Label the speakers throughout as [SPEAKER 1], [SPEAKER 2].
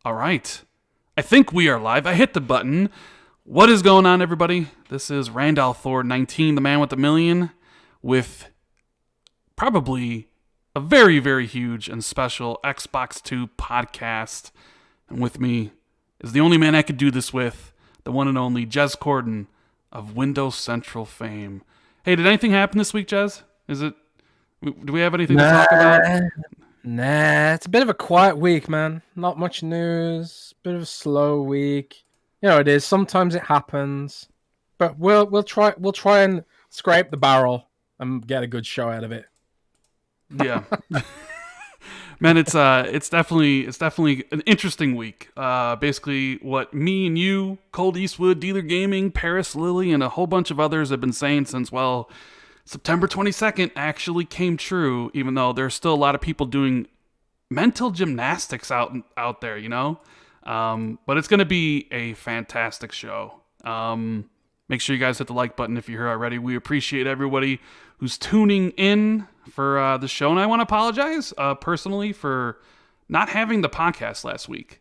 [SPEAKER 1] All right. I think we are live. I hit the button. What is going on, everybody? This is Randolph Thor 19, the man with the million, with probably a very, very huge and special Xbox 2 podcast. And with me is the only man I could do this with, the one and only Jez Corden of Windows Central fame. Hey, did anything happen this week, Jez? Do we have anything to talk about?
[SPEAKER 2] Nah, it's a bit of a quiet week, man. Not much news. Bit of a slow week. You know it is. Sometimes it happens, but we'll try and scrape the barrel and get a good show out of it.
[SPEAKER 1] Yeah. Man, it's definitely an interesting week. Basically, what me and you, Cold Eastwood, Dealer Gaming, Paris Lily, and a whole bunch of others have been saying since September 22nd actually came true. Even though there's still a lot of people doing mental gymnastics out there, you know. But it's gonna be a fantastic show. Make sure you guys hit the like button if you're here already. We appreciate everybody who's tuning in for the show. And I want to apologize personally for not having the podcast last week.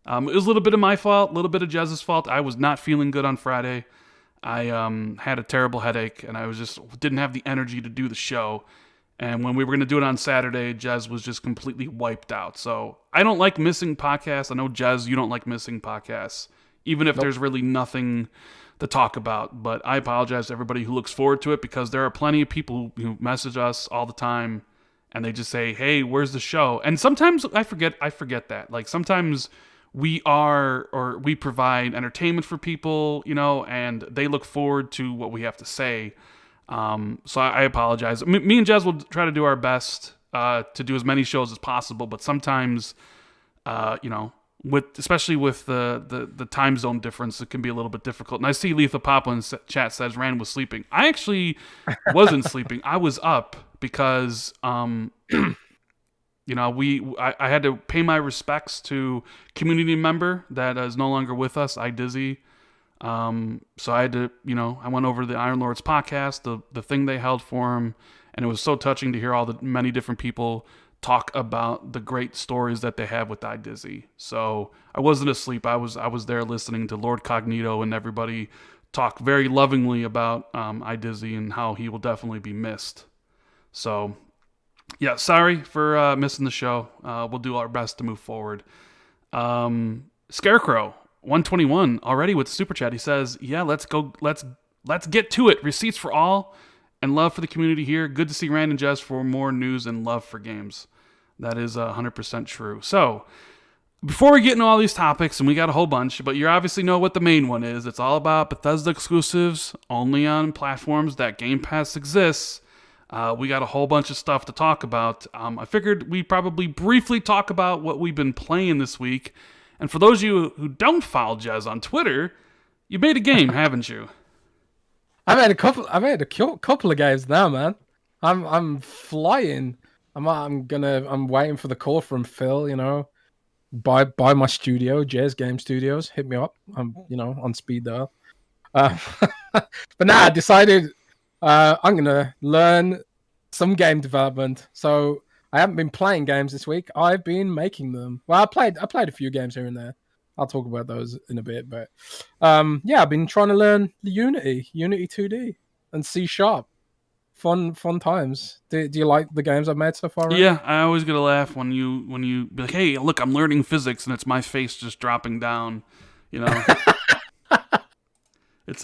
[SPEAKER 1] It was a little bit of my fault, a little bit of Jez's fault. I was not feeling good on Friday. I had a terrible headache, and I didn't have the energy to do the show. And when we were going to do it on Saturday, Jez was just completely wiped out. So I don't like missing podcasts. I know, Jez, you don't like missing podcasts, even if there's really nothing to talk about. But I apologize to everybody who looks forward to it, because there are plenty of people who message us all the time, and they just say, "Hey, where's the show?" And sometimes I forget that. Like, sometimes we provide entertainment for people, you know, and they look forward to what we have to say. So I apologize. Me and Jez will try to do our best to do as many shows as possible, but sometimes, you know, especially with the time zone difference, it can be a little bit difficult. And I see Letha Papa in chat says Rand was sleeping. I actually wasn't sleeping. I was up because, you know, I had to pay my respects to community member that is no longer with us, iDizzy. So I had to, you know, I went over to the Iron Lords podcast, the thing they held for him, and it was so touching to hear all the many different people talk about the great stories that they have with iDizzy. So I wasn't asleep. I was there listening to Lord Cognito and everybody talk very lovingly about iDizzy and how he will definitely be missed. So yeah, sorry for missing the show. We'll do our best to move forward. Scarecrow 121 already with super chat. He says, "Yeah, let's go. Let's get to it. Receipts for all and love for the community here. Good to see Rand and Jess for more news and love for games." That is 100% true. So, before we get into all these topics, and we got a whole bunch, but you obviously know what the main one is. It's all about Bethesda exclusives, only on platforms that Game Pass exists. We got a whole bunch of stuff to talk about. I figured we'd probably briefly talk about what we've been playing this week. And for those of you who don't follow Jez on Twitter, you made a game, haven't you?
[SPEAKER 2] I've had a couple of games now, man. I'm flying. I'm waiting for the call from Phil. You know, buy my studio, Jazz Game Studios. Hit me up. I'm on speed dial. But now I decided I'm gonna learn some game development. So I haven't been playing games this week. I've been making them. Well, I played a few games here and there. I'll talk about those in a bit. But yeah, I've been trying to learn the Unity 2D, and C#. Fun times. Do you like the games I've made so far? Right?
[SPEAKER 1] Yeah, I always get a laugh when you be like, "Hey, look, I'm learning physics," and it's my face just dropping down. You know, it's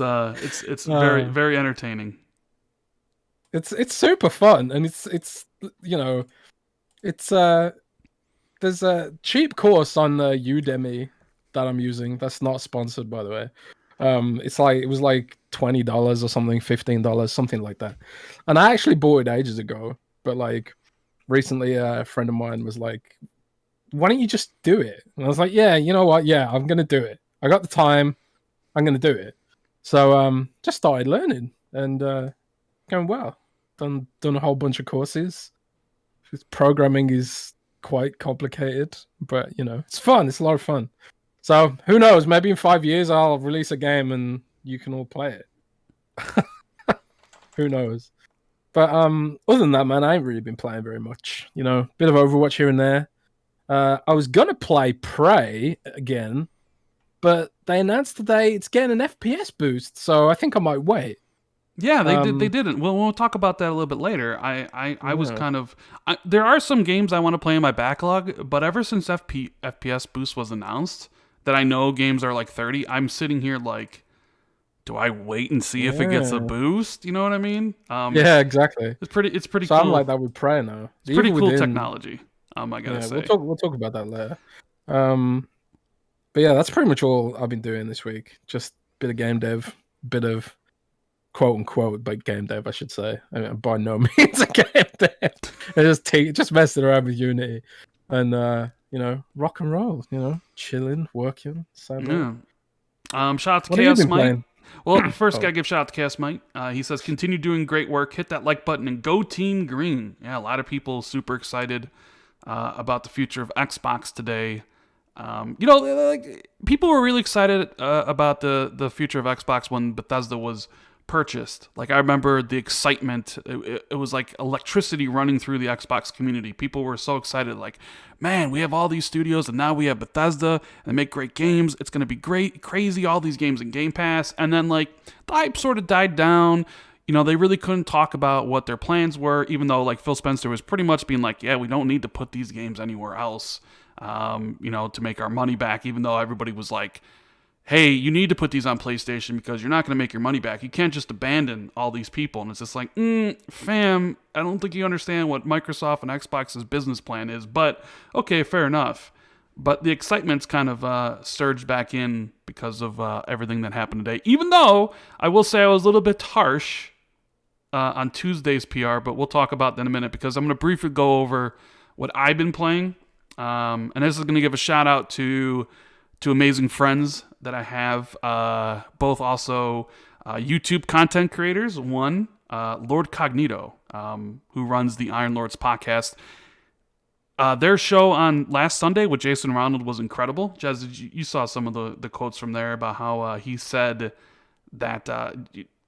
[SPEAKER 1] very very entertaining.
[SPEAKER 2] It's super fun, and it's there's a cheap course on Udemy that I'm using. That's not sponsored, by the way. It was like $20 or something, $15, something like that. And I actually bought it ages ago, but like recently a friend of mine was like, "Why don't you just do it?" And I was like, "Yeah, you know what? Yeah, I'm gonna do it. I got the time. I'm gonna do it." So just started learning and going well. Done a whole bunch of courses. Programming is quite complicated, but it's fun. It's a lot of fun. So who knows? Maybe in 5 years I'll release a game and you can all play it. Who knows? But other than that, man, I ain't really been playing very much. Bit of Overwatch here and there. I was gonna play Prey again, but they announced today it's getting an FPS boost, so I think I might wait.
[SPEAKER 1] Yeah, they did. They
[SPEAKER 2] Um,
[SPEAKER 1] didn't. Well, we'll talk about that a little bit later. I was
[SPEAKER 2] yeah,
[SPEAKER 1] kind of. There are some games I want to play in my backlog, but ever since FPS boost was announced, that I know games are like 30. I'm sitting here like, do I wait and see if it gets a
[SPEAKER 2] yeah,
[SPEAKER 1] boost? You know what I mean?
[SPEAKER 2] yeah, exactly.
[SPEAKER 1] It's pretty. It's pretty
[SPEAKER 2] So I'm
[SPEAKER 1] cool.
[SPEAKER 2] like that with Prey now.
[SPEAKER 1] It's pretty
[SPEAKER 2] Even
[SPEAKER 1] cool
[SPEAKER 2] within,
[SPEAKER 1] technology. I gotta
[SPEAKER 2] yeah,
[SPEAKER 1] say.
[SPEAKER 2] we'll talk about that later. Um, but yeah, that's pretty much all I've been doing this week. Just bit of game dev, bit of quote unquote, but game dev, I should say. I mean, by no means a game dev. I just messing around with Unity and rock and roll. Chilling, working. So
[SPEAKER 1] Yeah. Shout out to
[SPEAKER 2] what have you
[SPEAKER 1] Chaos
[SPEAKER 2] been
[SPEAKER 1] Mite.
[SPEAKER 2] playing?
[SPEAKER 1] Well, first,
[SPEAKER 2] Oh,
[SPEAKER 1] gotta give shout out to Chaos Mite. He says, continue doing great work. Hit that like button and go Team Green. Yeah, a lot of people super excited about the future of Xbox today. Like people were really excited about the future of Xbox when Bethesda was purchased. Like I remember the excitement. It was like electricity running through the Xbox community. People were so excited. Like, man, we have all these studios, and now we have Bethesda, and they make great games. It's gonna be great, crazy. All these games in Game Pass, and then like the hype sort of died down. They really couldn't talk about what their plans were, even though like Phil Spencer was pretty much being like, yeah, we don't need to put these games anywhere else, to make our money back, even though everybody was like, hey, you need to put these on PlayStation because you're not going to make your money back. You can't just abandon all these people. And it's just like, fam, I don't think you understand what Microsoft and Xbox's business plan is, but okay, fair enough. But the excitement's kind of surged back in because of everything that happened today. Even though I will say I was a little bit harsh on Tuesday's PR, but we'll talk about that in a minute because I'm going to briefly go over what I've been playing. And this is going to give a shout out to amazing friends that I have, both also YouTube content creators. One, Lord Cognito, who runs the Iron Lords podcast. Their show on last Sunday with Jason Ronald was incredible. Jez, you saw some of the quotes from there about how he said that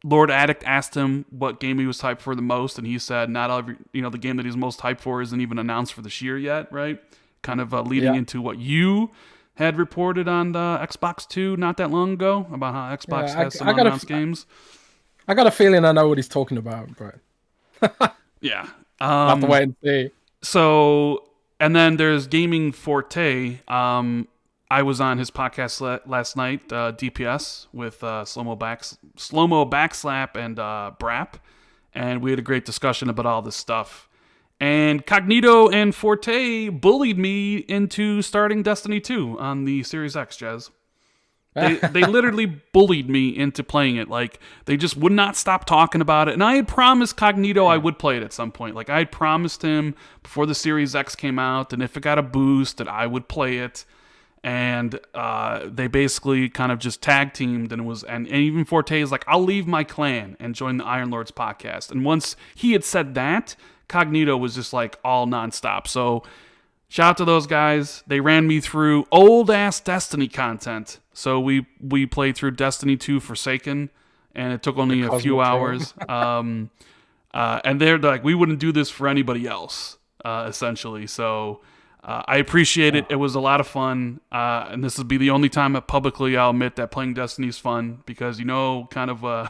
[SPEAKER 1] Lord Addict asked him what game he was hyped for the most, and he said not every, the game that he's most hyped for isn't even announced for this year yet, right? Kind of leading
[SPEAKER 2] yeah,
[SPEAKER 1] into what you had reported on the Xbox 2 not that long ago about how Xbox
[SPEAKER 2] yeah.
[SPEAKER 1] has some
[SPEAKER 2] I got
[SPEAKER 1] unannounced games.
[SPEAKER 2] I got a feeling I know what he's talking about, but
[SPEAKER 1] Yeah.
[SPEAKER 2] I'll have to wait and see.
[SPEAKER 1] So, and then there's Gaming Forte. I was on his podcast last night, DPS, with Slow-Mo Backslap and Brap, and we had a great discussion about all this stuff. And Cognito and Forte bullied me into starting Destiny 2 on the Series X, Jez. They literally bullied me into playing it. Like, they just would not stop talking about it. And I had promised Cognito I would play it at some point. Like, I had promised him before the Series X came out, and if it got a boost, that I would play it. And they basically kind of just tag teamed, and even Forte is like, I'll leave my clan and join the Iron Lords podcast. And once he had said that, Cognito was just like all nonstop. So shout out to those guys. They ran me through old ass Destiny content. So we played through Destiny 2 Forsaken, and it took only a few hours. And they're like, we wouldn't do this for anybody else, essentially. So I appreciate it. It was a lot of fun. And this will be the only time publicly I'll admit that playing Destiny is fun because kind of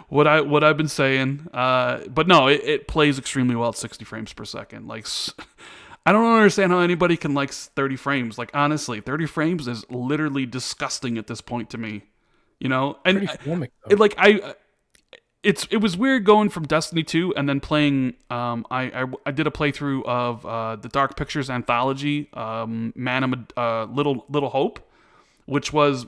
[SPEAKER 1] what I've been saying. But no, it plays extremely well at 60 frames per second. Like, I don't understand how anybody can like 30 frames. Like, honestly, 30 frames is literally disgusting at this point to me. And
[SPEAKER 2] Pretty filmic, though.
[SPEAKER 1] it was weird going from Destiny 2 and then playing. I did a playthrough of the Dark Pictures anthology, Little Hope, which was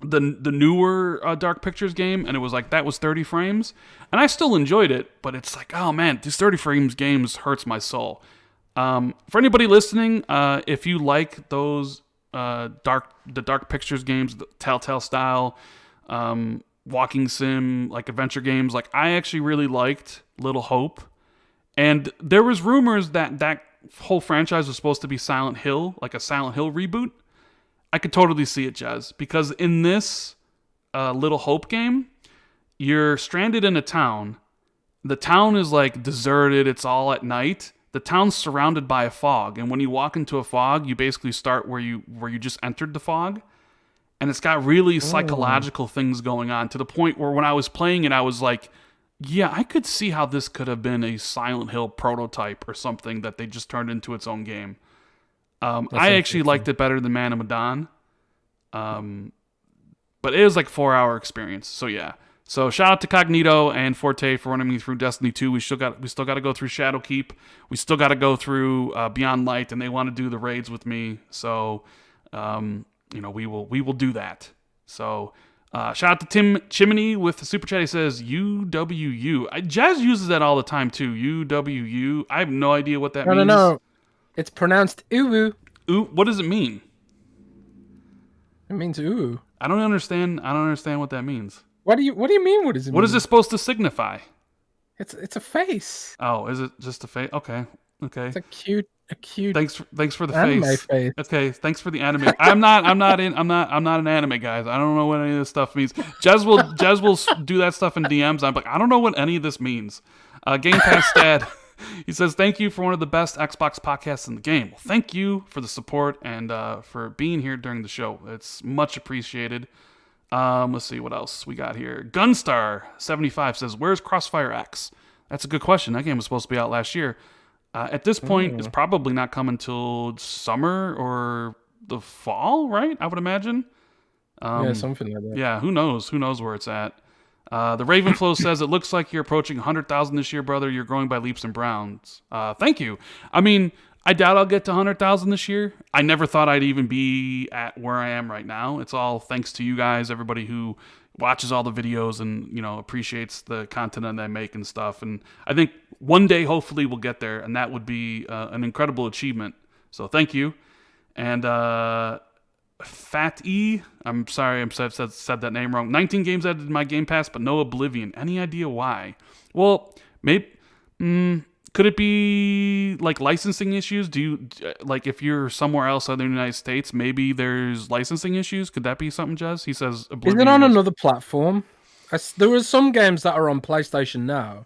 [SPEAKER 1] the newer Dark Pictures game, and it was like that was 30 frames, and I still enjoyed it, but it's like, oh man, these 30 frames games hurts my soul. For anybody listening, if you like those the Dark Pictures games, the Telltale style, walking sim, like adventure games, like I actually really liked Little Hope, and there was rumors that whole franchise was supposed to be Silent Hill, like a Silent Hill reboot. I could totally see it, Jez, because in this Little Hope game, you're stranded in a town. The town is like deserted. It's all at night. the town's surrounded by a fog, and when you walk into a fog, you basically start where you just entered the fog, and it's got really psychological things going on to the point where when I was playing it, I was like, yeah, I could see how this could have been a Silent Hill prototype or something that they just turned into its own game. I actually liked it better than Man of Medan. But it was like a 4-hour experience. So yeah. So shout out to Cognito and Forte for running me through Destiny 2. We still got to go through Shadowkeep. We still got to go through Beyond Light, and they want to do the raids with me. So we will do that. So shout out to Tim Chimney with the super chat. He says UWU. Jazz uses that all the time too. UWU. I have no idea what that means.
[SPEAKER 2] No. It's pronounced uwu.
[SPEAKER 1] Ooh, what does it mean?
[SPEAKER 2] It means ooh.
[SPEAKER 1] I don't understand what that means.
[SPEAKER 2] What do you mean? What does it mean?
[SPEAKER 1] What is this supposed to signify?
[SPEAKER 2] It's a face.
[SPEAKER 1] Oh, is it just a face? Okay.
[SPEAKER 2] It's a cute.
[SPEAKER 1] Thanks for the
[SPEAKER 2] anime
[SPEAKER 1] face. Okay, thanks for the anime. I'm not an anime guy. I don't know what any of this stuff means. Jez will do that stuff in DMs. I'm like, I don't know what any of this means. Game Pass Dad. He says, thank you for one of the best Xbox podcasts in the game. Well, thank you for the support and for being here during the show. It's much appreciated. Let's see what else we got here. Gunstar75 says, where's Crossfire X? That's a good question. That game was supposed to be out last year. At this point, it's probably not coming till summer or the fall, right? I would imagine.
[SPEAKER 2] Yeah, something like that.
[SPEAKER 1] Yeah, who knows? Who knows where it's at? The Ravenflow says, it looks like you're approaching 100,000 this year, brother. You're growing by leaps and bounds. Thank you. I mean, I doubt I'll get to 100,000 this year. I never thought I'd even be at where I am right now. It's all thanks to you guys, everybody who watches all the videos and, appreciates the content that I make and stuff. And I think one day, hopefully, we'll get there, and that would be an incredible achievement. So thank you. And Fat E, I'm sorry I said that name wrong. 19 games added to my Game Pass, but no Oblivion. Any idea why? Well, maybe could it be like licensing issues? Do you like if you're somewhere else other than the United States, maybe there's licensing issues? Could that be something, Jez? He says Oblivion.
[SPEAKER 2] Is it on another platform? There are some games that are on PlayStation now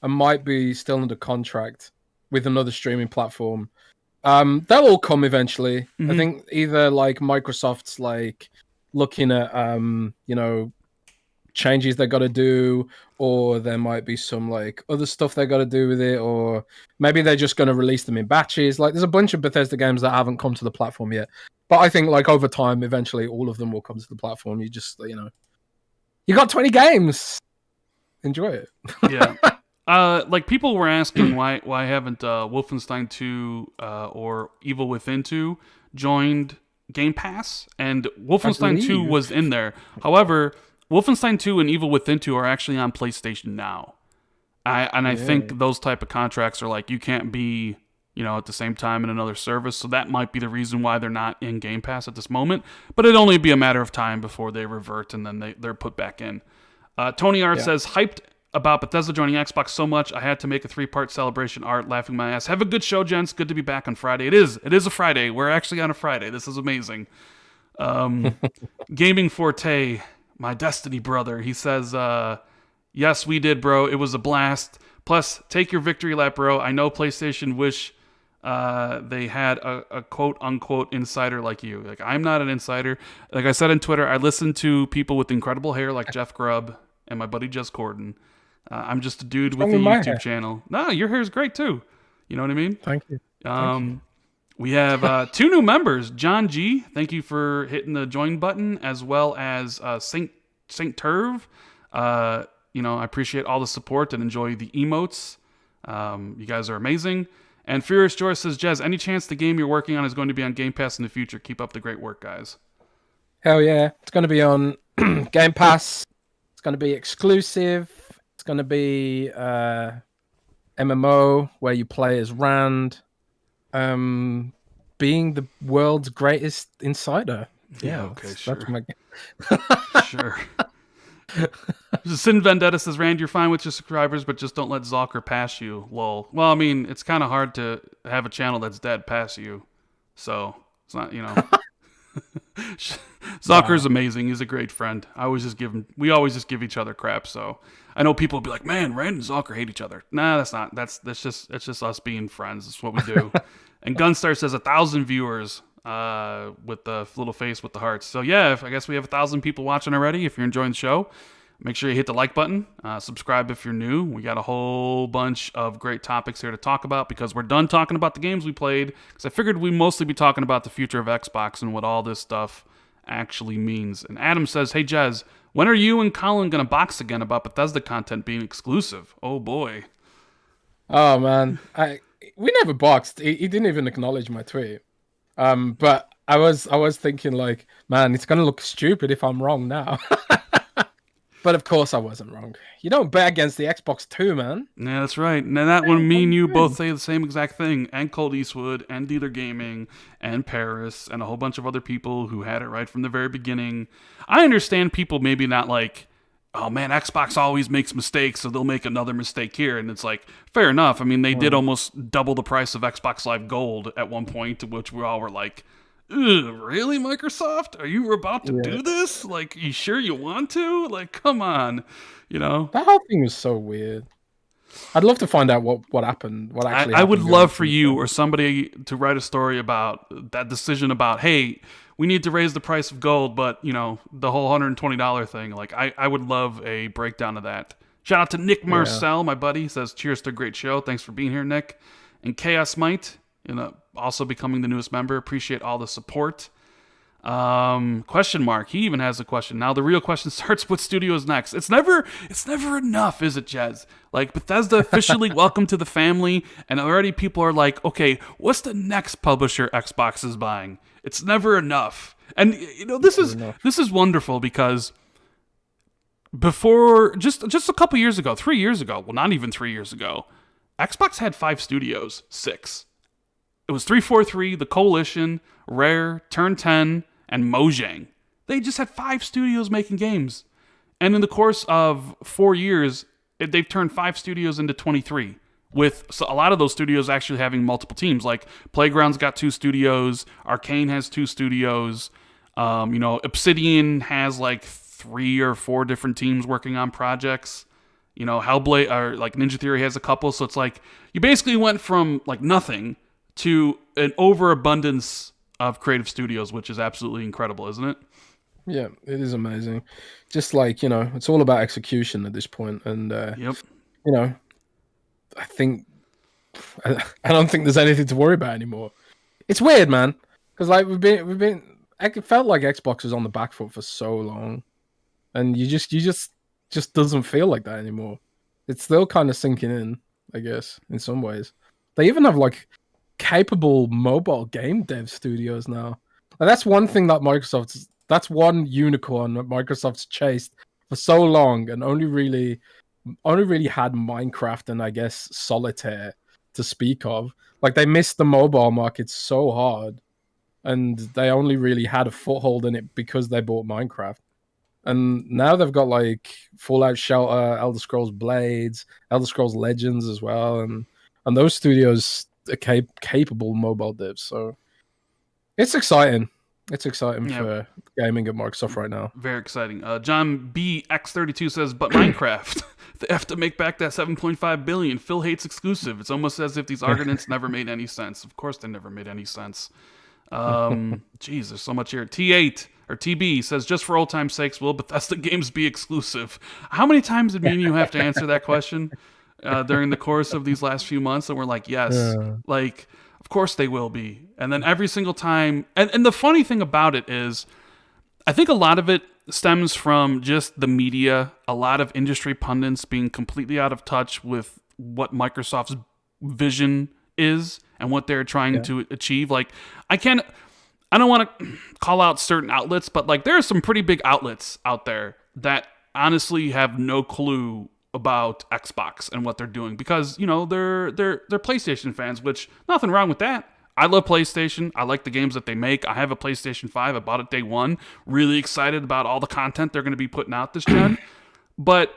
[SPEAKER 2] and might be still under contract with another streaming platform. They'll all come eventually. I think either like Microsoft's like looking at changes they got to do, or there might be some like other stuff they got to do with it, or maybe they're just going to release them in batches. Like there's a bunch of Bethesda games that haven't come to the platform yet, but I think like over time, eventually all of them will come to the platform. You just you got 20 games, enjoy it.
[SPEAKER 1] Yeah. Like people were asking why haven't Wolfenstein 2 or Evil Within 2 joined Game Pass, and Wolfenstein 2 was in there. However, Wolfenstein 2 and Evil Within 2 are actually on PlayStation now. I think those type of contracts are like you can't be at the same time in another service, so that might be the reason why they're not in Game Pass at this moment. But it'd only be a matter of time before they revert and then they're put back in. Tony Art says, hyped about Bethesda joining Xbox so much, I had to make a 3-part celebration art, laughing my ass. Have a good show, gents. Good to be back on Friday. It is a Friday. We're actually on a Friday. This is amazing. Gaming Forte, my Destiny brother, he says, yes, we did, bro. It was a blast. Plus, take your victory lap, bro. I know PlayStation wish they had a quote-unquote insider like you. Like, I'm not an insider. Like I said on Twitter, I listen to people with incredible hair like Jeff Grubb and my buddy Jess Corden. I'm just a dude with a YouTube channel. No, your hair is great too. You know what I mean?
[SPEAKER 2] Thank you.
[SPEAKER 1] We have 2 new members. John G, thank you for hitting the join button, as well as Saint Turv. I appreciate all the support and enjoy the emotes. You guys are amazing. And Furious Joy says, Jez, any chance the game you're working on is going to be on Game Pass in the future? Keep up the great work, guys.
[SPEAKER 2] Hell yeah. It's going to be on Game Pass. It's going to be exclusive. It's going to be MMO where you play as Rand, being the world's greatest insider.
[SPEAKER 1] Yeah, okay, sure.
[SPEAKER 2] That's my...
[SPEAKER 1] Sure. Sin Vendetta says, Rand, you're fine with your subscribers, but just don't let Zalker pass you. Lol. Well, I mean, it's kind of hard to have a channel that's dead pass you. So, it's not, Zucker's amazing. He's a great friend. We always just give each other crap. So I know people will be like, man, Rand and Zucker hate each other. Nah, that's not. That's just us being friends. That's what we do. And Gunstar says 1,000 viewers with the little face with the hearts. So yeah, I guess we have 1,000 people watching already. If you're enjoying the show, make sure you hit the like button. Subscribe if you're new. We got a whole bunch of great topics here to talk about because we're done talking about the games we played. Because I figured we'd mostly be talking about the future of Xbox and what all this stuff actually means. And Adam says, hey, Jez, when are you and Colin going to box again about Bethesda content being exclusive? Oh, boy.
[SPEAKER 2] Oh, man. We never boxed. He didn't even acknowledge my tweet. But I was thinking, like, man, it's going to look stupid if I'm wrong now. But of course I wasn't wrong. You don't bet against the Xbox 2, man.
[SPEAKER 1] Yeah, that's right. And that one, me and you both say the same exact thing. And Cold Eastwood, and Dealer Gaming, and Paris, and a whole bunch of other people who had it right from the very beginning. I understand people maybe not like, oh man, Xbox always makes mistakes, so they'll make another mistake here. And it's like, fair enough. I mean, they did almost double the price of Xbox Live Gold at one point, to which we all were like, really, Microsoft? Are you about to do this? Like, you sure you want to? Like, come on, you know?
[SPEAKER 2] That whole thing was so weird. I'd love to find out what happened, what actually happened.
[SPEAKER 1] I would love for you or somebody to write a story about that decision about, hey, we need to raise the price of gold, but, you know, the whole $120 thing. Like, I would love a breakdown of that. Shout out to Nick Marcel, my buddy. Says, cheers to a great show. Thanks for being here, Nick. And Chaos Might, also becoming the newest member. Appreciate all the support. Question mark. He even has a question. Now the real question starts, what studio is next? It's never enough, is it, Jez? Like, Bethesda officially welcome to the family, and already people are like, okay, what's the next publisher Xbox is buying? It's never enough. And this is wonderful because before just a couple years ago, 3 years ago, well, not even 3 years ago, Xbox had 5 studios, 6. It was 343, The Coalition, Rare, Turn 10, and Mojang. They just had 5 studios making games. And in the course of 4 years, they've turned 5 studios into 23, with a lot of those studios actually having multiple teams. Like, Playground's got 2 studios, Arcane has 2 studios, Obsidian has like 3 or 4 different teams working on projects. Hellblade, or like Ninja Theory has a couple, so it's like, you basically went from like nothing to an overabundance of creative studios, which is absolutely incredible, isn't it?
[SPEAKER 2] Yeah, it is amazing. Just like, it's all about execution at this point. And,
[SPEAKER 1] yep.
[SPEAKER 2] I don't think there's anything to worry about anymore. It's weird, man. Because like it felt like Xbox was on the back foot for so long. And you just doesn't feel like that anymore. It's still kind of sinking in, I guess, in some ways. They even have like capable mobile game dev studios now. And that's one thing that that's one unicorn that Microsoft's chased for so long and only really had Minecraft and I guess Solitaire to speak of. Like, they missed the mobile market so hard and they only really had a foothold in it because they bought Minecraft. And now they've got like Fallout Shelter, Elder Scrolls Blades, Elder Scrolls Legends as well, and those studios are capable mobile devs. So it's exciting. It's exciting for gaming at Microsoft right now.
[SPEAKER 1] Very exciting. John BX32 says, but Minecraft, they have to make back that $7.5 billion. Phil hates exclusive. It's almost as if these arguments never made any sense. Of course they never made any sense. Geez, there's so much here. T8 or TB says, just for old time's sakes, will Bethesda games be exclusive? How many times did me and you have to answer that question during the course of these last few months? And we're like, yes, like, of course they will be. And then every single time, and the funny thing about it is, I think a lot of it stems from just the media, a lot of industry pundits being completely out of touch with what Microsoft's vision is and what they're trying to achieve. Like, I don't want to call out certain outlets, but like, there are some pretty big outlets out there that honestly have no clue about Xbox and what they're doing because, they're PlayStation fans, which nothing wrong with that. I love PlayStation. I like the games that they make. I have a PlayStation 5. I bought it day one. Really excited about all the content they're going to be putting out this gen. But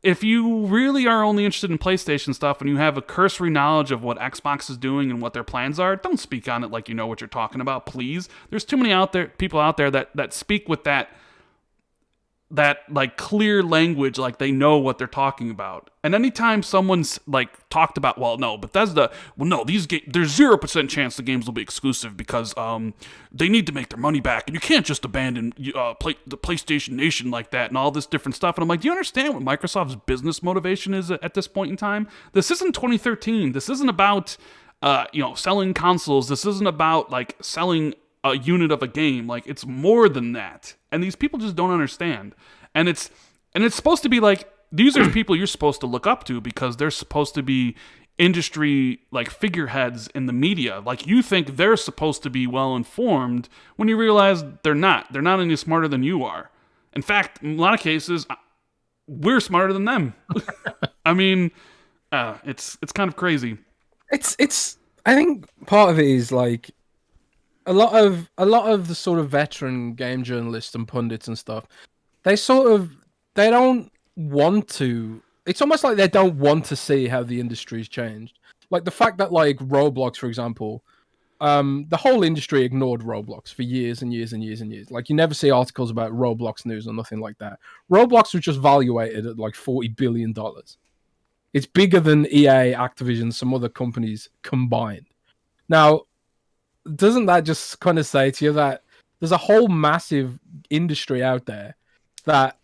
[SPEAKER 1] if you really are only interested in PlayStation stuff and you have a cursory knowledge of what Xbox is doing and what their plans are, don't speak on it like you know what you're talking about, please. There's too many people out there that speak with that like clear language, like they know what they're talking about. And anytime someone's like talked about, well, no, Bethesda, well, no, there's 0% chance the games will be exclusive because they need to make their money back, and you can't just abandon the PlayStation Nation like that and all this different stuff. And I'm like, do you understand what Microsoft's business motivation is at this point in time? This isn't 2013. This isn't about selling consoles. This isn't about like selling a unit of a game. Like, it's more than that, and these people just don't understand. And it's supposed to be like, these are people you're supposed to look up to because they're supposed to be industry like figureheads in the media. Like, you think they're supposed to be well informed when you realize they're not any smarter than you are. In fact, in a lot of cases, we're smarter than them. I mean, it's kind of crazy.
[SPEAKER 2] It's I think part of it is like a lot of the sort of veteran game journalists and pundits and stuff, they don't want to. It's almost like they don't want to see how the industry's changed. Like the fact that like Roblox, for example, the whole industry ignored Roblox for years and years and years and years. Like, you never see articles about Roblox news or nothing like that. Roblox was just valuated at like $40 billion. It's bigger than EA, Activision, some other companies combined. Now, doesn't that just kind of say to you that there's a whole massive industry out there that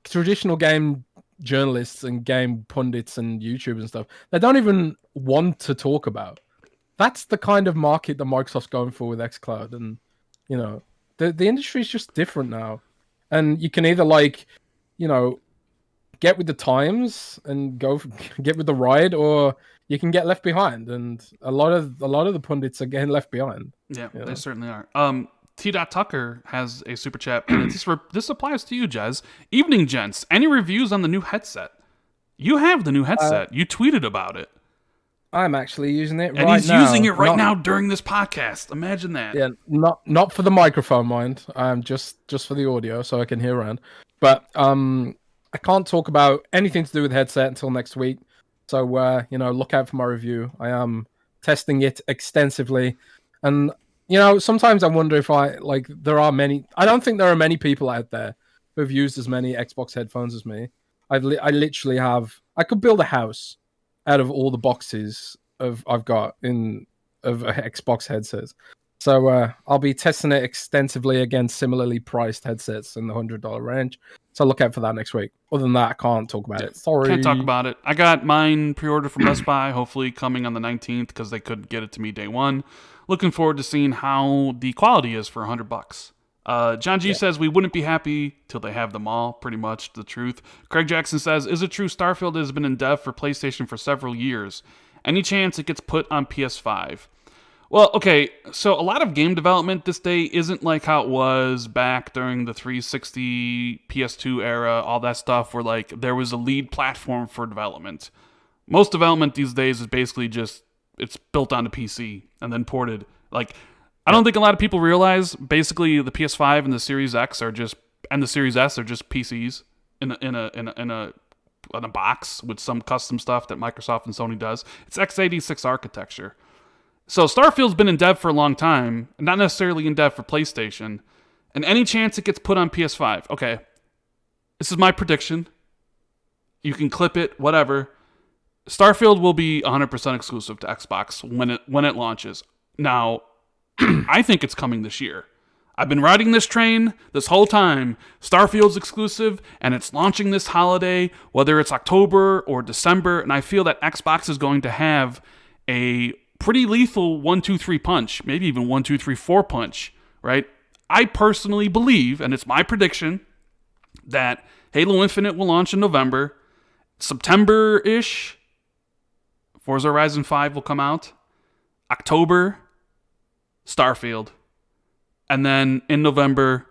[SPEAKER 2] traditional game journalists and game pundits and YouTubers and stuff, they don't even want to talk about? That's the kind of market that Microsoft's going for with xCloud. And, the industry is just different now. And you can either get with the times and get with the ride, or you can get left behind. And a lot of the pundits are getting left behind.
[SPEAKER 1] Yeah, they certainly are. T. Tucker has a super chat, and this applies to you, Jez. Evening, gents. Any reviews on the new headset? You have the new headset. You tweeted about it.
[SPEAKER 2] I'm actually using it
[SPEAKER 1] and he's using it right now during this podcast. Imagine that.
[SPEAKER 2] Yeah, not for the microphone, mind. Just for the audio, so I can hear around. But I can't talk about anything to do with the headset until next week. So look out for my review. I am testing it extensively, and sometimes I wonder if there are many. I don't think there are many people out there who have used as many Xbox headphones as me. I literally have. I could build a house out of all the boxes I've got of Xbox headsets. So I'll be testing it extensively against similarly priced headsets in the $100 range. So look out for that next week. Other than that, I can't talk about it. Sorry.
[SPEAKER 1] Can't talk about it. I got mine pre-ordered from Best Buy, hopefully coming on the 19th because they couldn't get it to me day one. Looking forward to seeing how the quality is for $100. John G says we wouldn't be happy till they have them all. Pretty much the truth. Craig Jackson says, is it true Starfield has been in dev for PlayStation for several years? Any chance it gets put on PS5? Well, okay, so a lot of game development this day isn't like how it was back during the 360 PS2 era, all that stuff where like there was a lead platform for development. Most development these days is basically just it's built onto PC and then ported. Like, I don't think a lot of people realize basically the PS5 and the Series X and the Series S are just PCs in a box with some custom stuff that Microsoft and Sony does. It's x86 architecture. So Starfield's been in dev for a long time, not necessarily in dev for PlayStation. And any chance it gets put on PS5, okay, this is my prediction. You can clip it, whatever. Starfield will be 100% exclusive to Xbox when it launches. Now, I think it's coming this year. I've been riding this train this whole time. Starfield's exclusive, and it's launching this holiday, whether it's October or December, and I feel that Xbox is going to have a pretty lethal 1-2-3 punch, maybe even 1-2-3-4 punch, right? I personally believe, and it's my prediction, that Halo Infinite will launch in November. September-ish, Forza Horizon 5 will come out. October, Starfield. And then in November,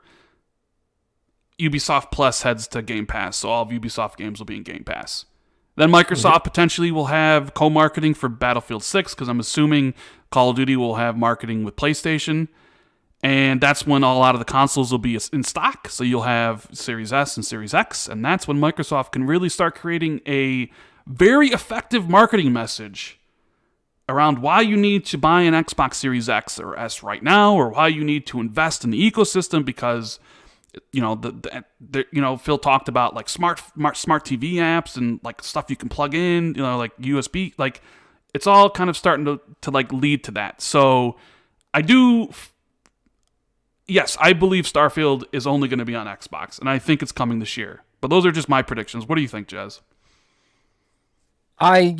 [SPEAKER 1] Ubisoft Plus heads to Game Pass, so all of Ubisoft games will be in Game Pass. Then Microsoft potentially will have co-marketing for Battlefield 6, because I'm assuming Call of Duty will have marketing with PlayStation. And that's when a lot of the consoles will be in stock. So you'll have Series S and Series X. And that's when Microsoft can really start creating a very effective marketing message around why you need to buy an Xbox Series X or S right now, or why you need to invest in the ecosystem because, you know, Phil talked about like smart TV apps and like stuff you can plug in, you know, like USB, like it's all kind of starting to like lead to that. So yes, I believe Starfield is only going to be on Xbox, and I think it's coming this year. But those are just my predictions. What do you think, Jez?
[SPEAKER 2] I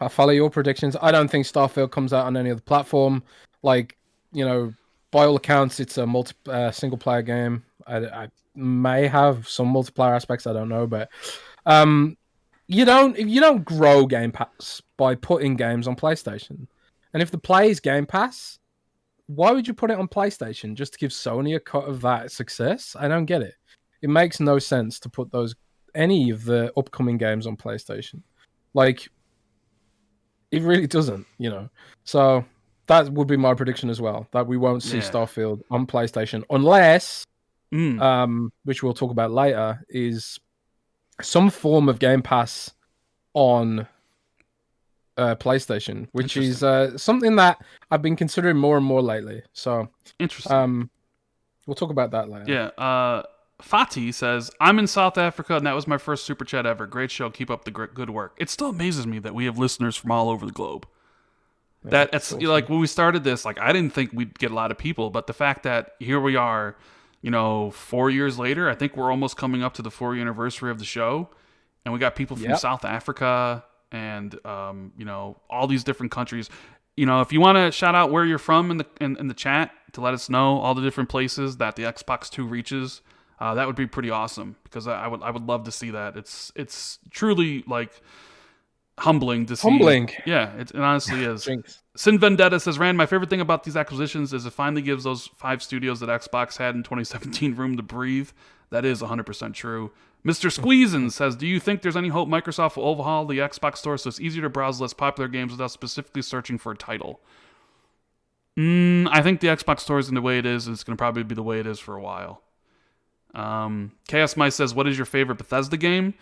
[SPEAKER 2] follow your predictions. I don't think Starfield comes out on any other platform. Like, by all accounts, it's a single player game. I may have some multiplayer aspects. I don't know, but you don't grow Game Pass by putting games on PlayStation. And if the play is Game Pass, why would you put it on PlayStation just to give Sony a cut of that success? I don't get it. It makes no sense to put any of the upcoming games on PlayStation. Like, it really doesn't, So that would be my prediction as well, that we won't see Starfield on PlayStation unless, which we'll talk about later, is some form of Game Pass on PlayStation, which is something that I've been considering more and more lately. So
[SPEAKER 1] interesting.
[SPEAKER 2] We'll talk about that later.
[SPEAKER 1] Yeah. Fatih says, I'm in South Africa, and that was my first super chat ever. Great show. Keep up the good work. It still amazes me that we have listeners from all over the globe. Yeah, that's awesome. Like when we started this, like I didn't think we'd get a lot of people, but the fact that here we are, 4 years later, I think we're almost coming up to the 4-year anniversary of the show, and we got people from South Africa and all these different countries. If you want to shout out where you're from in the chat to let us know all the different places that the Xbox 2 reaches, that would be pretty awesome, because I would love to see that. It's truly like humbling to see.
[SPEAKER 2] Humbling.
[SPEAKER 1] Yeah, it honestly is.
[SPEAKER 2] Jinx.
[SPEAKER 1] Sin Vendetta says, Rand, my favorite thing about these acquisitions is it finally gives those 5 studios that Xbox had in 2017 room to breathe. That is 100% true. Mr. Squeezin says, do you think there's any hope Microsoft will overhaul the Xbox store so it's easier to browse less popular games without specifically searching for a title? I think the Xbox store is in the way it is, and it's going to probably be the way it is for a while. Chaos Mice says, what is your favorite Bethesda game?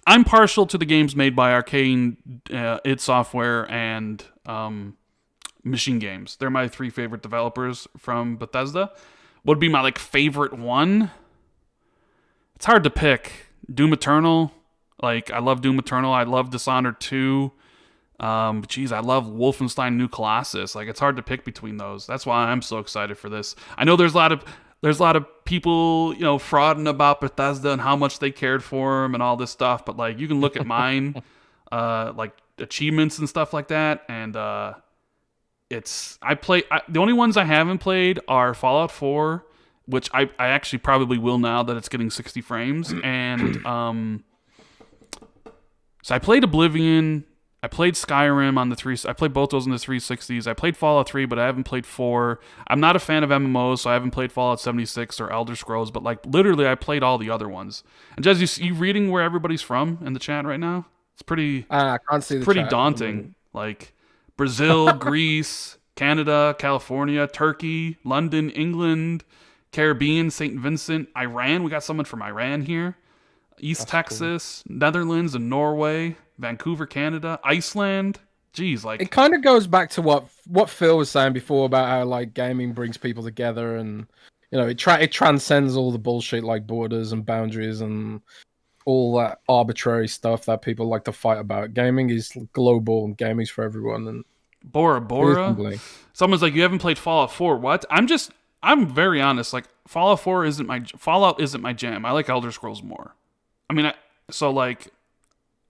[SPEAKER 1] I'm partial to the games made by Arcane, id Software, and Machine Games. They're my 3 favorite developers from Bethesda. What would be my favorite one? It's hard to pick. Doom Eternal. I love Doom Eternal. I love Dishonored 2. I love Wolfenstein New Colossus. It's hard to pick between those. That's why I'm so excited for this. I know there's a lot of people, frauding about Bethesda and how much they cared for them and all this stuff. But you can look at mine, achievements and stuff like that. And the only ones I haven't played are Fallout 4, which I actually probably will now that it's getting 60 frames. And so I played Oblivion. I played Skyrim on I played both those on the 360s. I played Fallout 3, but I haven't played 4. I'm not a fan of MMOs, so I haven't played Fallout 76 or Elder Scrolls, but literally I played all the other ones. And Jez, you reading where everybody's from in the chat right now? It's pretty
[SPEAKER 2] I can't see the
[SPEAKER 1] pretty
[SPEAKER 2] chat.
[SPEAKER 1] daunting. Brazil, Greece, Canada, California, Turkey, London, England, Caribbean, St. Vincent, Iran. We got someone from Iran here. East Texas, cool. Netherlands and Norway, Vancouver, Canada, Iceland. Jeez,
[SPEAKER 2] it kind of goes back to what Phil was saying before about how gaming brings people together, and it transcends all the bullshit like borders and boundaries and all that arbitrary stuff that people like to fight about. Gaming is global and gaming's for everyone. And
[SPEAKER 1] Bora Bora. Someone's like, you haven't played Fallout 4. What? I'm very honest. Fallout isn't my jam. I like Elder Scrolls more. I mean,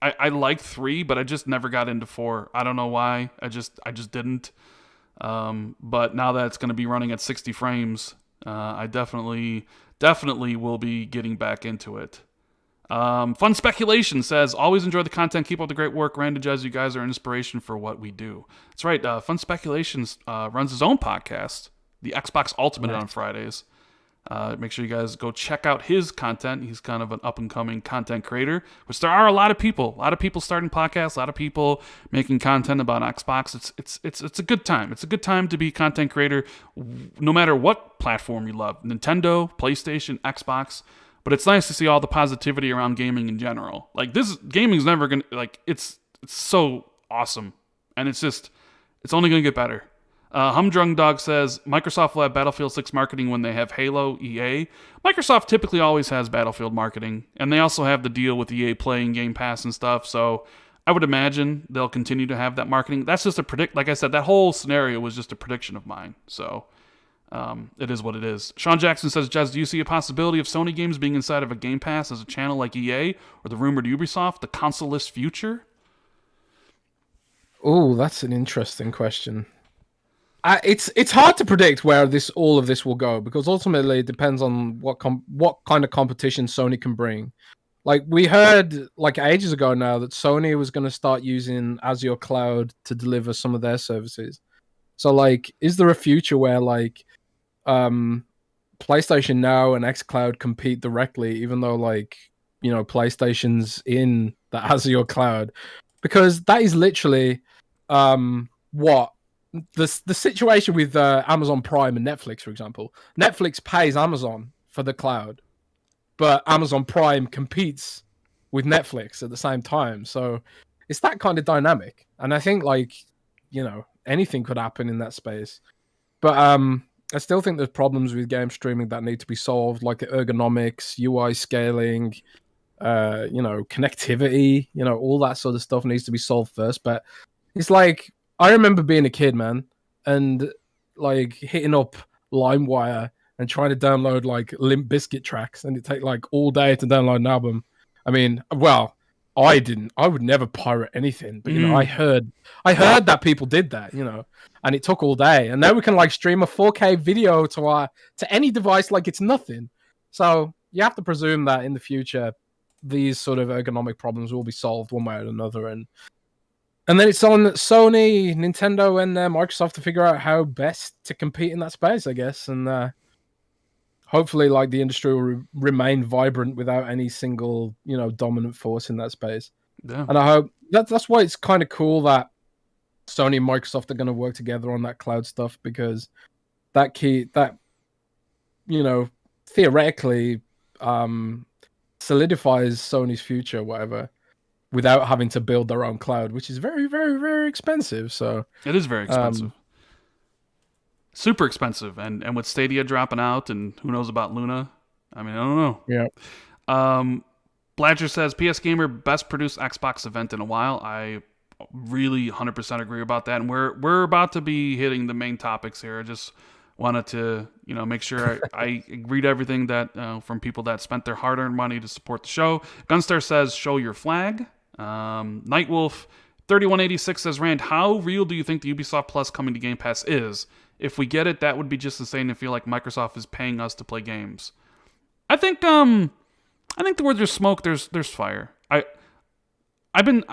[SPEAKER 1] I like 3, but I just never got into 4. I don't know why. I just didn't. But now that it's going to be running at 60 frames, I definitely will be getting back into it. Fun Speculation says, always enjoy the content. Keep up the great work. Rand and Jez, you guys are an inspiration for what we do. That's right. Fun Speculations runs his own podcast, the Xbox Ultimate, on Fridays. Make sure you guys go check out his content. He's kind of an up and coming content creator, which there are a lot of people. A lot of people starting podcasts. A lot of people making content about Xbox. It's a good time. It's a good time to be a content creator, no matter what platform you love: Nintendo, PlayStation, Xbox. But it's nice to see all the positivity around gaming in general. Like this, gaming's never gonna like. It's so awesome, and it's only gonna get better. Humdrung Dog says Microsoft will have Battlefield 6 marketing when they have Halo, EA. Microsoft typically always has Battlefield marketing, and they also have the deal with EA playing Game Pass and stuff. So I would imagine they'll continue to have that marketing. That's just a predict. Like I said, that whole scenario was just a prediction of mine. So it is what it is. Sean Jackson says, Jez, do you see a possibility of Sony games being inside of a Game Pass as a channel like EA or the rumored Ubisoft, the console-less future?
[SPEAKER 2] Oh, that's an interesting question. It's hard to predict where all of this will go because ultimately it depends on what kind of competition Sony can bring. Like we heard like ages ago now that Sony was going to start using Azure Cloud to deliver some of their services. So like, is there a future where like PlayStation Now and xCloud compete directly, even though like PlayStation's in the Azure Cloud? Because that is literally what the situation with Amazon Prime and Netflix, for example. Netflix pays Amazon for the cloud, but Amazon Prime competes with Netflix at the same time. So it's that kind of dynamic. And I think like, anything could happen in that space. But I still think there's problems with game streaming that need to be solved, like the ergonomics, UI scaling, connectivity, all that sort of stuff needs to be solved first. But it's like, I remember being a kid, man, and like hitting up LimeWire and trying to download like Limp Bizkit tracks, and it take like all day to download an album. I mean, well, I didn't. I would never pirate anything, but I heard that people did that, and it took all day. And now we can like stream a 4K video to any device like it's nothing. So you have to presume that in the future, these sort of ergonomic problems will be solved one way or another, and then it's on Sony, Nintendo, and Microsoft to figure out how best to compete in that space, I guess. And hopefully, like the industry will remain vibrant without any single, dominant force in that space.
[SPEAKER 1] Yeah.
[SPEAKER 2] And I hope that's why it's kind of cool that Sony and Microsoft are going to work together on that cloud stuff, because theoretically solidifies Sony's future, whatever, without having to build their own cloud, which is very, very, very expensive. So
[SPEAKER 1] it is very expensive. Super expensive. And with Stadia dropping out and who knows about Luna, I mean, I don't know.
[SPEAKER 2] Yeah.
[SPEAKER 1] Bladger says, PS Gamer, best produced Xbox event in a while. I really 100% agree about that. And we're about to be hitting the main topics here. I just wanted to, make sure I read everything that from people that spent their hard-earned money to support the show. Gunstar says, show your flag. Nightwolf 3186 says, Rand, how real do you think the Ubisoft Plus coming to Game Pass is? If we get it, that would be just insane to feel like Microsoft is paying us to play games. I think where there's smoke, there's fire. I think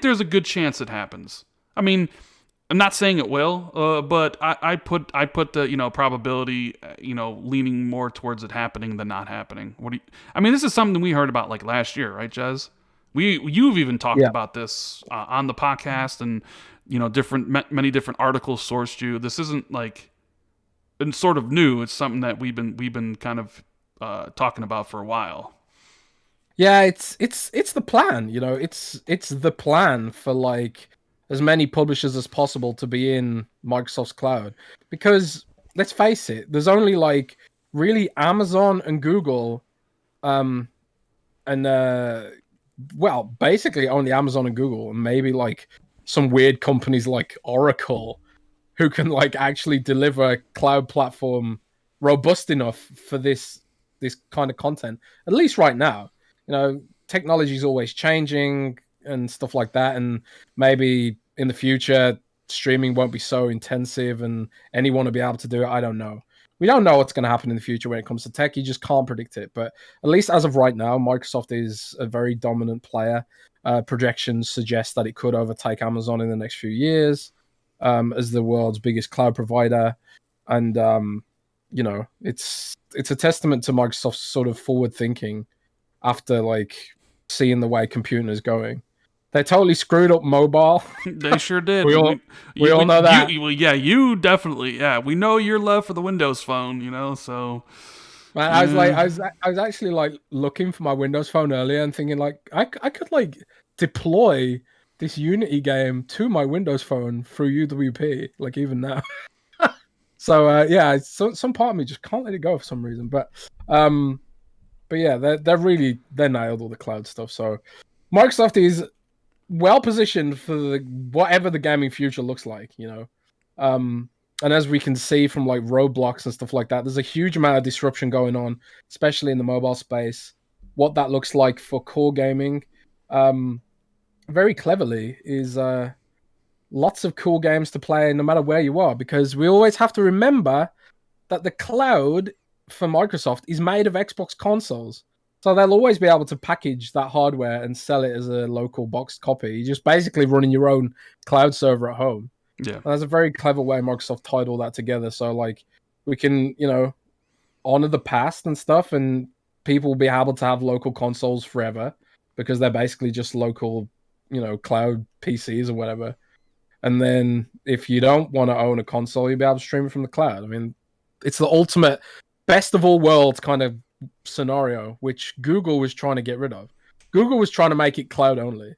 [SPEAKER 1] there's a good chance it happens. I mean, I'm not saying it will, but I put the probability leaning more towards it happening than not happening. I mean, this is something we heard about like last year, right, Jez? You've even talked about this on the podcast, and many different articles sourced you. This isn't like it's sort of new. It's something that we've been kind of talking about for a while.
[SPEAKER 2] Yeah, it's the plan. It's the plan for like as many publishers as possible to be in Microsoft's cloud, because let's face it, there's only like really Amazon and Google, and basically only Amazon and Google, and maybe like some weird companies like Oracle who can like actually deliver a cloud platform robust enough for this kind of content, at least right now. Technology is always changing and stuff like that, and maybe in the future streaming won't be so intensive and anyone will be able to do it. I don't know. We don't know what's going to happen in the future when it comes to tech. You just can't predict it. But at least as of right now, Microsoft is a very dominant player. Projections suggest that it could overtake Amazon in the next few years as the world's biggest cloud provider. And it's a testament to Microsoft's sort of forward thinking after like seeing the way computers going. They totally screwed up mobile.
[SPEAKER 1] They sure did.
[SPEAKER 2] we all we all know that.
[SPEAKER 1] Well, yeah, you definitely. Yeah, we know your love for the Windows Phone. So
[SPEAKER 2] Man,
[SPEAKER 1] yeah.
[SPEAKER 2] I was actually like looking for my Windows Phone earlier and thinking like I could like deploy this Unity game to my Windows Phone through UWP, like even now. So yeah, some part of me just can't let it go for some reason. But yeah, they nailed all the cloud stuff. So Microsoft is well positioned for whatever the gaming future looks like. And as we can see from like Roblox and stuff like that, there's a huge amount of disruption going on, especially in the mobile space. What that looks like for core gaming, very cleverly, is lots of cool games to play no matter where you are, because we always have to remember that the cloud for Microsoft is made of Xbox consoles. So they'll always be able to package that hardware and sell it as a local boxed copy. You're just basically running your own cloud server at home.
[SPEAKER 1] Yeah.
[SPEAKER 2] And that's a very clever way Microsoft tied all that together. So like we can, honor the past and stuff, and people will be able to have local consoles forever because they're basically just local, cloud PCs or whatever. And then if you don't want to own a console, you'll be able to stream it from the cloud. I mean, it's the ultimate best of all worlds kind of scenario, which Google was trying to get rid of. Google was trying to make it cloud only,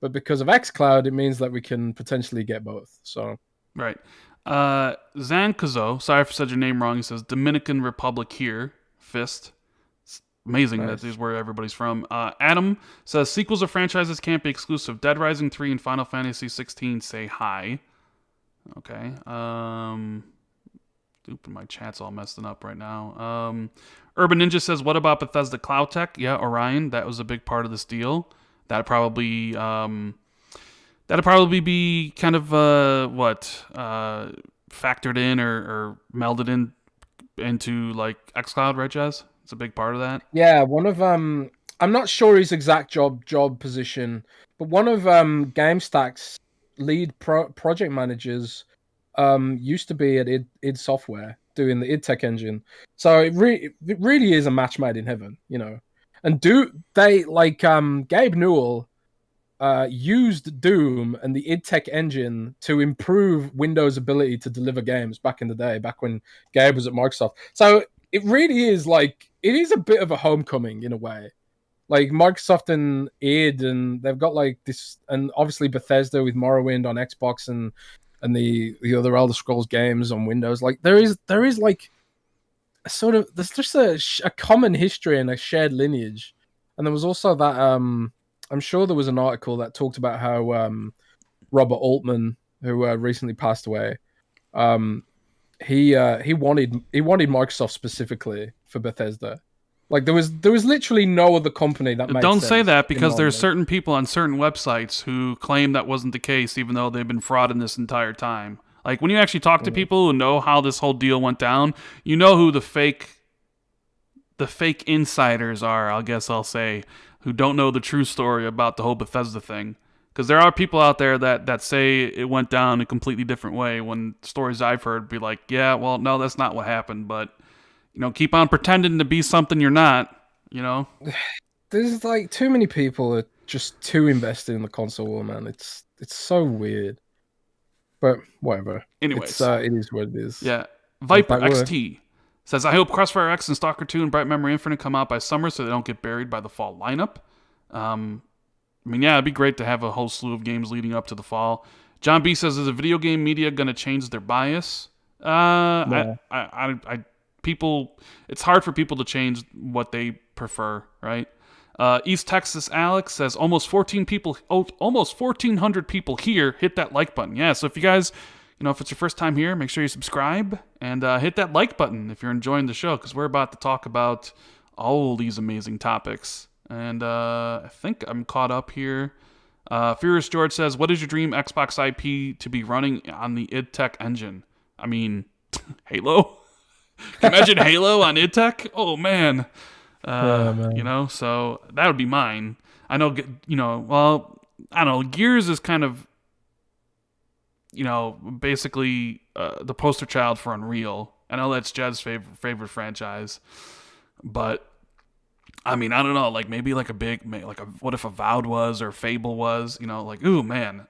[SPEAKER 2] but because of xCloud, it means that we can potentially get both. So
[SPEAKER 1] Right. Zankazo, sorry if I said your name wrong. He says Dominican Republic here. Fist. It's amazing that
[SPEAKER 2] nice.
[SPEAKER 1] these where everybody's from. Adam says sequels of franchises can't be exclusive. Dead Rising 3 and Final Fantasy 16 say hi. Okay. My chat's all messed up right now. Urban Ninja says, what about Bethesda Cloud Tech? Yeah, Orion. That was a big part of this deal. That'd probably be kind of factored in or melded into like xCloud, right, Jazz? It's a big part of that.
[SPEAKER 2] Yeah, one of I'm not sure his exact job position, but one of GameStack's lead project managers used to be at id Software doing the id Tech engine. So it really is a match made in heaven. And do they like Gabe Newell used Doom and the id Tech engine to improve Windows' ability to deliver games back in the day, back when Gabe was at Microsoft. So it really is like it is a bit of a homecoming in a way. Like Microsoft and id, and they've got like this, and obviously Bethesda with Morrowind on Xbox and the other Elder Scrolls games on Windows. Like there is like a sort of there's just a common history and a shared lineage. And there was also that I'm sure there was an article that talked about how Robert Altman, who recently passed away, he wanted Microsoft specifically for Bethesda. Like there was literally no other company that made
[SPEAKER 1] Don't
[SPEAKER 2] sense
[SPEAKER 1] say that because there's
[SPEAKER 2] mind.
[SPEAKER 1] certain people on certain websites who claim that wasn't the case, even though they've been frauding this entire time. Like when you actually talk to people who know how this whole deal went down, you know who the fake insiders are. I guess I'll say who don't know the true story about the whole Bethesda thing. Because there are people out there that say it went down a completely different way. When stories I've heard be like, yeah, well, no, that's not what happened, but. Keep on pretending to be something you're not,
[SPEAKER 2] There's like too many people are just too invested in the console war, man. It's so weird. But whatever.
[SPEAKER 1] Anyways.
[SPEAKER 2] It is what it is.
[SPEAKER 1] Yeah. Viper XT says, I hope Crossfire X and Stalker 2 and Bright Memory Infinite come out by summer so they don't get buried by the fall lineup. It'd be great to have a whole slew of games leading up to the fall. John B says, is the video game media going to change their bias?
[SPEAKER 2] No.
[SPEAKER 1] People, it's hard for people to change what they prefer, right? East Texas Alex says almost 1,400 people here. Hit that like button. Yeah, so if you guys, if it's your first time here, make sure you subscribe and hit that like button if you're enjoying the show, because we're about to talk about all these amazing topics. And I think I'm caught up here. Furious George says, what is your dream Xbox IP to be running on the id Tech engine? I mean, Halo? Can you imagine Halo on id Tech? Oh, man.
[SPEAKER 2] Man.
[SPEAKER 1] So that would be mine. I know, I don't know. Gears is kind of, basically the poster child for Unreal. I know that's Jed's favorite franchise, but I mean, I don't know, like maybe like what if Avowed was or Fable was, like, ooh man,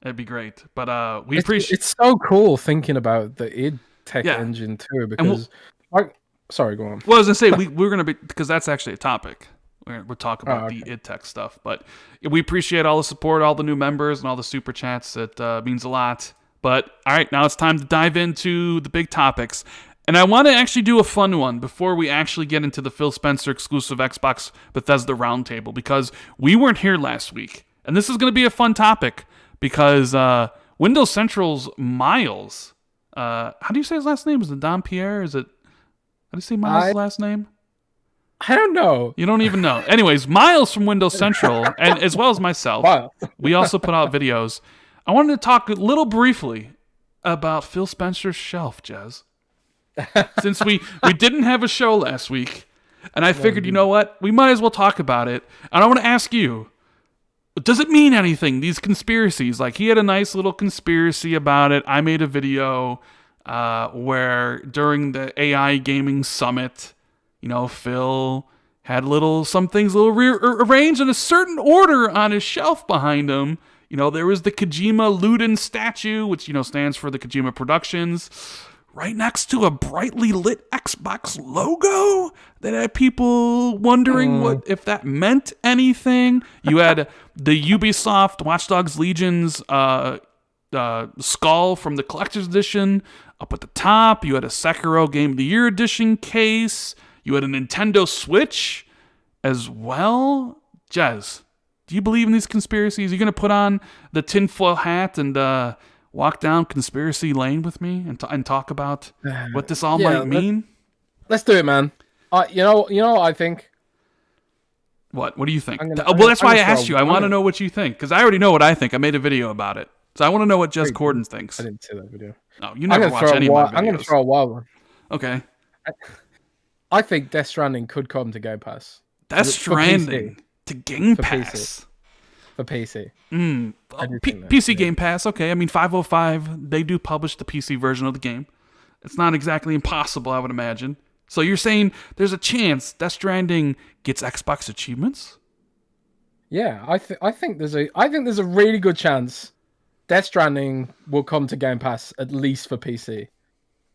[SPEAKER 1] it'd be great. But we appreciate.
[SPEAKER 2] It's so cool thinking about the id Tech
[SPEAKER 1] Yeah,
[SPEAKER 2] engine too,
[SPEAKER 1] and
[SPEAKER 2] because sorry, go on.
[SPEAKER 1] well, I was gonna say we're gonna be, because that's actually a topic. We'll talk about
[SPEAKER 2] Okay.
[SPEAKER 1] the id Tech stuff, but we appreciate all the support, all the new members, and all the super chats. It means a lot. But all right, now it's time to dive into the big topics. And I want to actually do a fun one before we actually get into the Phil Spencer exclusive Xbox Bethesda roundtable, because we weren't here last week. And this is going to be a fun topic because Windows Central's Miles, how do you say his last name? Is it Don Pierre? How do you say Miles' last name?
[SPEAKER 2] I don't know.
[SPEAKER 1] You don't even know. Anyways, Miles from Windows Central, and as well as myself,
[SPEAKER 2] Wow.
[SPEAKER 1] we also put out videos. I wanted to talk a little briefly about Phil Spencer's shelf, Jez. Since we didn't have a show last week, and I figured, you know what? We might as well talk about it. And I want to ask you, does it mean anything, these conspiracies? Like, he had a nice little conspiracy about it. I made a video where during the AI gaming summit, Phil had some things arranged in a certain order on his shelf behind him. There was the Kojima Luden statue, which, stands for the Kojima Productions, right next to a brightly lit Xbox logo that had people wondering if that meant anything. You had the Ubisoft Watch Dogs Legion's skull from the Collector's Edition up at the top. You had a Sekiro Game of the Year Edition case. You had a Nintendo Switch as well. Jez, do you believe in these conspiracies? Are you going to put on the tinfoil hat and walk down conspiracy lane with me and talk about what this all might mean?
[SPEAKER 2] Let's do it, man. You know what I think?
[SPEAKER 1] What do you think? That's why I asked you. I want to know what you think, because I already know what I think. I made a video about it. So I want to know what Jez Corden thinks.
[SPEAKER 2] I didn't see that video.
[SPEAKER 1] No, you never watch any of my videos.
[SPEAKER 2] I'm going to throw a wild one.
[SPEAKER 1] Okay.
[SPEAKER 2] I think Death Stranding could come to Game Pass.
[SPEAKER 1] Death Stranding to Game Pass.
[SPEAKER 2] For PC.
[SPEAKER 1] PC Game Pass, okay. I mean, 505, they do publish the PC version of the game. It's not exactly impossible, I would imagine. So you're saying there's a chance Death Stranding gets Xbox achievements?
[SPEAKER 2] Yeah, I think there's a really good chance Death Stranding will come to Game Pass, at least for PC.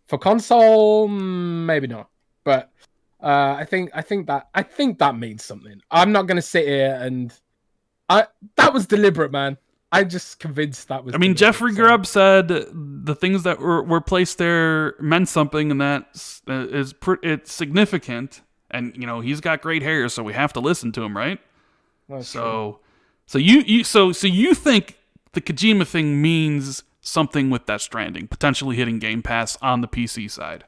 [SPEAKER 2] For console, maybe not. But I think that means something. I'm not gonna sit here and that was deliberate, man. I'm just convinced that was.
[SPEAKER 1] I mean, Jeffrey Grubb said the things that were placed there meant something, and that it's significant. And he's got great hair, so we have to listen to him, right?
[SPEAKER 2] That's
[SPEAKER 1] so you think the Kojima thing means something with Death Stranding potentially hitting Game Pass on the PC side?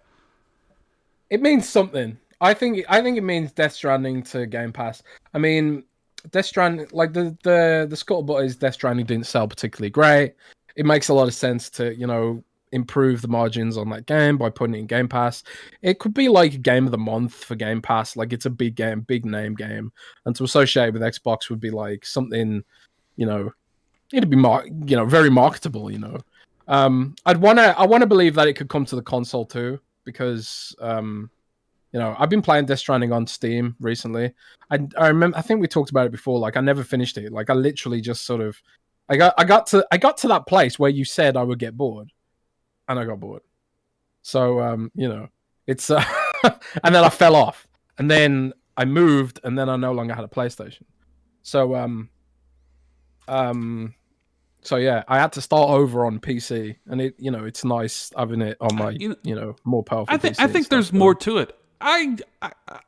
[SPEAKER 2] It means something. I think it means Death Stranding to Game Pass. I mean, Death Stranding, like the scuttlebutt is Death Stranding didn't sell particularly great. It makes a lot of sense to improve the margins on that game by putting it in Game Pass. It could be like a game of the month for Game Pass. Like, it's a big game, big name game, and to associate with Xbox would be like something, it'd be very marketable. I want to believe that it could come to the console too, because I've been playing Death Stranding on Steam recently. I remember, I think we talked about it before. Like, I never finished it. Like, I literally just sort of, I got to that place where you said I would get bored, and I got bored. So it's and then I fell off, and then I moved, and then I no longer had a PlayStation. So So yeah, I had to start over on PC, and it's nice having it on my more powerful.
[SPEAKER 1] I think there's more to it. I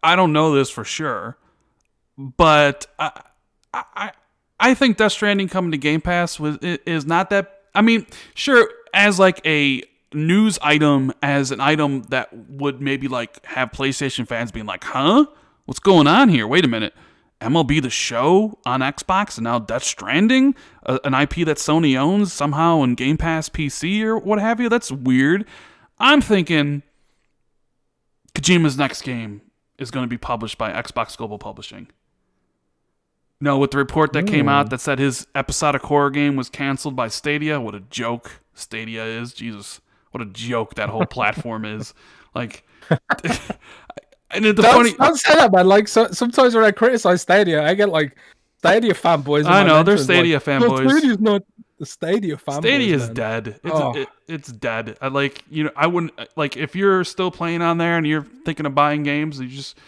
[SPEAKER 1] don't know this for sure, but I think Death Stranding coming to Game Pass is not that. I mean, sure, as like a news item, as an item that would maybe like have PlayStation fans being like, "Huh, what's going on here? Wait a minute." MLB The Show on Xbox, and now Death Stranding, an IP that Sony owns somehow in Game Pass PC or what have you. That's weird. I'm thinking Kojima's next game is going to be published by Xbox Global Publishing. No, with the report that came out that said his episodic horror game was canceled by Stadia. What a joke Stadia is. Jesus. what a joke that whole platform is. Like, and the
[SPEAKER 2] Don't say that, man. Like, sometimes when I criticize Stadia, I get like Stadia fanboys.
[SPEAKER 1] I know they're
[SPEAKER 2] mentions,
[SPEAKER 1] Stadia
[SPEAKER 2] like,
[SPEAKER 1] fanboys.
[SPEAKER 2] Stadia's not the Stadia fanboys.
[SPEAKER 1] Stadia is
[SPEAKER 2] man.
[SPEAKER 1] dead.
[SPEAKER 2] Oh.
[SPEAKER 1] It's dead. I like, I wouldn't, like, if you're still playing on there and you're thinking of buying games, you just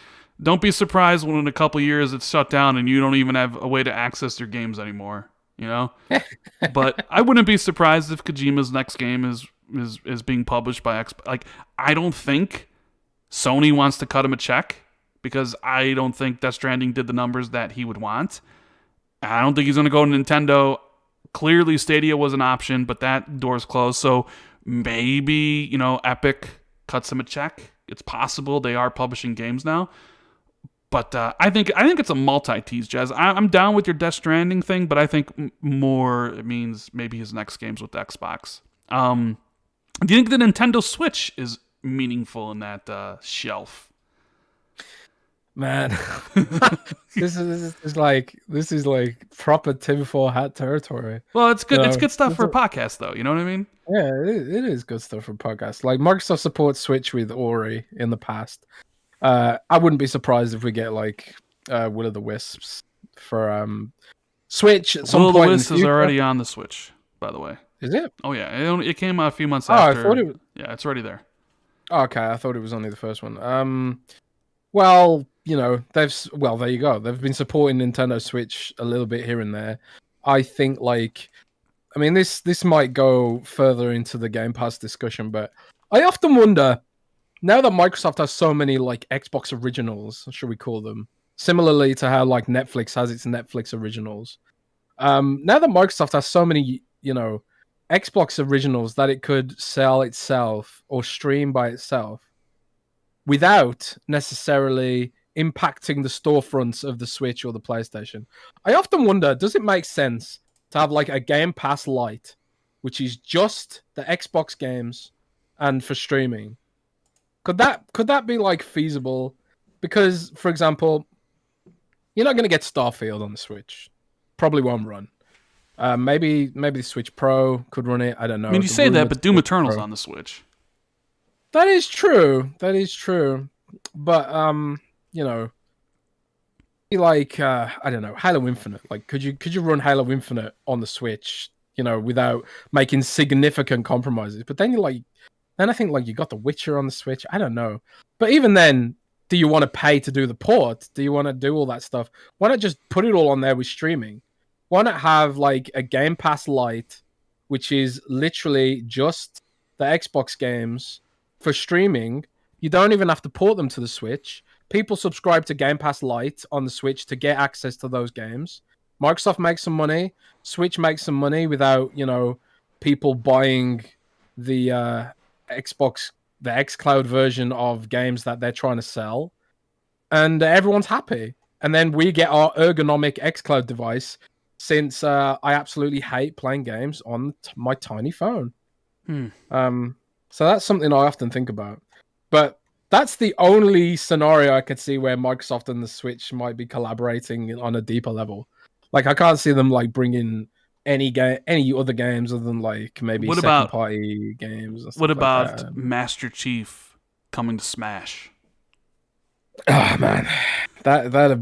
[SPEAKER 1] don't be surprised when in a couple years it's shut down and you don't even have a way to access your games anymore. But I wouldn't be surprised if Kojima's next game is being published by Like, I don't think Sony wants to cut him a check because I don't think Death Stranding did the numbers that he would want. I don't think he's going to go to Nintendo. Clearly, Stadia was an option, but that door's closed. So maybe, Epic cuts him a check. It's possible. They are publishing games now. But I think it's a multi-tease, Jazz. I'm down with your Death Stranding thing, but I think more it means maybe his next game's with the Xbox. Do you think the Nintendo Switch is meaningful in that shelf?
[SPEAKER 2] Man, this is like proper tinfoil hat territory.
[SPEAKER 1] Well, it's good. It's good stuff for a podcast, though. You know what I mean?
[SPEAKER 2] Yeah, it is good stuff for a podcast. Like, Microsoft supports Switch with Ori in the past. I wouldn't be surprised if we get like Will of the Wisps for Switch at some point.
[SPEAKER 1] Will of the Wisps is already on the Switch, by the way.
[SPEAKER 2] Is it?
[SPEAKER 1] Oh yeah, it came a few months after.
[SPEAKER 2] I thought it was...
[SPEAKER 1] Yeah, it's already there.
[SPEAKER 2] Okay, I thought it was only the first one. Well, there you go. They've been supporting Nintendo Switch a little bit here and there. I think, this might go further into the Game Pass discussion, but I often wonder, now that Microsoft has so many, like, Xbox originals, should we call them, similarly to how, like, Netflix has its Netflix originals, now that Microsoft has so many, Xbox originals that it could sell itself or stream by itself without necessarily impacting the storefronts of the Switch or the PlayStation. I often wonder, does it make sense to have like a Game Pass Lite, which is just the Xbox games and for streaming? Could that be like feasible? Because, for example, you're not going to get Starfield on the Switch. Probably won't run. Maybe the Switch Pro could run it. I don't know.
[SPEAKER 1] I mean, you say that, but Doom Eternal's on the Switch.
[SPEAKER 2] That is true. But like I don't know, Halo Infinite. Like, could you run Halo Infinite on the Switch? Without making significant compromises. But then I think like you got The Witcher on the Switch. I don't know. But even then, do you want to pay to do the port? Do you want to do all that stuff? Why not just put it all on there with streaming? Why not have like a Game Pass Lite, which is literally just the Xbox games for streaming? You don't even have to port them to the Switch. People subscribe to Game Pass Lite on the Switch to get access to those games. Microsoft makes some money. Switch makes some money without, people buying the Xbox, the xCloud version of games that they're trying to sell. And everyone's happy. And then we get our ergonomic xCloud device, since I absolutely hate playing games on my tiny phone. So that's something I often think about. But that's the only scenario I could see where Microsoft and the Switch might be collaborating on a deeper level. Like, I can't see them like bringing any other games other than like maybe second party games.
[SPEAKER 1] What about Master Chief coming to Smash?
[SPEAKER 2] Oh man, that'd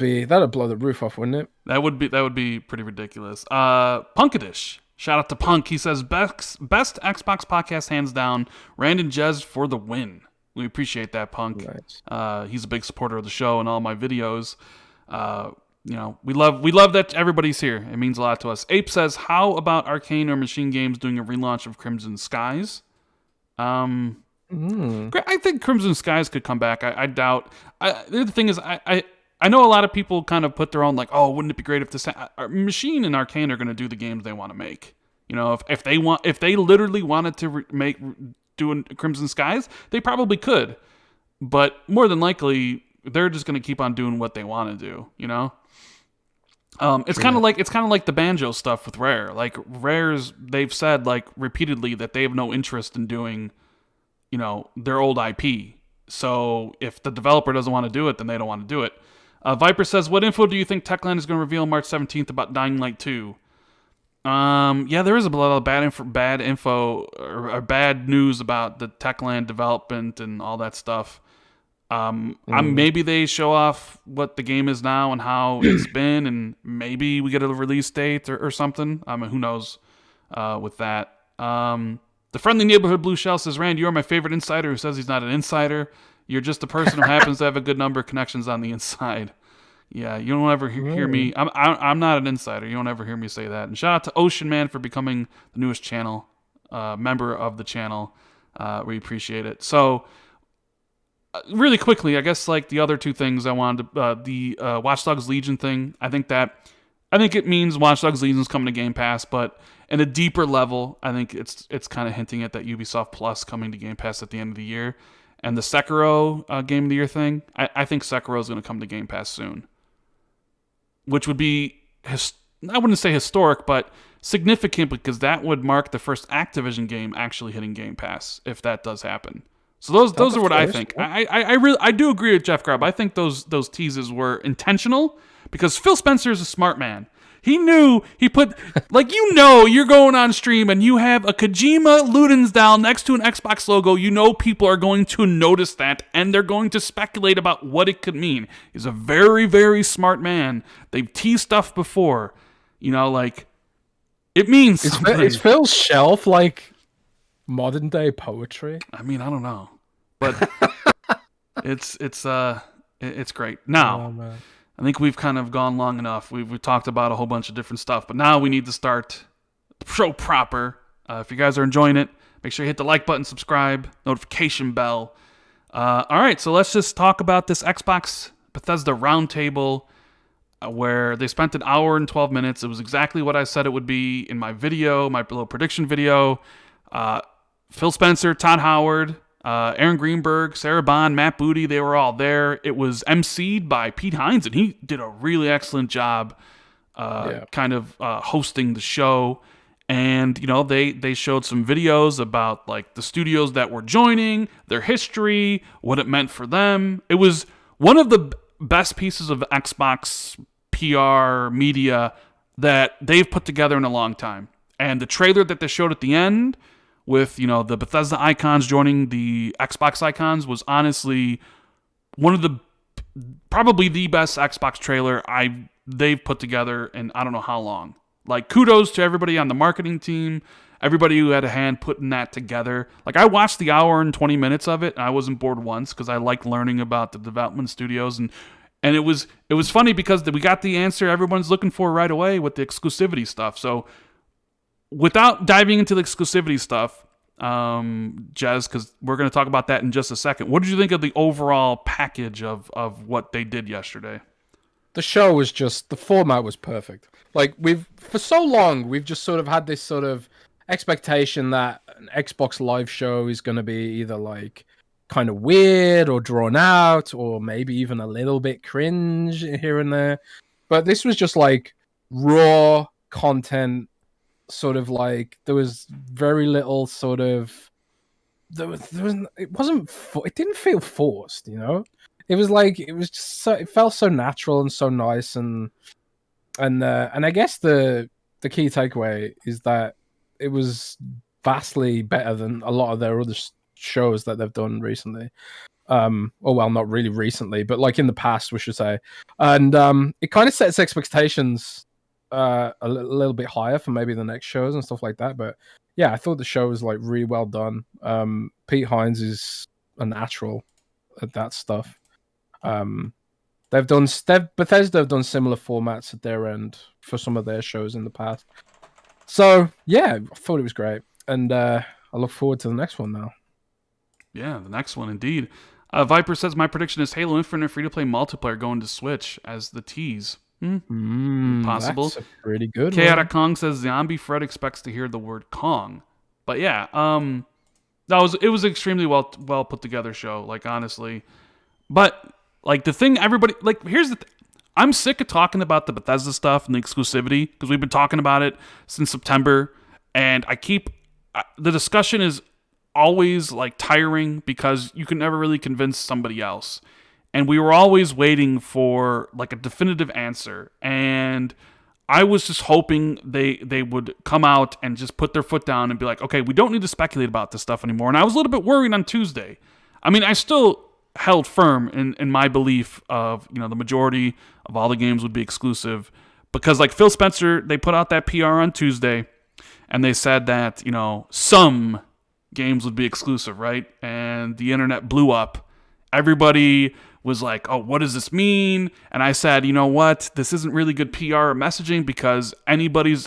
[SPEAKER 2] blow the roof off, wouldn't it?
[SPEAKER 1] That would be pretty ridiculous. Punkadish, shout out to Punk. He says best Xbox podcast hands down. Rand and Jez for the win. We appreciate that, Punk. Nice. He's a big supporter of the show and all my videos. We love that everybody's here. It means a lot to us. Ape says, how about Arcane or Machine Games doing a relaunch of Crimson Skies? I think Crimson Skies could come back. I doubt. The thing is, I know a lot of people kind of put their own, like, oh, wouldn't it be great if Machine and Arcane are going to do the games they want to make. If they literally wanted to do Crimson Skies, they probably could. But more than likely, they're just going to keep on doing what they want to do. It's kind of like the Banjo stuff with Rare. Like, Rare's, they've said like repeatedly that they have no interest in doing their old IP. So if the developer doesn't want to do it, then they don't want to do it. Viper says, what info do you think Techland is going to reveal March 17th about Dying Light 2? Yeah, there is a lot of bad info or bad news about the Techland development and all that stuff.
[SPEAKER 2] Mm.
[SPEAKER 1] Maybe they show off what the game is now and how it's been, and maybe we get a release date or something. I mean, who knows with that. The friendly neighborhood blue shell says, Rand, you are my favorite insider who says he's not an insider. You're just a person who happens to have a good number of connections on the inside. Yeah, you don't ever hear me. I'm not an insider. You don't ever hear me say that. And shout out to Ocean Man for becoming the newest channel member of the channel. We appreciate it. So, really quickly, I guess like the other two things I wanted to, the Watch Dogs Legion thing. I think it means Watch Dogs Legion is coming to Game Pass, but in a deeper level, I think it's kind of hinting at that Ubisoft Plus coming to Game Pass at the end of the year. And the Sekiro Game of the Year thing, I think Sekiro is going to come to Game Pass soon, which would be, I wouldn't say historic, but significant because that would mark the first Activision game actually hitting Game Pass if that does happen. So those are what I think. I do agree with Jeff Grubb. I think those teases were intentional because Phil Spencer is a smart man. He knew he put you're going on stream and you have a Kojima Ludensdahl next to an Xbox logo. You know people are going to notice that and they're going to speculate about what it could mean. He's a very, very smart man. They've teased stuff before. It means something.
[SPEAKER 2] Is Phil's shelf like modern day poetry?
[SPEAKER 1] I mean, I don't know, but it's great. Now, I think we've kind of gone long enough. We've talked about a whole bunch of different stuff, but now we need to start the show proper. If you guys are enjoying it, make sure you hit the like button, subscribe, notification bell. All right, so let's just talk about this Xbox Bethesda roundtable where they spent an hour and 12 minutes. It was exactly what I said it would be in my video, my little prediction video. Phil Spencer, Todd Howard, Aaron Greenberg, Sarah Bond, Matt Booty, they were all there. It was emceed by Pete Hines, and he did a really excellent job hosting the show. And, they showed some videos about, like, the studios that were joining, their history, what it meant for them. It was one of the best pieces of Xbox PR media that they've put together in a long time. And the trailer that they showed at the end with, the Bethesda icons joining the Xbox icons was honestly one of probably the best Xbox trailer they've put together in I don't know how long. Like, kudos to everybody on the marketing team, everybody who had a hand putting that together. Like, I watched the hour and 20 minutes of it, and I wasn't bored once because I like learning about the development studios. And it was funny because we got the answer everyone's looking for right away with the exclusivity stuff. So, without diving into the exclusivity stuff, Jez, because we're going to talk about that in just a second, what did you think of the overall package of what they did yesterday?
[SPEAKER 2] The show was the format was perfect. Like, for so long, we've just sort of had this sort of expectation that an Xbox Live show is going to be either like kind of weird or drawn out or maybe even a little bit cringe here and there. But this was just like raw content. Sort of like there was very little sort of it didn't feel forced, it was like it was just it felt so natural and so nice and I guess the key takeaway is that it was vastly better than a lot of their other shows that they've done recently. Not really recently, but like in the past, we should say. And it kind of sets expectations a little bit higher for maybe the next shows and stuff like that. But yeah, I thought the show was like really well done. Pete Hines is a natural at that stuff. Bethesda have done similar formats at their end for some of their shows in the past. So yeah, I thought it was great, and I look forward to the next one now.
[SPEAKER 1] Yeah, the next one indeed. Viper says my prediction is Halo Infinite free-to-play multiplayer going to Switch as the tease. Possible.
[SPEAKER 2] That's a pretty good
[SPEAKER 1] Chaotic Kong says Zombie Fred expects to hear the word Kong. But yeah, it was extremely well put together show, like, honestly. But like the thing everybody like here's the I'm sick of talking about the Bethesda stuff and the exclusivity because we've been talking about it since September, and the discussion is always like tiring because you can never really convince somebody else. And we were always waiting for like a definitive answer. And I was just hoping they would come out and just put their foot down and be like, okay, we don't need to speculate about this stuff anymore. And I was a little bit worried on Tuesday. I mean, I still held firm in my belief of, the majority of all the games would be exclusive, because like Phil Spencer, they put out that PR on Tuesday and they said that, some games would be exclusive, right? And the internet blew up. Everybody was like, oh, what does this mean? And I said, you know what? This isn't really good PR or messaging, because anybody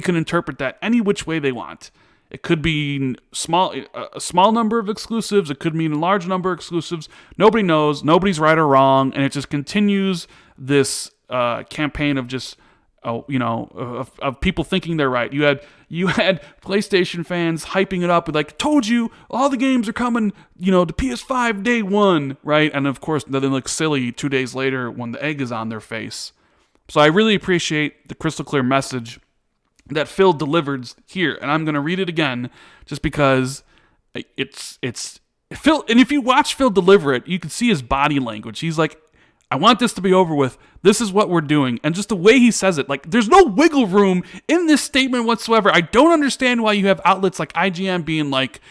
[SPEAKER 1] can interpret that any which way they want. It could be a small number of exclusives. It could mean a large number of exclusives. Nobody knows. Nobody's right or wrong. And it just continues this campaign of just, of people thinking they're right. You had PlayStation fans hyping it up with like, told you, all the games are coming, to PS5 day one, right? And of course, then they look silly 2 days later when the egg is on their face. So I really appreciate the crystal clear message that Phil delivered here, and I'm going to read it again just because it's Phil. And if you watch Phil deliver it, you can see his body language. He's like, I want this to be over with. This is what we're doing. And just the way he says it, like, there's no wiggle room in this statement whatsoever. I don't understand why you have outlets like IGN being like,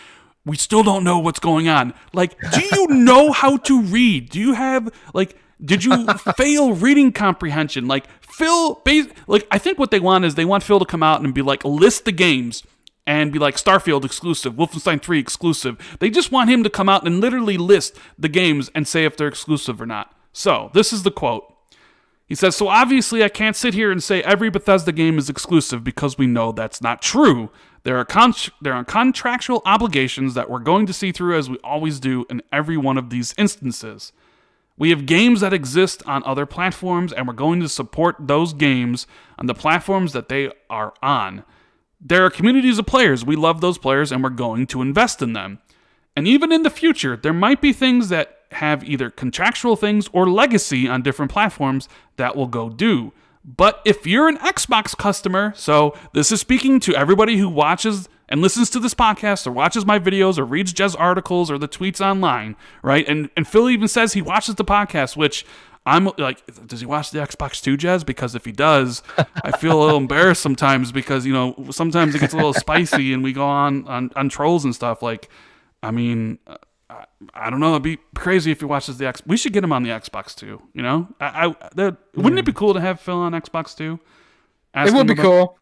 [SPEAKER 1] we still don't know what's going on. Like, do you know how to read? Do you have, like, did you fail reading comprehension? Like, I think what they want is they want Phil to come out and be like, list the games and be like, Starfield exclusive, Wolfenstein 3 exclusive. They just want him to come out and literally list the games and say if they're exclusive or not. So, this is the quote. He says, so obviously I can't sit here and say every Bethesda game is exclusive, because we know that's not true. There are contractual obligations that we're going to see through, as we always do in every one of these instances. We have games that exist on other platforms, and we're going to support those games on the platforms that they are on. There are communities of players. We love those players, and we're going to invest in them. And even in the future, there might be things that have either contractual things or legacy on different platforms that will go due. But if you're an Xbox customer, so this is speaking to everybody who watches and listens to this podcast or watches my videos or reads Jez articles or the tweets online, right? And Phil even says he watches the podcast, which I'm like, does he watch the Xbox too, Jez? Because if he does, I feel a little embarrassed sometimes, because, sometimes it gets a little spicy and we go on trolls and stuff. Like, I mean, I don't know. It'd be crazy if he watches the X. We should get him on the Xbox too. Wouldn't it be cool to have Phil on Xbox too?
[SPEAKER 2] It would be cool.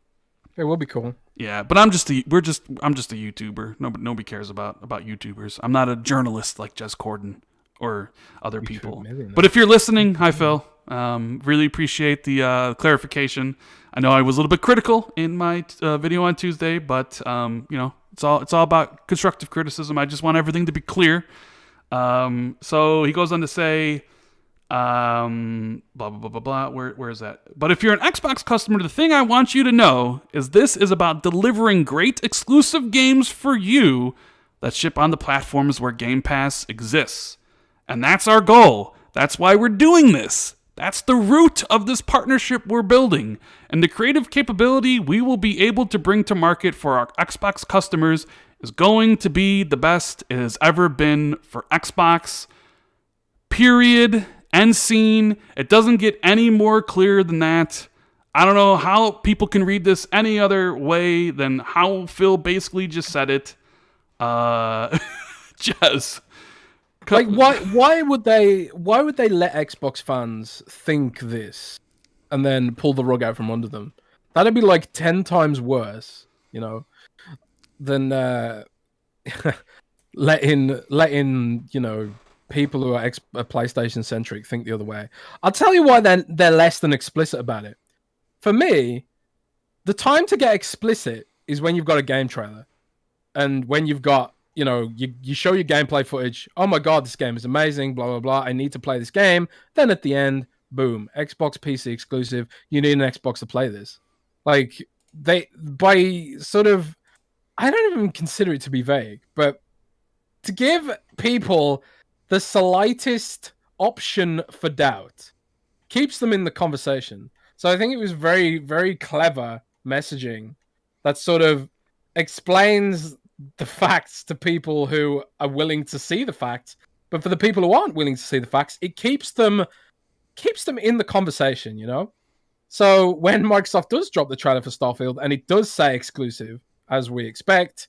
[SPEAKER 2] It would be cool.
[SPEAKER 1] Yeah, but I'm just a YouTuber. Nobody cares about YouTubers. I'm not a journalist like Jez Corden or other people. But if you're listening, hi Phil. Really appreciate the clarification. I know I was a little bit critical in my video on Tuesday, but it's all about constructive criticism. I just want everything to be clear. So he goes on to say, blah blah blah blah blah. Where is that? But if you're an Xbox customer, the thing I want you to know is this is about delivering great exclusive games for you that ship on the platforms where Game Pass exists. And that's our goal. That's why we're doing this. That's the root of this partnership we're building. And the creative capability we will be able to bring to market for our Xbox customers is going to be the best it has ever been for Xbox. Period. End scene. It doesn't get any more clear than that. I don't know how people can read this any other way than how Phil basically just said it. Jez.
[SPEAKER 2] Like, why would they let Xbox fans think this and then pull the rug out from under them? That'd be like 10 times worse, than letting people who are PlayStation centric think the other way. I'll tell you why they're less than explicit about it. For me, the time to get explicit is when you've got a game trailer, and when you've got you show your gameplay footage. Oh my god, this game is amazing, blah, blah, blah. I need to play this game. Then at the end, boom, Xbox PC exclusive. You need an Xbox to play this. Like, I don't even consider it to be vague, but to give people the slightest option for doubt keeps them in the conversation. So I think it was very, very clever messaging that sort of explains the facts to people who are willing to see the facts, but for the people who aren't willing to see the facts, it keeps them in the conversation, So when Microsoft does drop the trailer for Starfield and it does say exclusive, as we expect,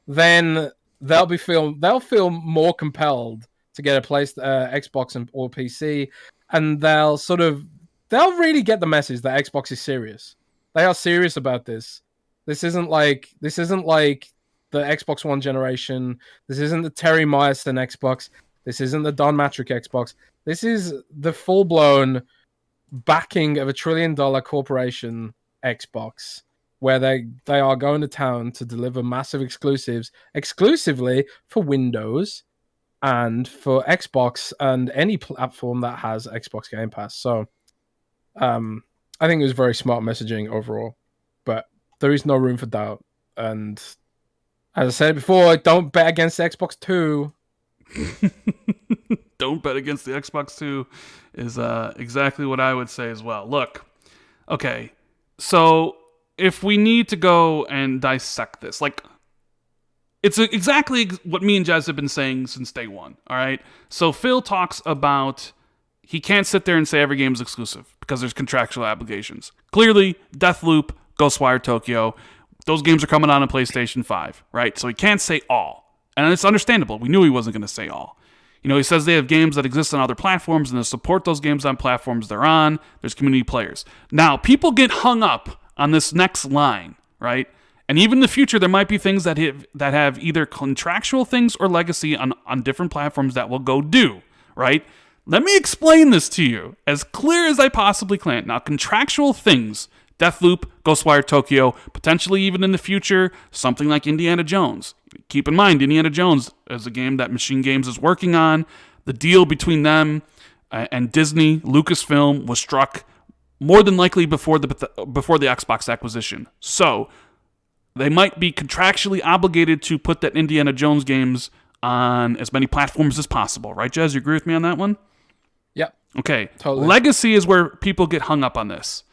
[SPEAKER 2] then they'll feel more compelled to get a Xbox or PC, and they'll really get the message that Xbox is serious. They are serious about this. This isn't like the Xbox One generation. This isn't the Terry Myerson Xbox. This isn't the Don Matrick Xbox. This is the full blown backing of $1 trillion corporation Xbox, where they are going to town to deliver massive exclusives exclusively for Windows and for Xbox and any platform that has Xbox Game Pass. So I think it was very smart messaging overall, but there is no room for doubt. And as I said before, don't bet against Xbox 2.
[SPEAKER 1] Don't bet against the Xbox 2 is exactly what I would say as well. Look, okay, so if we need to go and dissect this, like, it's exactly what me and Jez have been saying since day one, all right? So Phil talks about he can't sit there and say every game is exclusive because there's contractual obligations. Clearly, Deathloop, Ghostwire Tokyo, those games are coming on PlayStation 5, right? So he can't say all. And it's understandable. We knew he wasn't going to say all. You know, he says they have games that exist on other platforms and they support those games on platforms they're on. There's community players. Now, people get hung up on this next line, right? And even in the future, there might be things that have either contractual things or legacy on different platforms that will go do, right? Let me explain this to you as clear as I possibly can. Now, contractual things, Deathloop, Ghostwire Tokyo, potentially even in the future, something like Indiana Jones. Keep in mind, Indiana Jones is a game that Machine Games is working on. The deal between them and Disney, Lucasfilm, was struck more than likely before the Xbox acquisition. So they might be contractually obligated to put that Indiana Jones games on as many platforms as possible. Right, Jez? You agree with me on that one?
[SPEAKER 2] Yep.
[SPEAKER 1] Okay.
[SPEAKER 2] Totally.
[SPEAKER 1] Legacy is where people get hung up on this.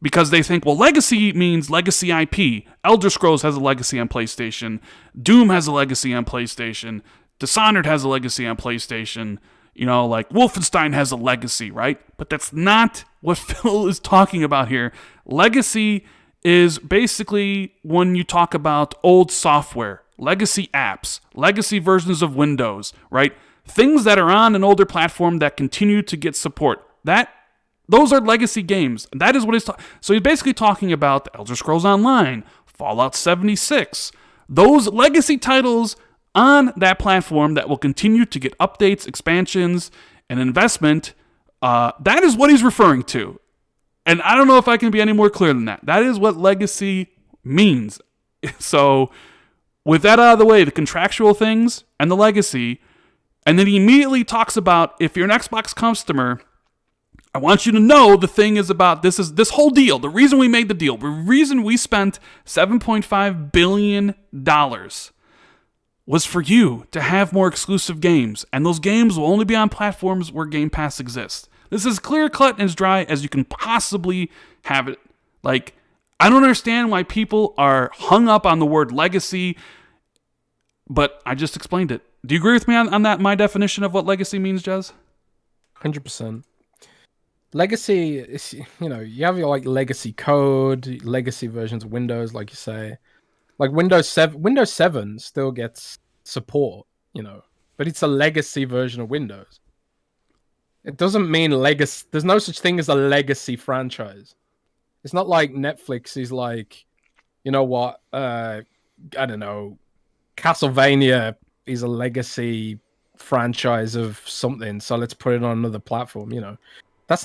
[SPEAKER 1] Because they think, well, legacy means legacy IP. Elder Scrolls has a legacy on PlayStation. Doom has a legacy on PlayStation. Dishonored has a legacy on PlayStation. You know, like Wolfenstein has a legacy, right? But that's not what Phil is talking about here. Legacy is basically when you talk about old software, legacy apps, legacy versions of Windows, right? Things that are on an older platform that continue to get support. Those are legacy games. That is what he's talking. So he's basically talking about the Elder Scrolls Online, Fallout 76, those legacy titles on that platform that will continue to get updates, expansions, and investment. That is what he's referring to. And I don't know if I can be any more clear than that. That is what legacy means. So with that out of the way, the contractual things and the legacy, and then he immediately talks about if you're an Xbox customer, I want you to know the thing is about this whole deal. The reason we made the deal, the reason we spent $7.5 billion was for you to have more exclusive games. And those games will only be on platforms where Game Pass exists. This is clear cut and as dry as you can possibly have it. Like, I don't understand why people are hung up on the word legacy, but I just explained it. Do you agree with me on that, my definition of what legacy means, Jez?
[SPEAKER 2] 100%. Legacy is, you have your legacy code, legacy versions of Windows, like you say. Like Windows 7 still gets support, but it's a legacy version of Windows. It doesn't mean legacy. There's no such thing as a legacy franchise. It's not like Netflix is like, you know what? I don't know. Castlevania is a legacy franchise of something, so let's put it on another platform. That's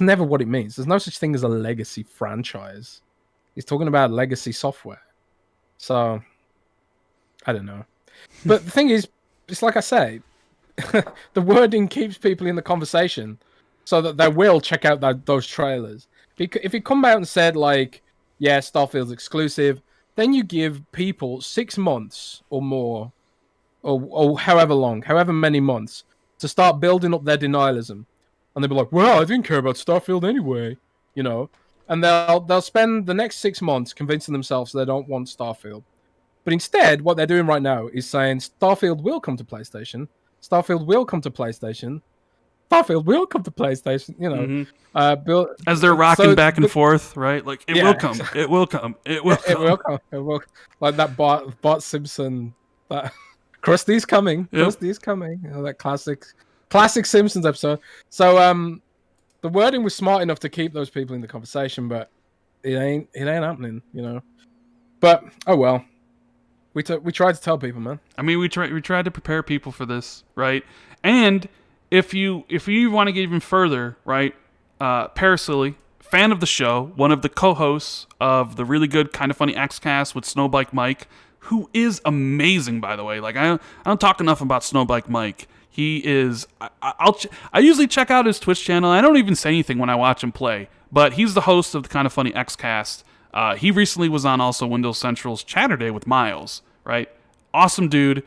[SPEAKER 2] never what it means. There's no such thing as a legacy franchise. He's talking about legacy software. So, I don't know. But the thing is, it's like I say, the wording keeps people in the conversation so that they will check out those trailers. If you come out and said, yeah, Starfield's exclusive, then you give people 6 months or more, or however many months, to start building up their denialism. And they'll be like, well, I didn't care about Starfield anyway, And they'll spend the next 6 months convincing themselves they don't want Starfield. But instead, what they're doing right now is saying Starfield will come to PlayStation. Starfield will come to PlayStation. Starfield will come to PlayStation. You know, Bill,
[SPEAKER 1] as they're rocking back and forth, right? Like it will come, it will come, it will come.
[SPEAKER 2] It will come. It will. Like that Bart Simpson. That Krusty's coming.
[SPEAKER 1] Yep.
[SPEAKER 2] Krusty's coming. You know, that classic Simpsons episode. So the wording was smart enough to keep those people in the conversation, but it ain't happening. You know. But oh well. We tried to tell people, man.
[SPEAKER 1] I mean, we tried to prepare people for this, right? And if you want to get even further, right? Paris Lily, fan of the show, one of the co-hosts of the really good Kind of Funny Xcast with Snowbike Mike, who is amazing, by the way. Like I don't talk enough about Snowbike Mike. He is. I usually check out his Twitch channel. I don't even say anything when I watch him play, but he's the host of the Kind of Funny Xcast. He recently was on also Windows Central's Chatterday with Miles, right? Awesome dude.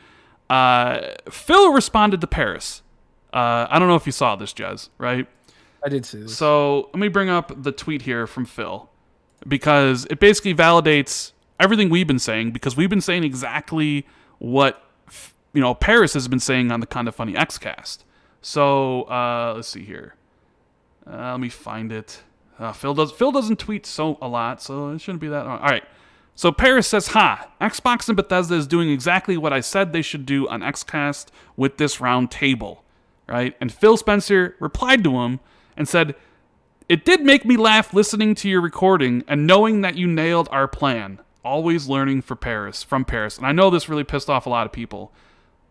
[SPEAKER 1] Phil responded to Paris. I don't know if you saw this, Jez, right?
[SPEAKER 2] I did see this.
[SPEAKER 1] So let me bring up the tweet here from Phil, because it basically validates everything we've been saying, because we've been saying exactly what Paris has been saying on the Kind of Funny Xcast. So let's see here. Let me find it. Phil doesn't tweet a lot, so it shouldn't be that hard. All right. So Paris says, Xbox and Bethesda is doing exactly what I said they should do on Xcast with this round table, right? And Phil Spencer replied to him and said, it did make me laugh listening to your recording and knowing that you nailed our plan. Always learning from Paris. And I know this really pissed off a lot of people,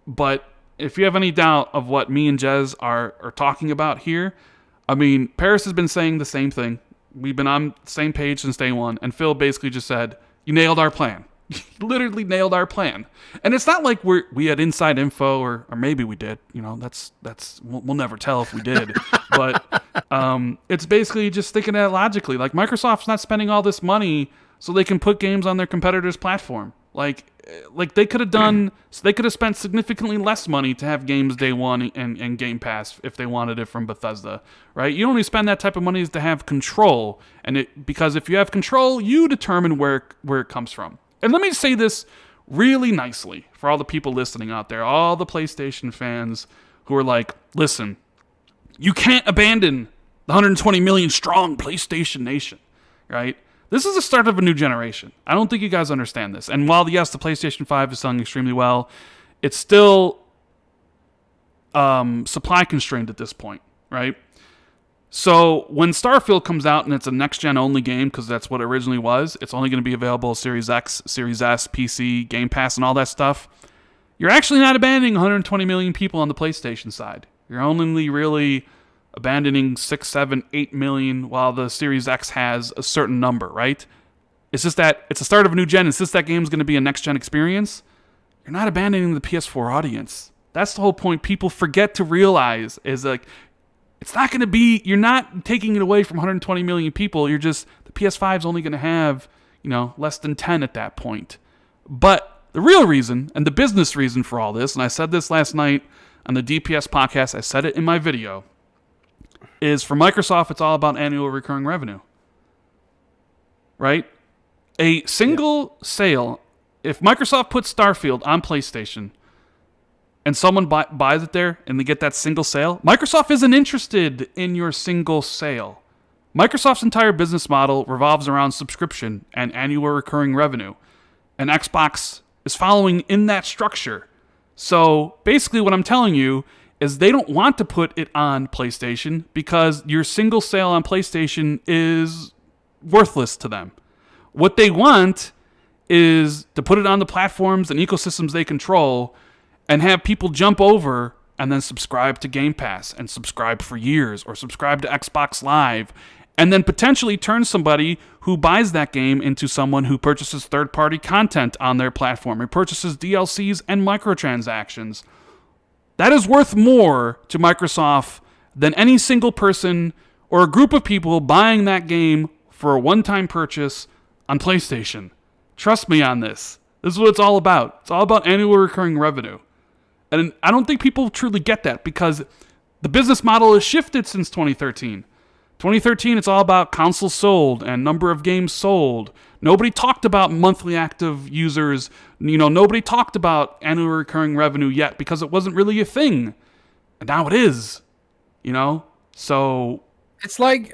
[SPEAKER 1] but if you have any doubt of what me and Jez are talking about here, I mean, Paris has been saying the same thing. We've been on the same page since day one, and Phil basically just said, you nailed our plan. You literally nailed our plan. And it's not like we had inside info, or maybe we did. You know, that's we'll never tell if we did. But it's basically just thinking at it logically. Like, Microsoft's not spending all this money so they can put games on their competitor's platform. Like they could have spent significantly less money to have games day one and Game Pass if they wanted it from Bethesda, right? You only spend that type of money to have control, because if you have control, you determine where it comes from. And let me say this really nicely for all the people listening out there, all the PlayStation fans who are like, listen, you can't abandon the 120 million strong PlayStation Nation, right? This is the start of a new generation. I don't think you guys understand this. And while, yes, the PlayStation 5 is selling extremely well, it's still supply constrained at this point, right? So when Starfield comes out and it's a next-gen only game, because that's what it originally was, it's only going to be available Series X, Series S, PC, Game Pass, and all that stuff, you're actually not abandoning 120 million people on the PlayStation side. You're only really abandoning 6, 7, 8 million, while the Series X has a certain number, right? It's just that it's the start of a new gen, and since that game's going to be a next-gen experience, you're not abandoning the PS4 audience. That's the whole point people forget to realize, is like, it's not going to be, you're not taking it away from 120 million people, the PS5 is only going to have, less than 10 at that point. But the real reason, and the business reason for all this, and I said this last night on the DPS podcast, I said it in my video, is for Microsoft, it's all about annual recurring revenue, right? A single sale, if Microsoft puts Starfield on PlayStation and someone buys it there and they get that single sale, Microsoft isn't interested in your single sale. Microsoft's entire business model revolves around subscription and annual recurring revenue, and Xbox is following in that structure. So basically what I'm telling you is they don't want to put it on PlayStation because your single sale on PlayStation is worthless to them. What they want is to put it on the platforms and ecosystems they control and have people jump over and then subscribe to Game Pass and subscribe for years, or subscribe to Xbox Live, and then potentially turn somebody who buys that game into someone who purchases third-party content on their platform and purchases DLCs and microtransactions. That is worth more to Microsoft than any single person or a group of people buying that game for a one-time purchase on PlayStation. Trust me on this. This is what it's all about. It's all about annual recurring revenue. And I don't think people truly get that, because the business model has shifted since 2013. 2013, it's all about consoles sold and number of games sold. Nobody talked about monthly active users. Nobody talked about annual recurring revenue yet because it wasn't really a thing. And now it is. you know? So
[SPEAKER 2] It's like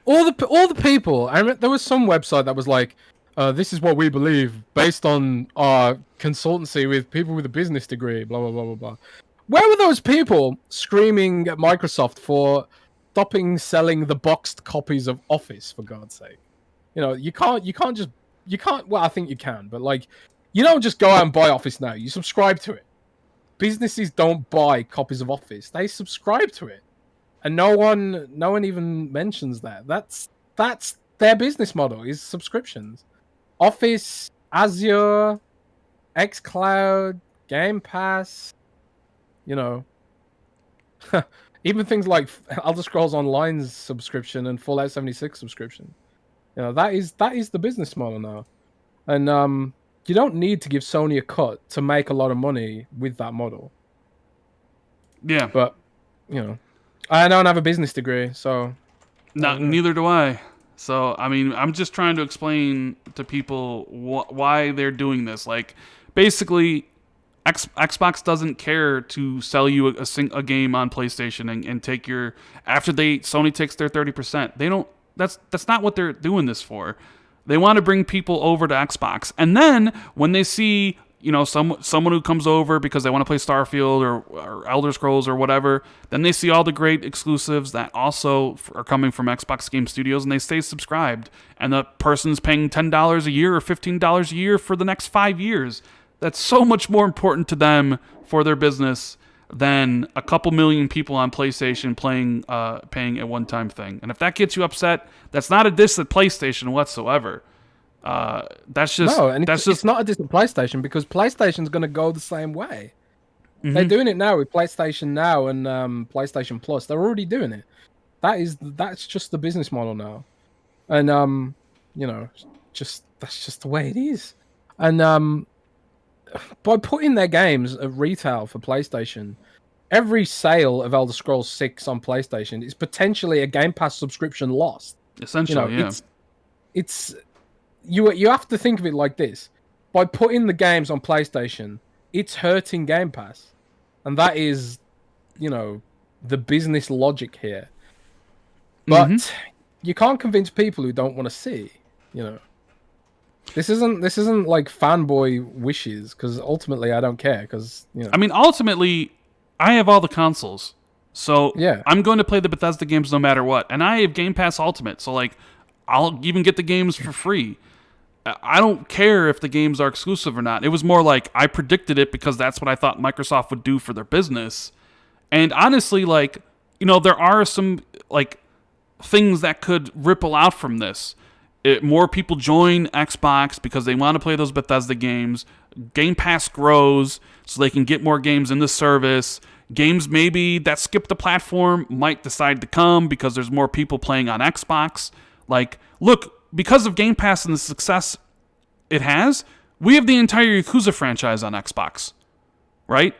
[SPEAKER 2] all the people. I remember there was some website that was like, "This is what we believe based on our consultancy with people with a business degree." Blah blah blah blah blah. Where were those people screaming at Microsoft for stopping selling the boxed copies of Office? For God's sake, you can't just you can't. Well, I think you can, but like, you don't just go out and buy Office now. You subscribe to it. Businesses don't buy copies of Office; they subscribe to it. And no one even mentions that. That's their business model is subscriptions. Office, Azure, xCloud, Game Pass, you know. Even things like Elder Scrolls Online's subscription and Fallout 76 subscription. That is the business model now. And you don't need to give Sony a cut to make a lot of money with that model.
[SPEAKER 1] yeah.
[SPEAKER 2] But, I don't have a business degree, so
[SPEAKER 1] Neither do I. So, I mean, I'm just trying to explain to people why they're doing this. Like, basically, Xbox doesn't care to sell you a game on PlayStation and take your after Sony takes their 30%. They don't. That's not what they're doing this for. They want to bring people over to Xbox, and then when they see someone who comes over because they want to play Starfield or Elder Scrolls or whatever, then they see all the great exclusives that also are coming from Xbox Game Studios, and they stay subscribed. And the person's paying $10 a year or $15 a year for the next 5 years. That's so much more important to them for their business than a couple million people on PlayStation paying a one-time thing. And if that gets you upset, that's not a diss at PlayStation whatsoever. It's
[SPEAKER 2] not a distant PlayStation because PlayStation's going to go the same way. Mm-hmm. They're doing it now with PlayStation Now and PlayStation Plus. They're already doing it. That's just the business model now, and that's just the way it is. And by putting their games at retail for PlayStation, every sale of Elder Scrolls 6 on PlayStation is potentially a Game Pass subscription lost.
[SPEAKER 1] Essentially,
[SPEAKER 2] it's you have to think of it like this. By putting the games on PlayStation, it's hurting Game Pass. And that is, the business logic here. But you can't convince people who don't want to see, This isn't like fanboy wishes, because ultimately I don't care, because,
[SPEAKER 1] I mean, ultimately, I have all the consoles. So
[SPEAKER 2] yeah.
[SPEAKER 1] I'm going to play the Bethesda games no matter what. And I have Game Pass Ultimate, so like I'll even get the games for free. I don't care if the games are exclusive or not. It was more like I predicted it because that's what I thought Microsoft would do for their business. And honestly, like, there are some like things that could ripple out from this. More people join Xbox because they want to play those Bethesda games. Game Pass grows so they can get more games in the service. Games maybe that skip the platform might decide to come because there's more people playing on Xbox. Like, look, because of Game Pass and the success it has, we have the entire Yakuza franchise on Xbox, right?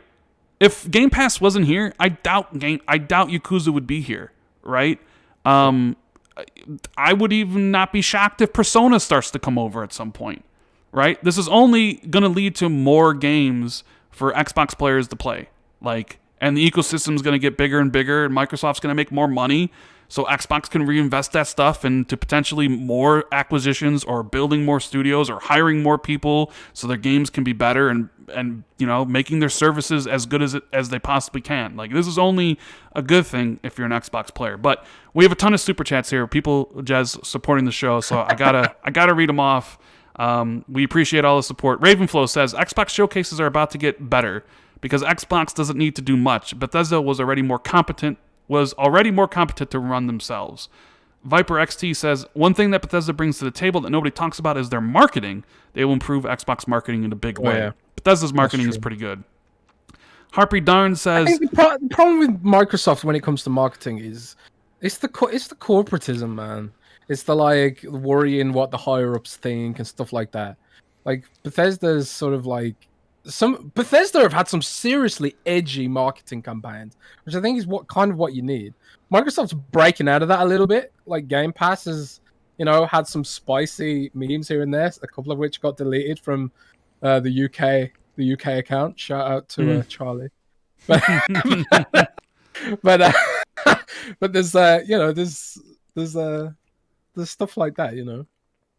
[SPEAKER 1] If Game Pass wasn't here, I doubt Yakuza would be here, right? I would even not be shocked if Persona starts to come over at some point, right? This is only going to lead to more games for Xbox players to play, and the ecosystem is going to get bigger and bigger, and Microsoft's going to make more money. So Xbox can reinvest that stuff into potentially more acquisitions or building more studios or hiring more people so their games can be better and making their services as good as they possibly can. Like, this is only a good thing if you're an Xbox player. But we have a ton of super chats here, people, Jez, supporting the show, so I gotta read them off. We appreciate all the support. Ravenflow says Xbox showcases are about to get better because Xbox doesn't need to do much. Bethesda was already more competent to run themselves. Viper XT says, one thing that Bethesda brings to the table that nobody talks about is their marketing. They will improve Xbox marketing in a big way. Yeah. Bethesda's marketing is pretty good. Harpy Darn says,
[SPEAKER 2] I think the problem with Microsoft when it comes to marketing is it's the corporatism, man. It's the worrying what the higher ups think and stuff like that. Like, Bethesda's sort of Bethesda have had some seriously edgy marketing campaigns, which I think is what you need. Microsoft's breaking out of that a little bit. Like, Game Pass has, had some spicy memes here and there, a couple of which got deleted from the UK account. Shout out to Charlie. But But there's stuff like that,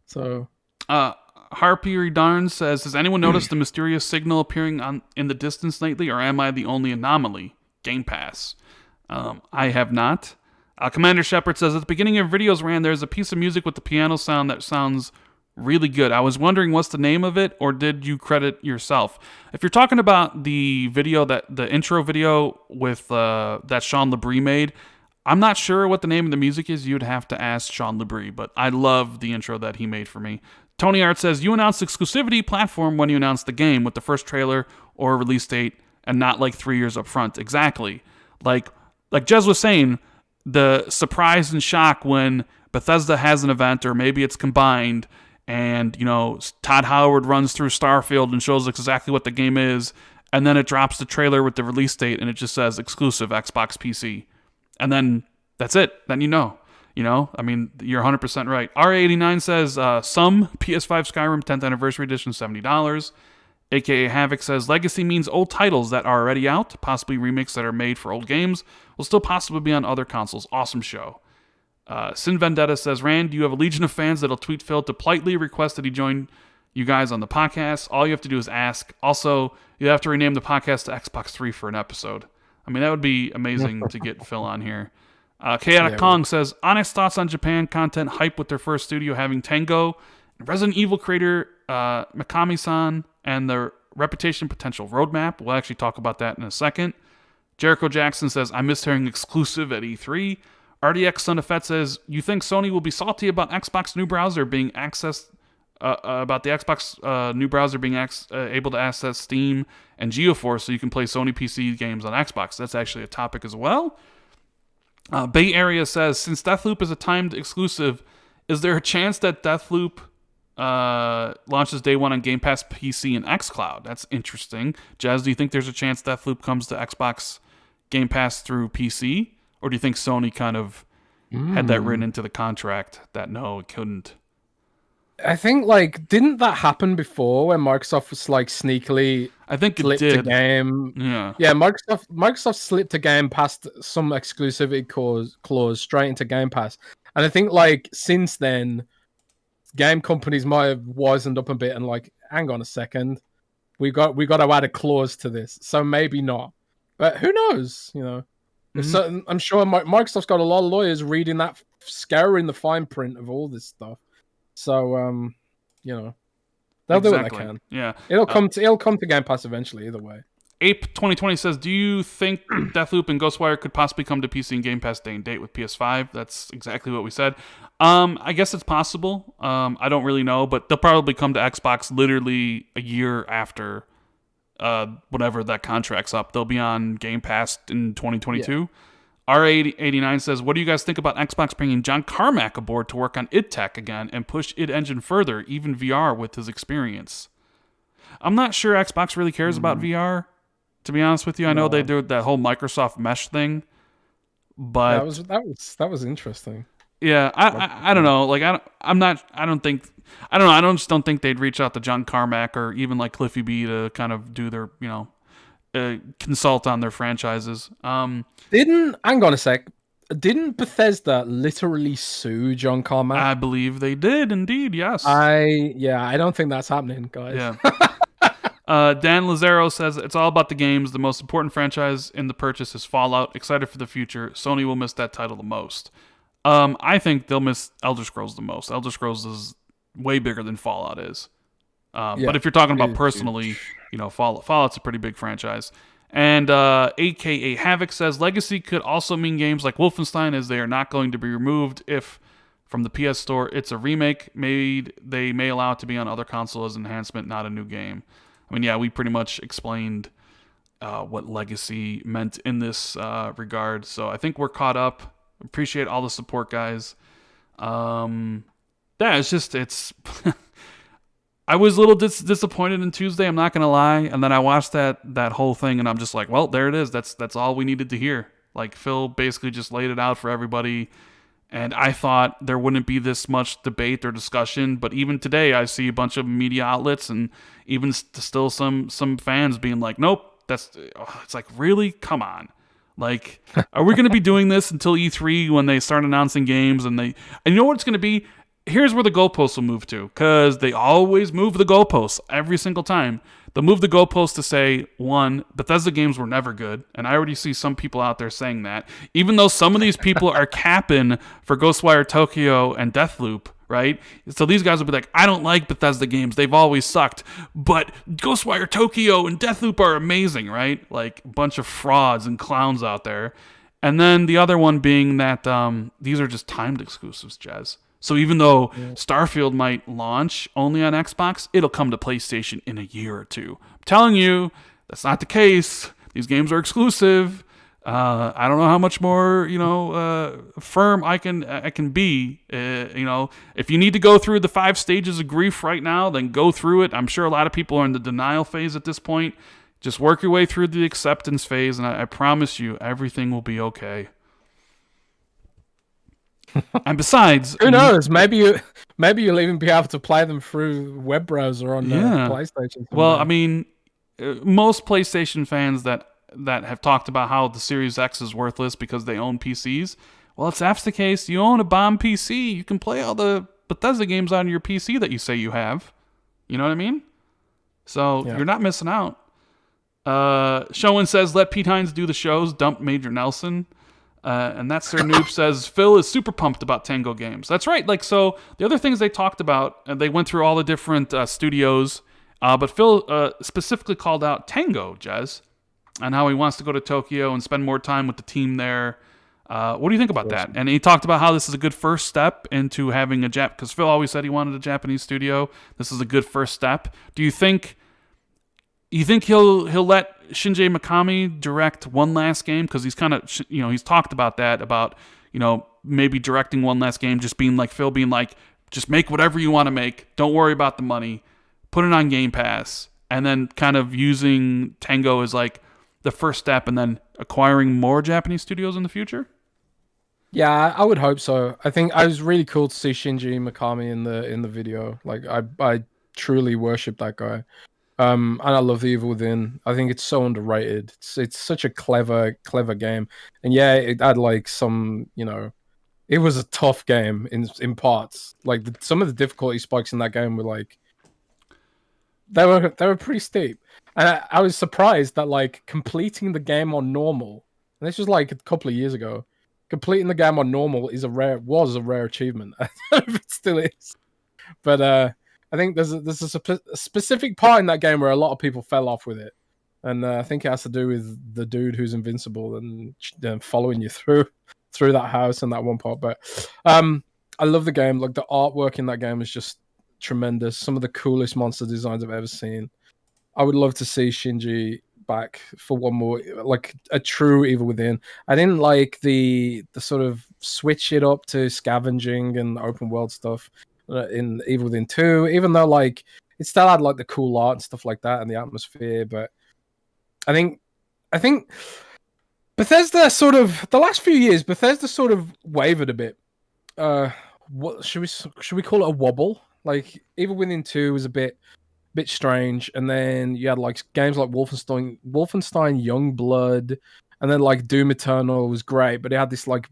[SPEAKER 2] So
[SPEAKER 1] Uh, Harpy Darn says, "Has anyone noticed the mysterious signal appearing in the distance lately, or am I the only anomaly?" Game Pass. I have not. Commander Shepard says, "At the beginning of videos ran, there's a piece of music with the piano sound that sounds really good. I was wondering what's the name of it, or did you credit yourself?" If you're talking about the video, the intro video with that Sean Labrie made, I'm not sure what the name of the music is. You'd have to ask Sean Labrie, but I love the intro that he made for me. Tony Art says, "You announced exclusivity platform when you announced the game with the first trailer or release date, and not like 3 years up front." Exactly. Like Jez was saying, the surprise and shock when Bethesda has an event, or maybe it's combined, and Todd Howard runs through Starfield and shows exactly what the game is, and then it drops the trailer with the release date, and it just says exclusive Xbox PC, and then that's it. Then I mean, you're 100% right. RA89 says, some PS5 Skyrim 10th Anniversary Edition, $70. AKA Havoc says, "Legacy means old titles that are already out, possibly remakes that are made for old games, will still possibly be on other consoles. Awesome show." Sin Vendetta says, "Rand, you have a legion of fans that'll tweet Phil to politely request that he join you guys on the podcast. All you have to do is ask. Also, you have to rename the podcast to Xbox 3 for an episode." I mean, that would be amazing to get Phil on here. Chaotic Kong says, "Honest thoughts on Japan content hype with their first studio having Tango, Resident Evil creator Mikami-san, and the reputation potential roadmap." We'll actually talk about that in a second. Jericho Jackson says, "I missed hearing exclusive at E3. RDX Son of Fett says, "You think Sony will be salty about Xbox new browser being accessed, about the Xbox new browser being able to access Steam and GeForce so you can play Sony PC games on Xbox?" That's actually a topic as well. Bay Area says, "Since Deathloop is a timed exclusive, is there a chance that Deathloop launches day one on Game Pass PC and xCloud?" That's interesting. Jazz, do you think there's a chance Deathloop comes to Xbox Game Pass through PC? Or do you think Sony kind of had that written into the contract that no, it couldn't?
[SPEAKER 2] I think, didn't that happen before when Microsoft was sneakily
[SPEAKER 1] I think it
[SPEAKER 2] slipped
[SPEAKER 1] did.
[SPEAKER 2] a game? Yeah. Microsoft slipped a game past some exclusivity clause straight into Game Pass, and I think since then, game companies might have wisened up a bit and hang on a second, we got to add a clause to this, so maybe not, but who knows? Mm-hmm. I'm sure Microsoft's got a lot of lawyers reading that, scouring the fine print of all this stuff. So, they'll do what they can.
[SPEAKER 1] Yeah,
[SPEAKER 2] it'll come to Game Pass eventually. Either way.
[SPEAKER 1] Ape 2020 says, "Do you think Deathloop and Ghostwire could possibly come to PC and Game Pass day and date with PS5?" That's exactly what we said. I guess it's possible. I don't really know, but they'll probably come to Xbox literally a year after whenever that contract's up. They'll be on Game Pass in 2022. Yeah. RA89 says, "What do you guys think about Xbox bringing John Carmack aboard to work on id Tech again and push id Engine further, even VR with his experience?" I'm not sure Xbox really cares about VR, to be honest with you. I know they do that whole Microsoft Mesh thing, but
[SPEAKER 2] that was interesting.
[SPEAKER 1] Yeah, I don't know. I just don't think they'd reach out to John Carmack or even Cliffy B to kind of do their, consult on their franchises.
[SPEAKER 2] Hang on a sec. Didn't Bethesda literally sue John Carmack?
[SPEAKER 1] I believe they did, indeed, yes.
[SPEAKER 2] I don't think that's happening, guys.
[SPEAKER 1] Yeah. Dan Lazaro says, "It's all about the games. The most important franchise in the purchase is Fallout. Excited for the future. Sony will miss that title the most." I think they'll miss Elder Scrolls the most. Elder Scrolls is way bigger than Fallout is. But if you're talking about personally, Fallout's a pretty big franchise. And AKA Havoc says, "Legacy could also mean games like Wolfenstein, as they are not going to be removed if from the PS Store it's a remake made. They may allow it to be on other consoles as enhancement, not a new game." I mean, yeah, we pretty much explained what Legacy meant in this regard. So I think we're caught up. Appreciate all the support, guys. It's I was a little disappointed in Tuesday, I'm not gonna lie, and then I watched that whole thing, and I'm just like, well, there it is. That's all we needed to hear. Phil basically just laid it out for everybody, and I thought there wouldn't be this much debate or discussion, but even today, I see a bunch of media outlets and even still some fans being like, nope, it's really, come on. Like, are we going to be doing this until E3 when they start announcing games and you know what it's going to be? Here's where the goalposts will move to, because they always move the goalposts every single time. They'll move the goalposts to say, one, Bethesda games were never good, and I already see some people out there saying that, even though some of these people are capping for Ghostwire Tokyo and Deathloop, right? So these guys will be like, I don't like Bethesda games, they've always sucked, but Ghostwire Tokyo and Deathloop are amazing, right? Like a bunch of frauds and clowns out there. And then the other one being that these are just timed exclusives, Jez. So even though Starfield might launch only on Xbox, it'll come to PlayStation in a year or two. I'm telling you, that's not the case. These games are exclusive. I don't know how much more firm I can be. If you need to go through the 5 stages of grief right now, then go through it. I'm sure a lot of people are in the denial phase at this point. Just work your way through the acceptance phase, and I promise you, everything will be okay. And besides,
[SPEAKER 2] who knows? Maybe you'll even be able to play them through web browser on PlayStation.
[SPEAKER 1] Well, I mean, most PlayStation fans that have talked about how the Series X is worthless because they own PCs. Well, if that's the case, you own a bomb PC. You can play all the Bethesda games on your PC that you say you have. You know what I mean? So you're not missing out. Showin says, let Pete Hines do the shows. Dump Major Nelson. And that's Sir Noob says, Phil is super pumped about Tango games. That's right. Like, so the other things they talked about, and they went through all the different studios, but Phil specifically called out Tango, Jez, and how he wants to go to Tokyo and spend more time with the team there. What do you think about that? And he talked about how this is a good first step into having a because Phil always said he wanted a Japanese studio. This is a good first step. Do you think he'll let Shinji Mikami direct one last game? Because he's kind of, he's talked about that, about, maybe directing one last game, just being like Phil, being like, just make whatever you want to make. Don't worry about the money. Put it on Game Pass. And then kind of using Tango as like the first step, and then acquiring more Japanese studios in the future?
[SPEAKER 2] Yeah, I would hope so. I think it was really cool to see Shinji Mikami in the video. Like, I truly worship that guy. And I love The Evil Within. I think it's so underrated. It's such a clever game. And yeah, it had like some, it was a tough game in parts. Like some of the difficulty spikes in that game were like, they were pretty steep. And I was surprised that like completing the game on normal, and this was like a couple of years ago, completing the game on normal was a rare achievement. I don't know if it still is, but I think there's a specific part in that game where a lot of people fell off with it, and I think it has to do with the dude who's invincible and following you through that house and that one part. But I love the game. Like the artwork in that game is just tremendous. Some of the coolest monster designs I've ever seen. I would love to see Shinji back for one more, like a true Evil Within. I didn't like the sort of switch it up to scavenging and open world stuff in Evil Within 2, even though like it still had like the cool art and stuff like that and the atmosphere. But I think Bethesda sort of, the last few years, Bethesda sort of wavered a bit. What should we call it, a wobble? Like Evil Within 2 was a bit strange, and then you had like games like Wolfenstein Youngblood, and then like Doom Eternal was great, but it had this like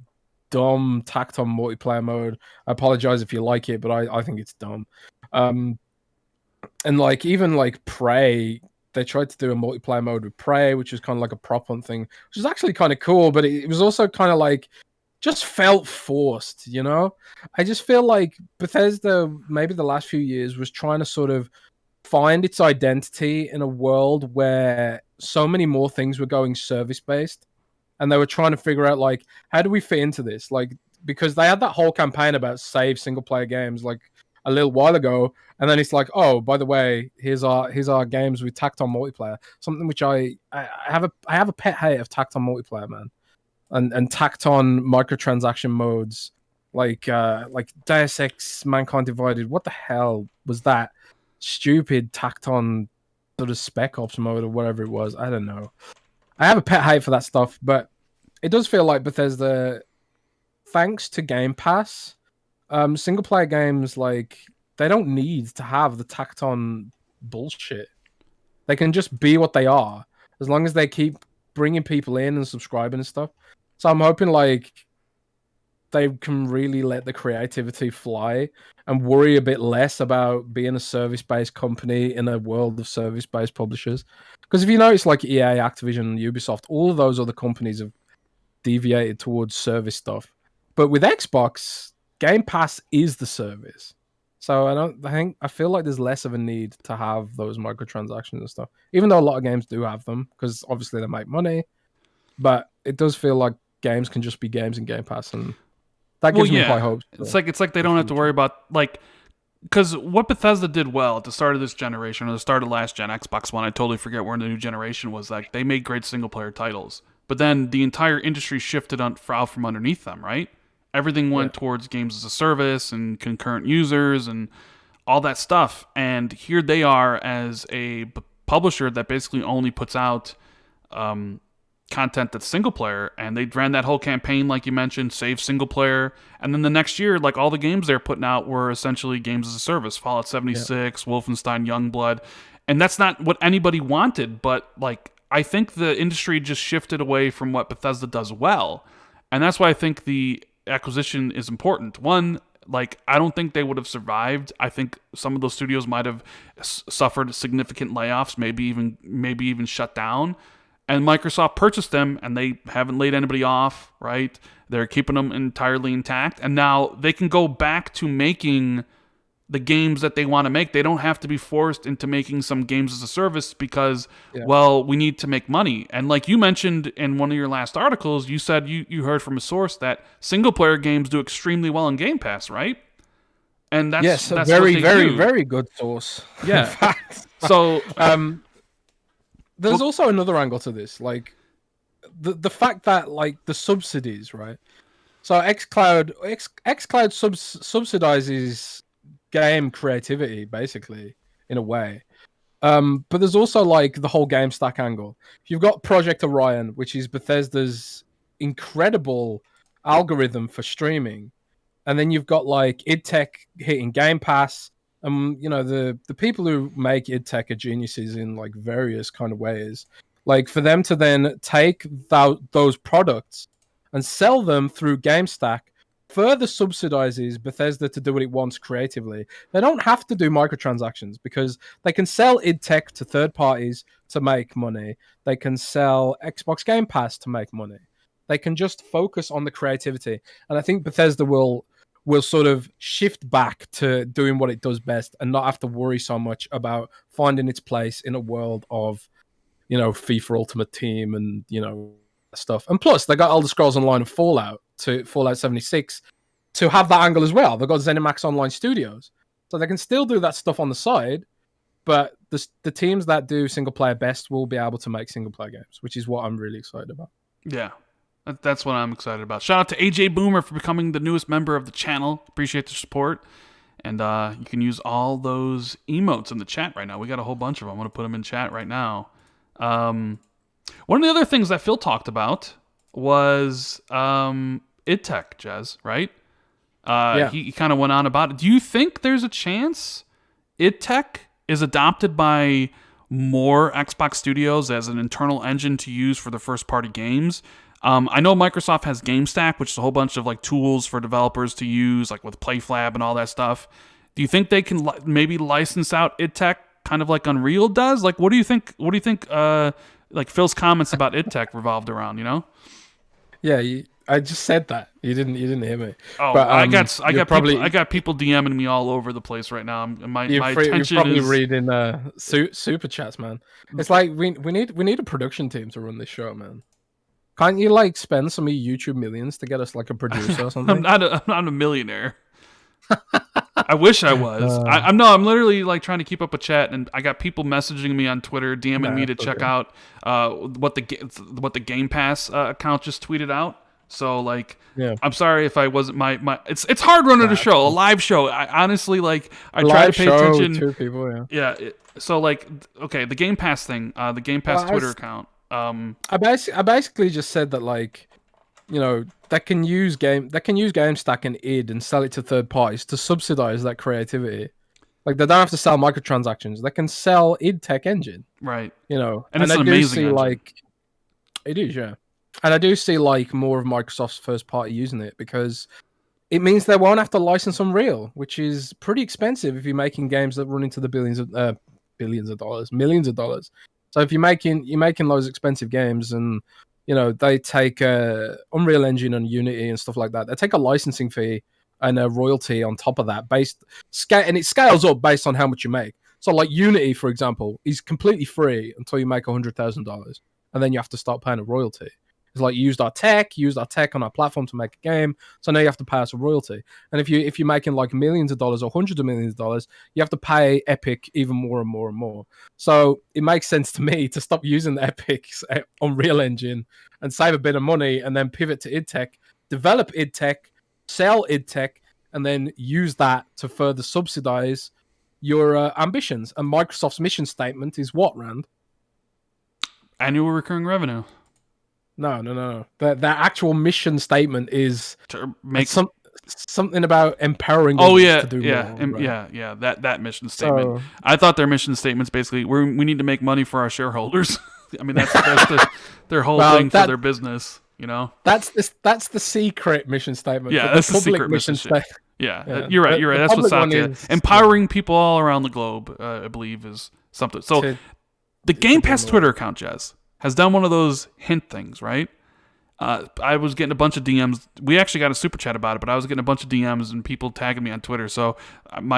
[SPEAKER 2] dumb tacked-on multiplayer mode. I apologize if you like it, but I think it's dumb. And like even like Prey, they tried to do a multiplayer mode with Prey, which was kind of like a prop hunt thing, which is actually kind of cool, but it was also kind of like just felt forced, I just feel like Bethesda, maybe the last few years, was trying to sort of find its identity in a world where so many more things were going service-based, and they were trying to figure out like, how do we fit into this? Like, because they had that whole campaign about save single-player games like a little while ago, and then it's like, oh, by the way, here's our games with tacked on multiplayer. Something which I have a pet hate of tacked on multiplayer, man, and tacked on microtransaction modes like Deus Ex Mankind Divided. What the hell was that stupid tacked on sort of Spec Ops mode or whatever it was? I don't know. I have a pet hate for that stuff, but it does feel like Bethesda, thanks to Game Pass, single player games, like, they don't need to have the tacked on bullshit. They can just be what they are, as long as they keep bringing people in and subscribing and stuff. So I'm hoping like they can really let the creativity fly and worry a bit less about being a service-based company in a world of service-based publishers. Because if you notice, like EA, Activision, Ubisoft, all of those other companies have deviated towards service stuff. But with Xbox, Game Pass is the service. So I feel like there's less of a need to have those microtransactions and stuff. Even though a lot of games do have them, because obviously they make money. But it does feel like games can just be games in Game Pass, and that gives me quite hope.
[SPEAKER 1] It's like they don't have to worry about like, because what Bethesda did well at the start of this generation or the start of last gen Xbox One, I totally forget where in the new generation was, like they made great single player titles, but then the entire industry shifted out from underneath them, right? Everything went towards games as a service and concurrent users and all that stuff. And here they are as a publisher that basically only puts out content that's single player, and they ran that whole campaign like you mentioned, save single player, and then the next year like all the games they're putting out were essentially games as a service, Fallout 76, Wolfenstein Youngblood, and that's not what anybody wanted, but like I think the industry just shifted away from what Bethesda does well, and that's why I think the acquisition is important. One, like I don't think they would have survived. I think some of those studios might have suffered significant layoffs, maybe even shut down. And Microsoft purchased them, and they haven't laid anybody off, right? They're keeping them entirely intact. And now they can go back to making the games that they want to make. They don't have to be forced into making some games as a service because, well, we need to make money. And like you mentioned in one of your last articles, you said you heard from a source that single-player games do extremely well in Game Pass, right? And that's
[SPEAKER 2] a very, very, very good source.
[SPEAKER 1] Yeah.
[SPEAKER 2] In fact.
[SPEAKER 1] So...
[SPEAKER 2] there's also another angle to this, like the fact that like the subsidies, right? So xCloud subsidizes game creativity basically in a way, but there's also like the whole game stack angle. You've got Project Orion, which is Bethesda's incredible algorithm for streaming, and then you've got like id Tech hitting Game Pass. You know, the people who make id Tech are geniuses in like various kind of ways. Like for them to then take those products and sell them through GameStack further subsidizes Bethesda to do what it wants creatively. They don't have to do microtransactions because they can sell id Tech to third parties to make money. They can sell Xbox Game Pass to make money. They can just focus on the creativity. And I think Bethesda will sort of shift back to doing what it does best and not have to worry so much about finding its place in a world of, you know, FIFA Ultimate Team and, you know, stuff. And plus, they got Elder Scrolls Online and Fallout 76 to have that angle as well. They've got ZeniMax Online Studios. So they can still do that stuff on the side, but the teams that do single player best will be able to make single player games, which is what I'm really excited about.
[SPEAKER 1] Yeah. That's what I'm excited about. Shout out to AJ Boomer for becoming the newest member of the channel. Appreciate the support. And you can use all those emotes in the chat right now. We got a whole bunch of them. I'm going to put them in chat right now. One of the other things that Phil talked about was id Tech, Jez, right? He kind of went on about it. Do you think there's a chance id Tech is adopted by more Xbox studios as an internal engine to use for the first-party games? I know Microsoft has GameStack, which is a whole bunch of like tools for developers to use, like with PlayFlab and all that stuff. Do you think they can maybe license out id Tech, kind of like Unreal does? Like, what do you think? What do you think? Like Phil's comments about id Tech revolved around, you know?
[SPEAKER 2] Yeah, I just said that. You didn't hear me.
[SPEAKER 1] Oh, but, I got people DMing me all over the place right now. My attention
[SPEAKER 2] you're probably
[SPEAKER 1] is
[SPEAKER 2] reading super chats, man. It's like we need a production team to run this show, man. Can't you like spend some of your YouTube millions to get us like a producer or something?
[SPEAKER 1] I'm not a millionaire. I wish I was. I'm literally like trying to keep up with chat, and I got people messaging me on Twitter, DMing me to check out what the Game Pass account just tweeted out. So like, I'm sorry if I wasn't my. It's hard running a show, a live show. I honestly like I try to pay attention.
[SPEAKER 2] With 2 people,
[SPEAKER 1] so like, okay, the Game Pass thing, the Game Pass Twitter account.
[SPEAKER 2] I basically just said that like, you know, that can use GameStack and id and sell it to third parties to subsidize that creativity. Like they don't have to sell microtransactions. They can sell id Tech engine,
[SPEAKER 1] right?
[SPEAKER 2] You know,
[SPEAKER 1] and it's an amazing engine.
[SPEAKER 2] Like It is, yeah. And I do see like more of Microsoft's first party using it because it means they won't have to license Unreal, which is pretty expensive if you're making games that run into the billions of dollars, millions of dollars. So if you're making those expensive games, and they take Unreal Engine and Unity and stuff like that, they take a licensing fee and a royalty on top of that, and it scales up based on how much you make. So like Unity, for example, is completely free until you make $100,000, and then you have to start paying a royalty. It's like you used our tech on our platform to make a game, so now you have to pay us a royalty. And if you're making like millions of dollars or hundreds of millions of dollars, you have to pay Epic even more and more and more. So it makes sense to me to stop using the Epic's Unreal Engine and save a bit of money, and then pivot to id Tech, develop id Tech, sell id Tech, and then use that to further subsidize your ambitions. And Microsoft's mission statement is what, Rand?
[SPEAKER 1] Annual recurring revenue.
[SPEAKER 2] No. The actual mission statement is
[SPEAKER 1] To make
[SPEAKER 2] something about empowering.
[SPEAKER 1] Oh yeah,
[SPEAKER 2] to do
[SPEAKER 1] yeah,
[SPEAKER 2] more, right?
[SPEAKER 1] yeah. That mission statement. I thought their mission statement's basically we need to make money for our shareholders. I mean that's their whole thing for their business.
[SPEAKER 2] That's the secret mission statement.
[SPEAKER 1] Yeah, that's the secret mission statement. Yeah, you're right. That's what's out there. Empowering people all around the globe, I believe, is something. So the Game Pass Twitter account, Jez, has done one of those hint things, right? I was getting a bunch of DMs. We actually got a super chat about it, but I was getting a bunch of DMs and people tagging me on Twitter. So I'm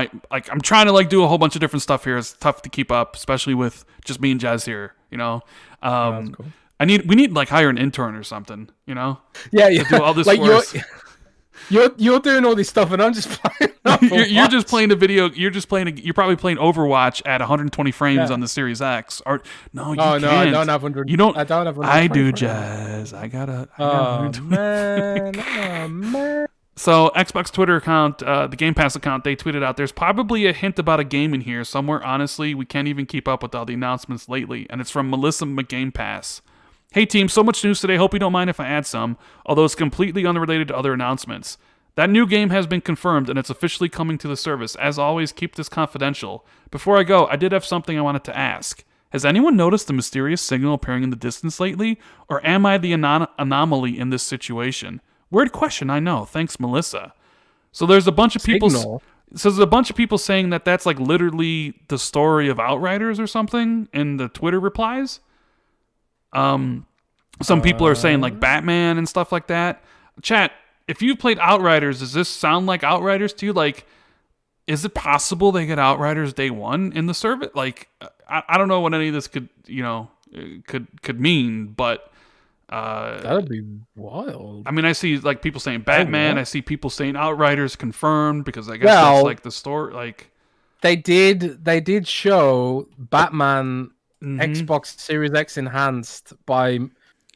[SPEAKER 1] trying to do a whole bunch of different stuff here. It's tough to keep up, especially with just me and Jez here.
[SPEAKER 2] That's cool.
[SPEAKER 1] We need hire an intern or something.
[SPEAKER 2] Yeah.
[SPEAKER 1] To do all this for us.
[SPEAKER 2] You're doing all this stuff, and I'm just playing.
[SPEAKER 1] You're just playing the video. You're probably playing Overwatch at 120 frames on the Series X. Or no, you can't.
[SPEAKER 2] No, I don't have 100.
[SPEAKER 1] You don't.
[SPEAKER 2] I don't have 100.
[SPEAKER 1] I do, Jazz. I gotta.
[SPEAKER 2] Oh man.
[SPEAKER 1] So Xbox Twitter account, the Game Pass account, they tweeted out, "There's probably a hint about a game in here somewhere. Honestly, we can't even keep up with all the announcements lately." And it's from Melissa McGame Pass. Hey team, so much news today. Hope you don't mind if I add some, although it's completely unrelated to other announcements. That new game has been confirmed and it's officially coming to the service. As always, keep this confidential. Before I go, I did have something I wanted to ask. Has anyone noticed the mysterious signal appearing in the distance lately? Or am I the anomaly in this situation? Weird question, I know. Thanks, Melissa. So there's a bunch of people... So there's a bunch of people saying that that's literally the story of Outriders or something in the Twitter replies. Some people are saying Batman and stuff like that. Chat, if you've played Outriders, does this sound like Outriders to you? Is it possible they get Outriders day one in the service? I don't know what any of this could mean, but
[SPEAKER 2] that'd be wild.
[SPEAKER 1] I mean, I see people saying Batman. I see people saying Outriders confirmed because I guess that's the story.
[SPEAKER 2] They did show Batman. Xbox Series X enhanced by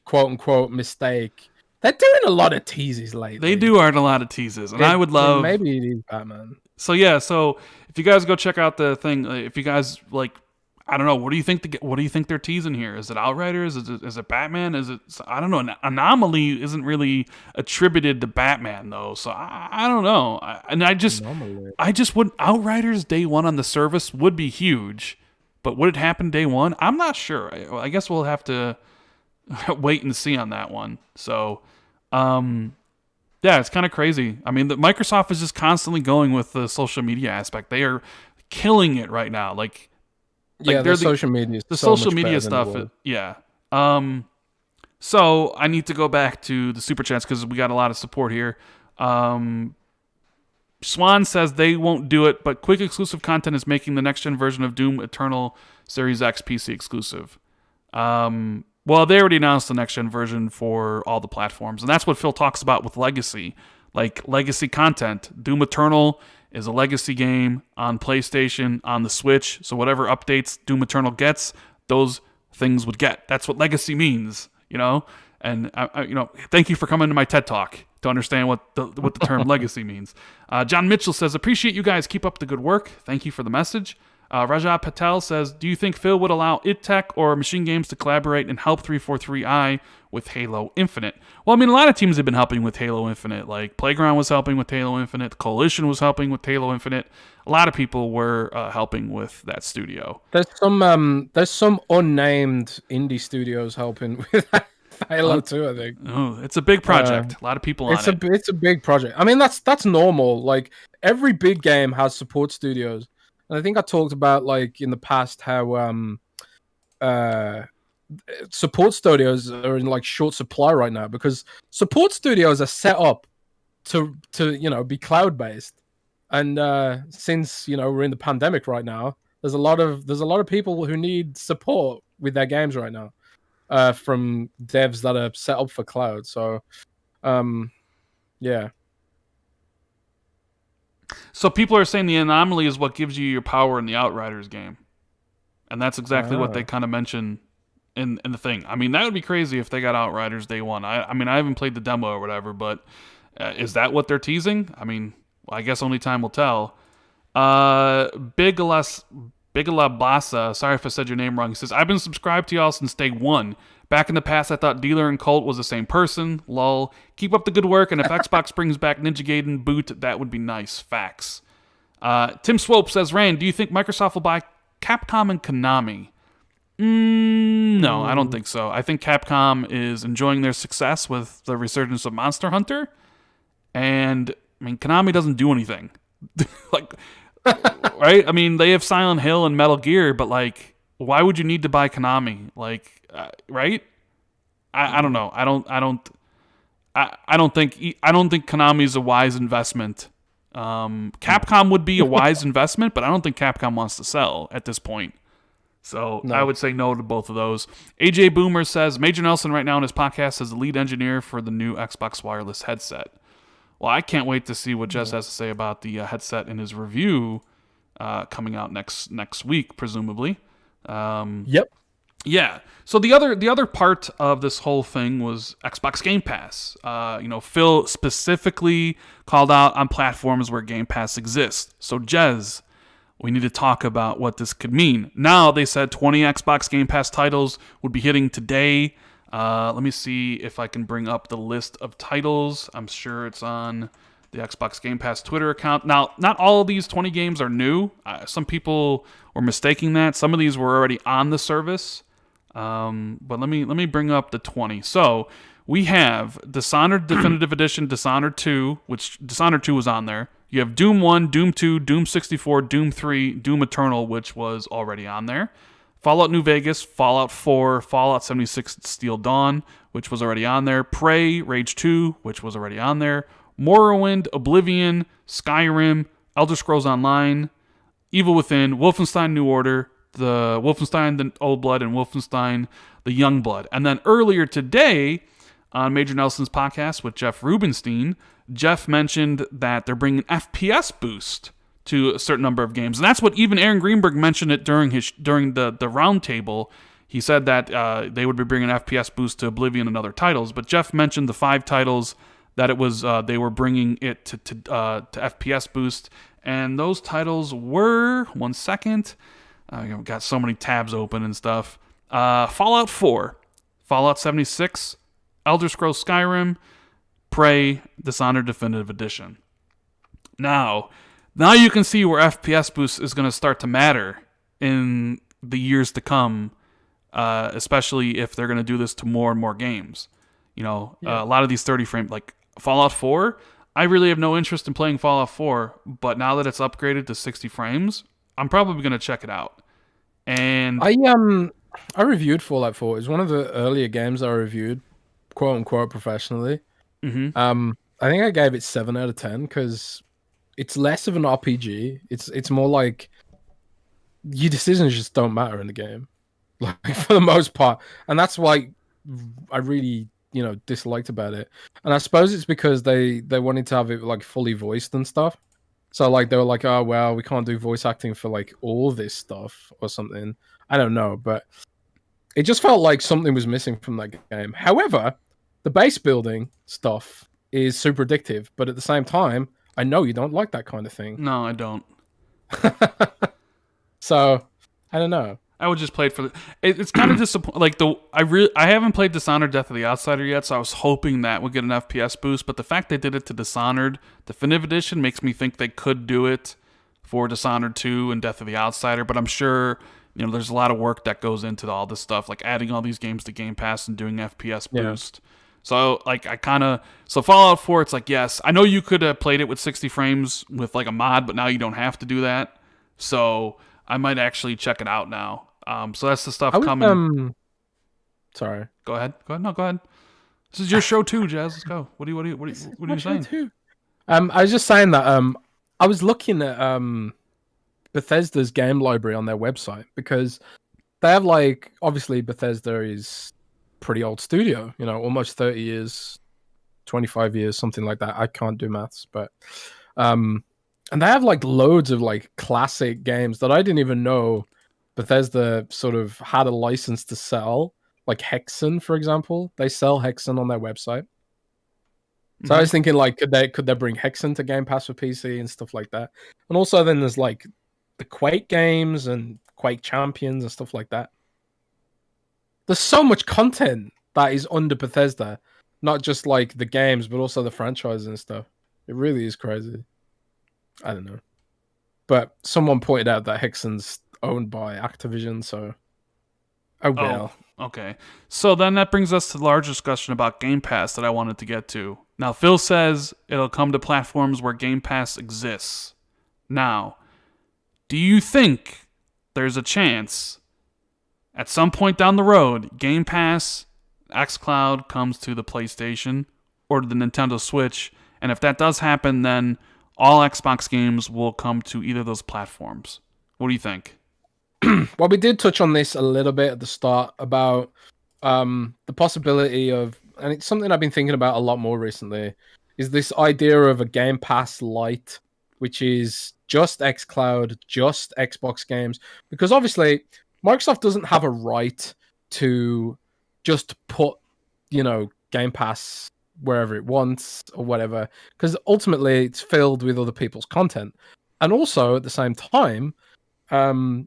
[SPEAKER 2] quote unquote mistake. They're doing a lot of teases lately.
[SPEAKER 1] They do art a lot of teases, and I would love
[SPEAKER 2] maybe it is Batman.
[SPEAKER 1] So yeah, if you guys go check out the thing, if you guys I don't know, what do you think? What do you think they're teasing here? Is it Outriders? Is it Batman? Is it? I don't know. Anomaly isn't really attributed to Batman though, so I don't know. I just would Outriders day one on the service would be huge. But would it happen day one? I'm not sure. I guess we'll have to wait and see on that one. So, yeah, it's kind of crazy. I mean, Microsoft is just constantly going with the social media aspect. They are killing it right now.
[SPEAKER 2] Their social media.
[SPEAKER 1] The social media stuff. Yeah. So I need to go back to the super chats because we got a lot of support here. Swan says they won't do it, but quick exclusive content is making the next-gen version of Doom Eternal Series X PC exclusive. Well, they already announced the next-gen version for all the platforms, and that's what Phil talks about with Legacy. Legacy content. Doom Eternal is a Legacy game on PlayStation, on the Switch, so whatever updates Doom Eternal gets, those things would get. That's what Legacy means, And, thank you for coming to my TED Talk to understand what the term legacy means. John Mitchell says, appreciate you guys. Keep up the good work. Thank you for the message. Raja Patel says, do you think Phil would allow id Tech or Machine Games to collaborate and help 343i with Halo Infinite? Well, I mean, a lot of teams have been helping with Halo Infinite. Playground was helping with Halo Infinite. The Coalition was helping with Halo Infinite. A lot of people were helping with that studio.
[SPEAKER 2] There's some unnamed indie studios helping with that Halo 2, I think.
[SPEAKER 1] Oh, it's a big project. A lot of people on it.
[SPEAKER 2] It's a big project. I mean, that's normal. Like every big game has support studios, and I think I talked about like in the past how uh support studios are in like short supply right now because support studios are set up to be cloud based, and since we're in the pandemic right now, there's a lot of people who need support with their games right now, from devs that are set up for cloud. So yeah.
[SPEAKER 1] So people are saying the anomaly is what gives you your power in the Outriders game, and that's exactly what they kind of mention in the thing. I mean, that would be crazy if they got Outriders day one. I mean, I haven't played the demo or whatever, but is that what they're teasing? I mean, well, I guess only time will tell. Bigalabasa, sorry if I said your name wrong. He says, I've been subscribed to y'all since day one. Back in the past, I thought Dealer and Colt was the same person. Lol. Keep up the good work, and if Xbox brings back Ninja Gaiden Boot, that would be nice. Facts. Tim Swope says, Rand, do you think Microsoft will buy Capcom and Konami? No, I don't think so. I think Capcom is enjoying their success with the resurgence of Monster Hunter, and I mean, Konami doesn't do anything. Like, right? I mean, they have Silent Hill and Metal Gear, but like, why would you need to buy Konami? Like, right? I don't know. I don't think Konami is a wise investment. Capcom would be a wise investment, but I don't think Capcom wants to sell at this point. So no. I would say no to both of those. AJ Boomer says, Major Nelson right now in his podcast is the lead engineer for the new Xbox wireless headset. Well, I can't wait to see what Jess has to say about the headset in his review coming out next week, presumably.
[SPEAKER 2] Yep.
[SPEAKER 1] Yeah. So the other part of this whole thing was Xbox Game Pass. Phil specifically called out on platforms where Game Pass exists. So Jez, we need to talk about what this could mean. Now they said 20 Xbox Game Pass titles would be hitting today. Let me see if I can bring up the list of titles. I'm sure it's on the Xbox Game Pass Twitter account. Now, not all of these 20 games are new. Some people were mistaking that. Some of these were already on the service. But let me bring up the 20. So we have Dishonored Definitive Edition, Dishonored 2, which Dishonored 2 was on there. You have Doom 1, Doom 2, Doom 64, Doom 3, Doom Eternal, which was already on there. Fallout New Vegas, Fallout 4, Fallout 76 Steel Dawn, which was already on there. Prey, Rage 2, which was already on there. Morrowind, Oblivion, Skyrim, Elder Scrolls Online, Evil Within, Wolfenstein New Order, the Wolfenstein the Old Blood, and Wolfenstein the Young Blood. And then earlier today on Major Nelson's podcast with Jeff Rubenstein, Jeff mentioned that they're bringing FPS boost to a certain number of games. And that's what even Aaron Greenberg mentioned it during the roundtable. He said that they would be bringing FPS boost to Oblivion and other titles. But Jeff mentioned the 5 titles that it was they were bringing it to FPS boost. And those titles were, one second, I've got so many tabs open and stuff. Fallout 4, Fallout 76, Elder Scrolls Skyrim, Prey, Dishonored Definitive Edition. Now you can see where FPS boost is going to start to matter in the years to come, especially if they're going to do this to more and more games. A lot of these 30 frame, like Fallout 4, I really have no interest in playing Fallout 4, but now that it's upgraded to 60 frames, I'm probably going to check it out. And
[SPEAKER 2] I reviewed Fallout 4. It was one of the earlier games I reviewed, quote unquote, professionally.
[SPEAKER 1] Mm-hmm.
[SPEAKER 2] I think I gave it 7 out of 10 because it's less of an RPG. It's more like your decisions just don't matter in the game, like for the most part, and that's why I really disliked about it. And I suppose it's because they wanted to have it like fully voiced and stuff. So like they were like, oh well, we can't do voice acting for like all this stuff or something. I don't know, but it just felt like something was missing from that game. However, the base building stuff is super addictive, but at the same time, I know you don't like that kind of thing.
[SPEAKER 1] No, I don't.
[SPEAKER 2] So, I don't know.
[SPEAKER 1] I would just play it for the... It's kind of disappointing. Like, I haven't played Dishonored Death of the Outsider yet, so I was hoping that would get an FPS boost, but the fact they did it to Dishonored Definitive Edition makes me think they could do it for Dishonored 2 and Death of the Outsider, but I'm sure there's a lot of work that goes into all this stuff, like adding all these games to Game Pass and doing FPS
[SPEAKER 2] Yeah.
[SPEAKER 1] boost. So like so Fallout 4, it's like, yes, I know you could have played it with 60 frames with like a mod, but now you don't have to do that. So I might actually check it out now. So that's the stuff
[SPEAKER 2] I was
[SPEAKER 1] coming.
[SPEAKER 2] sorry.
[SPEAKER 1] Go ahead. Go ahead. No, go ahead. This is your show too, Jazz. Let's go.
[SPEAKER 2] This is
[SPEAKER 1] What are
[SPEAKER 2] my
[SPEAKER 1] you
[SPEAKER 2] show
[SPEAKER 1] saying?
[SPEAKER 2] too. I was just saying that I was looking at Bethesda's game library on their website because they have like obviously Bethesda is pretty old studio, almost 30 years, 25 years, something like that. I can't do maths, but and they have like loads of like classic games that I didn't even know Bethesda sort of had a license to sell, like Hexen, for example. They sell Hexen on their website. So I
[SPEAKER 1] Mm-hmm.
[SPEAKER 2] was thinking, like, could they bring Hexen to Game Pass for PC and stuff like that? And also, then there's like the Quake games and Quake Champions and stuff like that. There's so much content that is under Bethesda, not just like the games, but also the franchises and stuff. It really is crazy. I don't know, but someone pointed out that Hexen's owned by Activision, so oh
[SPEAKER 1] Oh,
[SPEAKER 2] well.
[SPEAKER 1] okay. So then that brings us to the large discussion about Game Pass that I wanted to get to. Now, Phil says it'll come to platforms where Game Pass exists. Now, do you think there's a chance at some point down the road, Game Pass, xCloud comes to the PlayStation or to the Nintendo Switch? And if that does happen, then all Xbox games will come to either of those platforms. What do you think?
[SPEAKER 2] Well, we did touch on this a little bit at the start about the possibility of, and it's something I've been thinking about a lot more recently, is this idea of a Game Pass Lite, which is just xCloud, just Xbox games, because obviously Microsoft doesn't have a right to just put, Game Pass wherever it wants or whatever, because ultimately it's filled with other people's content, and also at the same time, um,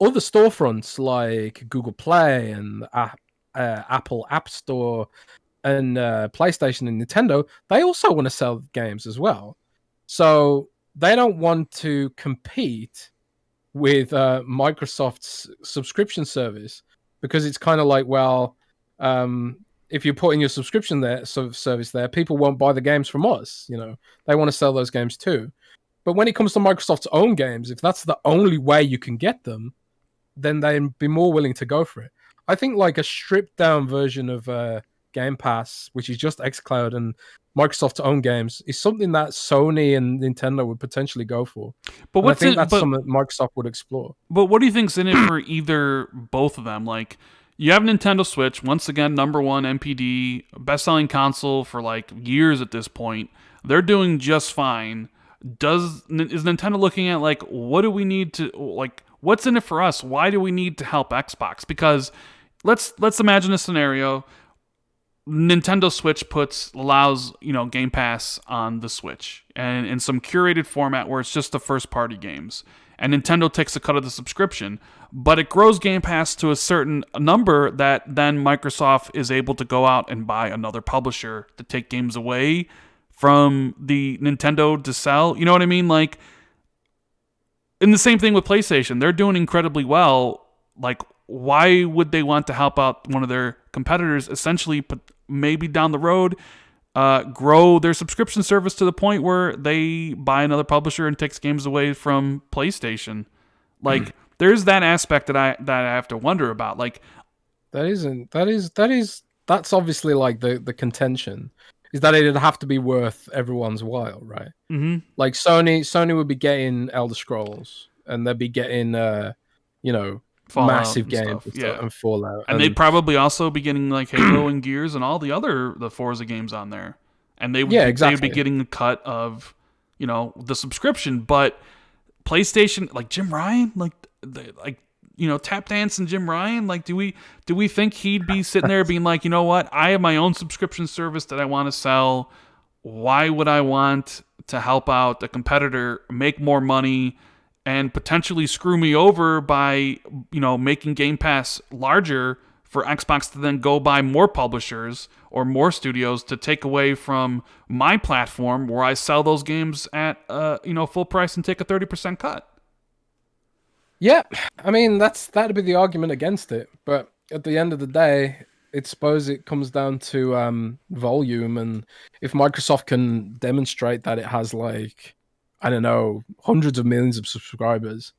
[SPEAKER 2] other storefronts like Google Play and Apple App Store and PlayStation and Nintendo, they also want to sell games as well. So they don't want to compete with Microsoft's subscription service because it's kind of like, well, if you put in your subscription there, service there, people won't buy the games from us. They want to sell those games too. But when it comes to Microsoft's own games, if that's the only way you can get them, then they'd be more willing to go for it. I think like a stripped down version of Game Pass, which is just xCloud and Microsoft's own games, is something that Sony and Nintendo would potentially go for.
[SPEAKER 1] But
[SPEAKER 2] And I
[SPEAKER 1] what's
[SPEAKER 2] think
[SPEAKER 1] in
[SPEAKER 2] that's
[SPEAKER 1] but
[SPEAKER 2] something that Microsoft would explore.
[SPEAKER 1] But what do you think's in it for either both of them? Like, you have Nintendo Switch, once again, number one NPD, best-selling console for like years at this point. They're doing just fine. Is Nintendo looking at like, what do we need to like? What's in it for us? Why do we need to help Xbox? Because let's imagine a scenario. Nintendo Switch allows Game Pass on the Switch and in some curated format where it's just the first party games, and Nintendo takes a cut of the subscription, but it grows Game Pass to a certain number that then Microsoft is able to go out and buy another publisher to take games away from the Nintendo to sell. You know what I mean? Like, and the same thing with PlayStation. They're doing incredibly well. Like, why would they want to help out one of their competitors? Essentially, maybe down the road, grow their subscription service to the point where they buy another publisher and takes games away from PlayStation. Like, there's that aspect that I have to wonder about. Like,
[SPEAKER 2] That's obviously like the contention is that it'd have to be worth everyone's while, right?
[SPEAKER 1] mm-hmm.
[SPEAKER 2] Like Sony would be getting Elder Scrolls, and they'd be getting
[SPEAKER 1] Fallout
[SPEAKER 2] massive
[SPEAKER 1] and
[SPEAKER 2] games
[SPEAKER 1] stuff,
[SPEAKER 2] and,
[SPEAKER 1] yeah,
[SPEAKER 2] and Fallout,
[SPEAKER 1] and they'd probably also be getting like Halo and Gears and all the Forza games on there, and they would they would be getting a cut of the subscription. But PlayStation, like Jim Ryan, Tap Dance and Jim Ryan, like do we think he'd be sitting there being like, you know what, I have my own subscription service that I want to sell. Why would I want to help out a competitor make more money and potentially screw me over by making Game Pass larger for Xbox to then go buy more publishers or more studios to take away from my platform where I sell those games at full price and take a 30% cut?
[SPEAKER 2] Yeah, I mean that'd be the argument against it, but at the end of the day, it's suppose it comes down to volume, and if Microsoft can demonstrate that it has like I don't know hundreds of millions of subscribers,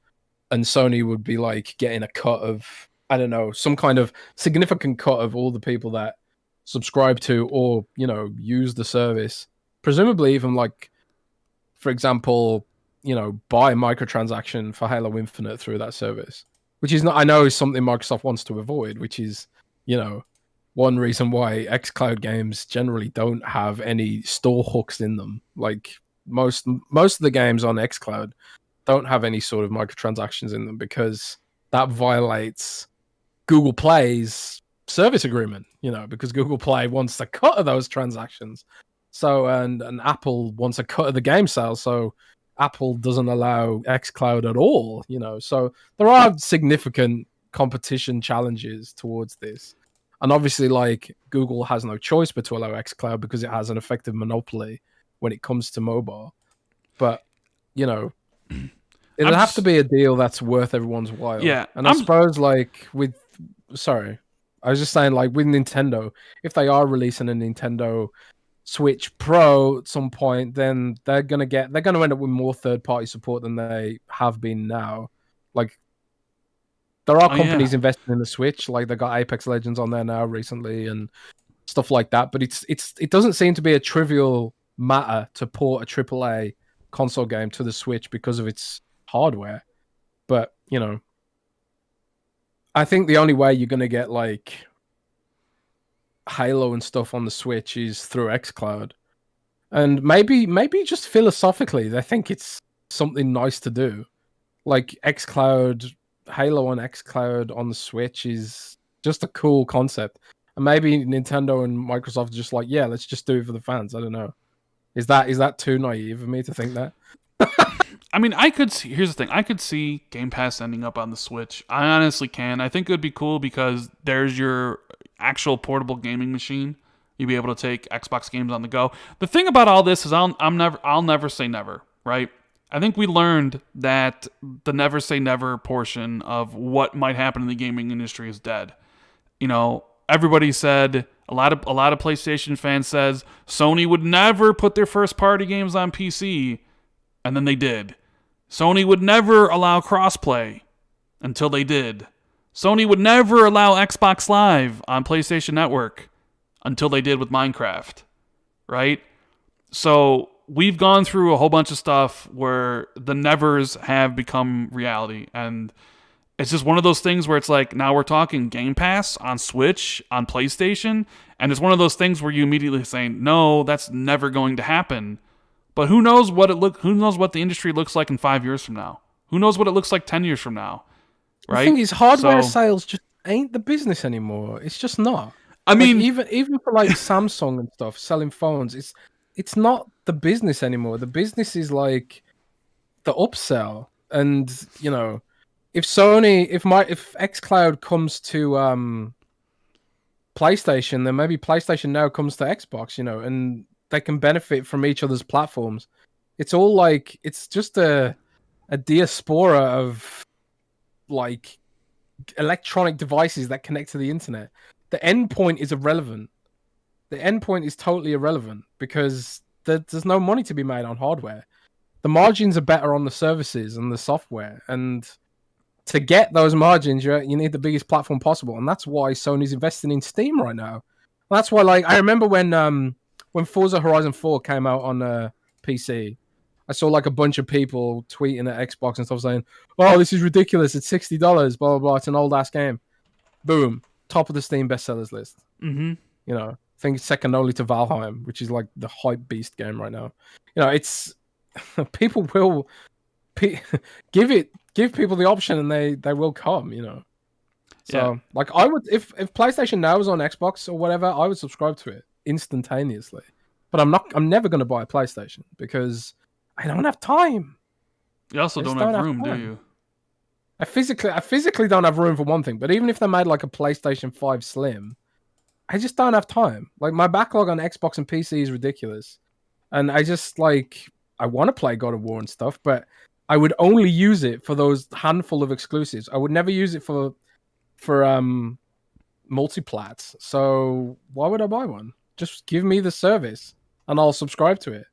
[SPEAKER 2] and Sony would be like getting a cut of I don't know some kind of significant cut of all the people that subscribe to or use the service, presumably even like for example, buy microtransaction for Halo Infinite through that service, which is not, I know, is something Microsoft wants to avoid, which is, you know, one reason why xCloud games generally don't have any store hooks in them. Like most of the games on xCloud don't have any sort of microtransactions in them because that violates Google Play's service agreement, because Google Play wants a cut of those transactions. So and Apple wants a cut of the game sales, so Apple doesn't allow xCloud at all, So there are significant competition challenges towards this. And obviously like Google has no choice but to allow xCloud because it has an effective monopoly when it comes to mobile. But, it'll have to be a deal that's worth everyone's while.
[SPEAKER 1] Yeah,
[SPEAKER 2] and I suppose like sorry, I was just saying like with Nintendo, if they are releasing a Nintendo Switch Pro at some point, then they're gonna end up with more third-party support than they have been now. Like there are companies investing in the Switch, like they got Apex Legends on there now recently and stuff like that. But it doesn't seem to be a trivial matter to port a AAA console game to the Switch because of its hardware. But I think the only way you're gonna get like Halo and stuff on the Switch is through xCloud. And maybe just philosophically, they think it's something nice to do. Like xCloud, Halo on xCloud on the Switch is just a cool concept. And maybe Nintendo and Microsoft are just like, yeah, let's just do it for the fans. I don't know. Is that too naive of me to think that?
[SPEAKER 1] I mean, here's the thing. I could see Game Pass ending up on the Switch. I honestly can. I think it would be cool because there's your actual portable gaming machine. You'd be able to take Xbox games on the go. The thing about all this is I'll never say never, right? I think we learned that the never say never portion of what might happen in the gaming industry is dead. Everybody said a lot of PlayStation fans says Sony would never put their first party games on PC, and then they did. Sony would never allow crossplay until they did. Sony would never allow Xbox Live on PlayStation Network until they did with Minecraft, right? So we've gone through a whole bunch of stuff where the nevers have become reality, and it's just one of those things where it's like now we're talking Game Pass on Switch, on PlayStation, and it's one of those things where you immediately say, no, that's never going to happen. But who knows what the industry looks like in 5 years from now? Who knows what it looks like 10 years from now? Right?
[SPEAKER 2] The thing is, hardware sales just ain't the business anymore. It's just not.
[SPEAKER 1] I mean,
[SPEAKER 2] even for like Samsung and stuff selling phones, it's not the business anymore. The business is like the upsell, and if xCloud comes to PlayStation, then maybe PlayStation now comes to Xbox, and they can benefit from each other's platforms. It's all like it's just a diaspora of like electronic devices that connect to the internet. The endpoint is irrelevant. The endpoint is totally irrelevant because there's no money to be made on hardware. The margins are better on the services and the software, and to get those margins, you need the biggest platform possible, and that's why Sony's investing in Steam right now. And that's why, like, I remember when Forza Horizon 4 came out on PC, I saw like a bunch of people tweeting at Xbox and stuff saying, "Oh, this is ridiculous! It's $60, blah blah blah. It's an old ass game." Boom, top of the Steam bestsellers list.
[SPEAKER 1] Mm-hmm.
[SPEAKER 2] I think it's second only to Valheim, which is like the hype beast game right now. It's people will give people the option, and they will come. So like I would if PlayStation Now was on Xbox or whatever, I would subscribe to it instantaneously. But I'm never going to buy a PlayStation because I don't have time.
[SPEAKER 1] You also don't have room, do you?
[SPEAKER 2] I physically don't have room for one thing, but even if they made like a PlayStation 5 Slim, I just don't have time. Like my backlog on Xbox and PC is ridiculous. And I just I want to play God of War and stuff, but I would only use it for those handful of exclusives. I would never use it for multiplats. So why would I buy one? Just give me the service and I'll subscribe to it.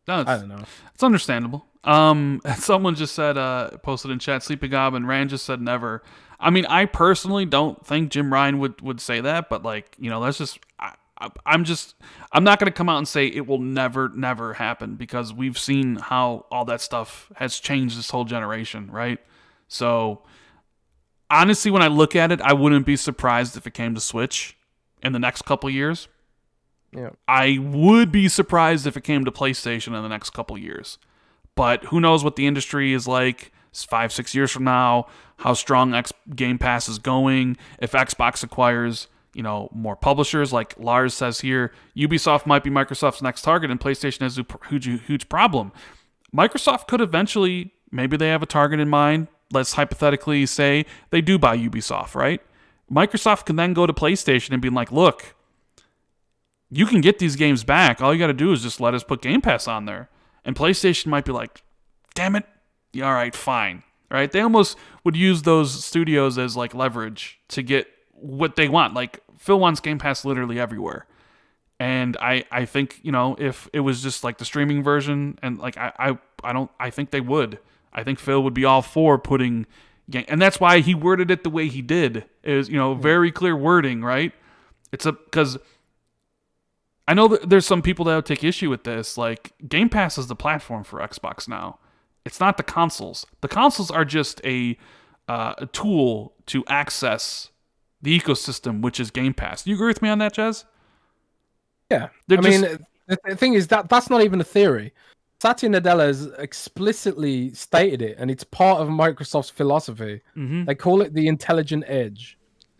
[SPEAKER 1] No,
[SPEAKER 2] I don't know.
[SPEAKER 1] It's understandable. Someone just said, posted in chat, Sleepy Gob, and Rand just said never. I mean, I personally don't think Jim Ryan would say that, but like, that's just, I'm not going to come out and say it will never happen, because we've seen how all that stuff has changed this whole generation, right? So, honestly, when I look at it, I wouldn't be surprised if it came to Switch in the next couple years.
[SPEAKER 2] Yeah.
[SPEAKER 1] I would be surprised if it came to PlayStation in the next couple years. But who knows what the industry is like 5-6 years from now, how strong Game Pass is going, if Xbox acquires, more publishers. Like Lars says here, Ubisoft might be Microsoft's next target, and PlayStation has a huge problem. Microsoft could eventually, maybe they have a target in mind. Let's hypothetically say they do buy Ubisoft, right? Microsoft can then go to PlayStation and be like, look, you can get these games back. All you got to do is just let us put Game Pass on there. And PlayStation might be like, damn it. Yeah, all right, fine. Right? They almost would use those studios as like leverage to get what they want. Like Phil wants Game Pass literally everywhere. And I think, if it was just like the streaming version, and like I think they would. I think Phil would be all for putting, and that's why he worded it the way he did. Is very clear wording, right? It's because I know that there's some people that would take issue with this. Like, Game Pass is the platform for Xbox now. It's not the consoles. The consoles are just a tool to access the ecosystem, which is Game Pass. Do you agree with me on that, Jez?
[SPEAKER 2] Yeah. The thing is that's not even a theory. Satya Nadella has explicitly stated it, and it's part of Microsoft's philosophy.
[SPEAKER 1] Mm-hmm.
[SPEAKER 2] They call it the intelligent edge.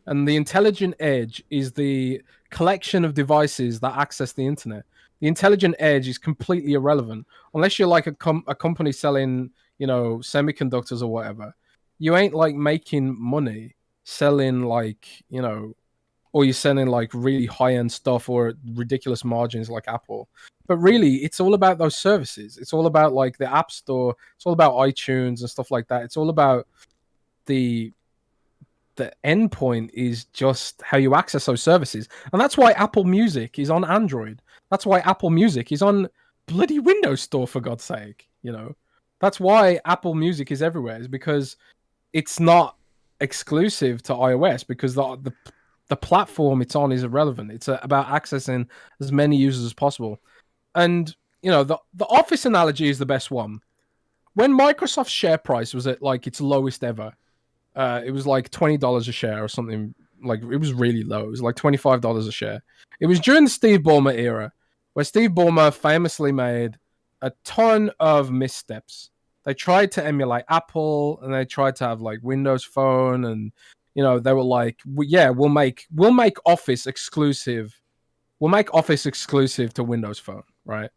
[SPEAKER 2] And the intelligent edge is the collection of devices that access the internet. The intelligent edge is completely irrelevant unless you're like a company selling, semiconductors or whatever. You ain't like making money selling like, or you're selling like really high-end stuff or ridiculous margins like Apple. But really, it's all about those services. It's all about like the App Store. It's all about iTunes and stuff like that. It's all about the end point is just how you access those services. And that's why Apple Music is on Android. That's why Apple Music is on bloody Windows Store, for God's sake. That's why Apple Music is everywhere, is because it's not exclusive to iOS, because the platform it's on is irrelevant. It's about accessing as many users as possible. And, the Office analogy is the best one. When Microsoft's share price was at like its lowest ever, it was like $20 a share or something. Like, it was really low. It was like $25 a share. It was during the Steve Ballmer era, where Steve Ballmer famously made a ton of missteps. They tried to emulate Apple, and they tried to have like Windows Phone, and they were like, we'll make Office exclusive. We'll make Office exclusive to Windows Phone, right?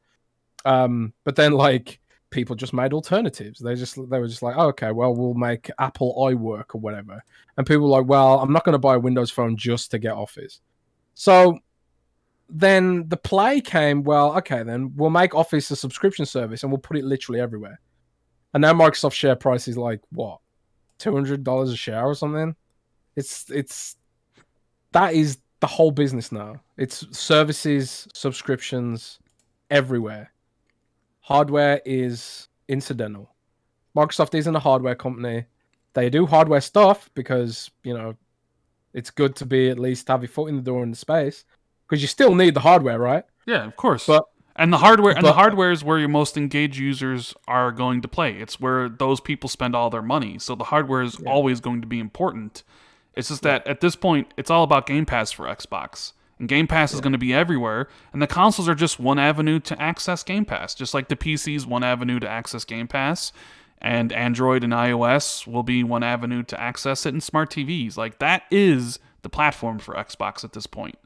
[SPEAKER 2] But then like people just made alternatives. They were just like, oh, okay, well, we'll make Apple iWork or whatever. And people were like, well, I'm not going to buy a Windows Phone just to get Office. So then the play came, well, okay, then we'll make Office a subscription service and we'll put it literally everywhere. And now Microsoft's share price is like, what, $200 a share or something? That is the whole business now. It's services, subscriptions, everywhere. Hardware is incidental. Microsoft isn't a hardware company. They do hardware stuff because, it's good to be at least have your foot in the door in the space, because you still need the hardware, right?
[SPEAKER 1] Yeah, of course.
[SPEAKER 2] But
[SPEAKER 1] the hardware is where your most engaged users are going to play. It's where those people spend all their money. So the hardware is always going to be important. It's just that at this point, it's all about Game Pass for Xbox. And Game Pass is going to be everywhere. And the consoles are just one avenue to access Game Pass. Just like the PC is one avenue to access Game Pass. And Android and iOS will be one avenue to access it, and smart TVs. Like, that is the platform for Xbox at this point.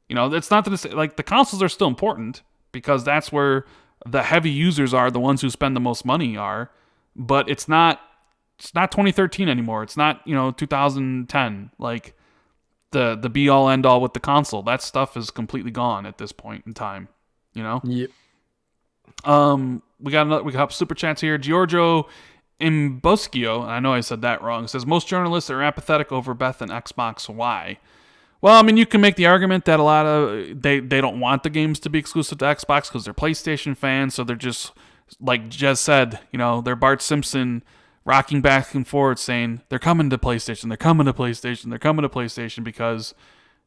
[SPEAKER 1] It's not that it's, like, the consoles are still important, because that's where the heavy users are, the ones who spend the most money are. But it's not 2013 anymore. It's not, 2010. Like, the be all end all with the console. That stuff is completely gone at this point in time.
[SPEAKER 2] Yep.
[SPEAKER 1] We got super chats here. Giorgio Imboschio, I know I said that wrong, says most journalists are apathetic over Beth and Xbox. Why? Well, I mean, you can make the argument that a lot of they don't want the games to be exclusive to Xbox because they're PlayStation fans, so they're just like Jez said, they're Bart Simpson rocking back and forth saying they're coming to PlayStation, they're coming to PlayStation, they're coming to PlayStation because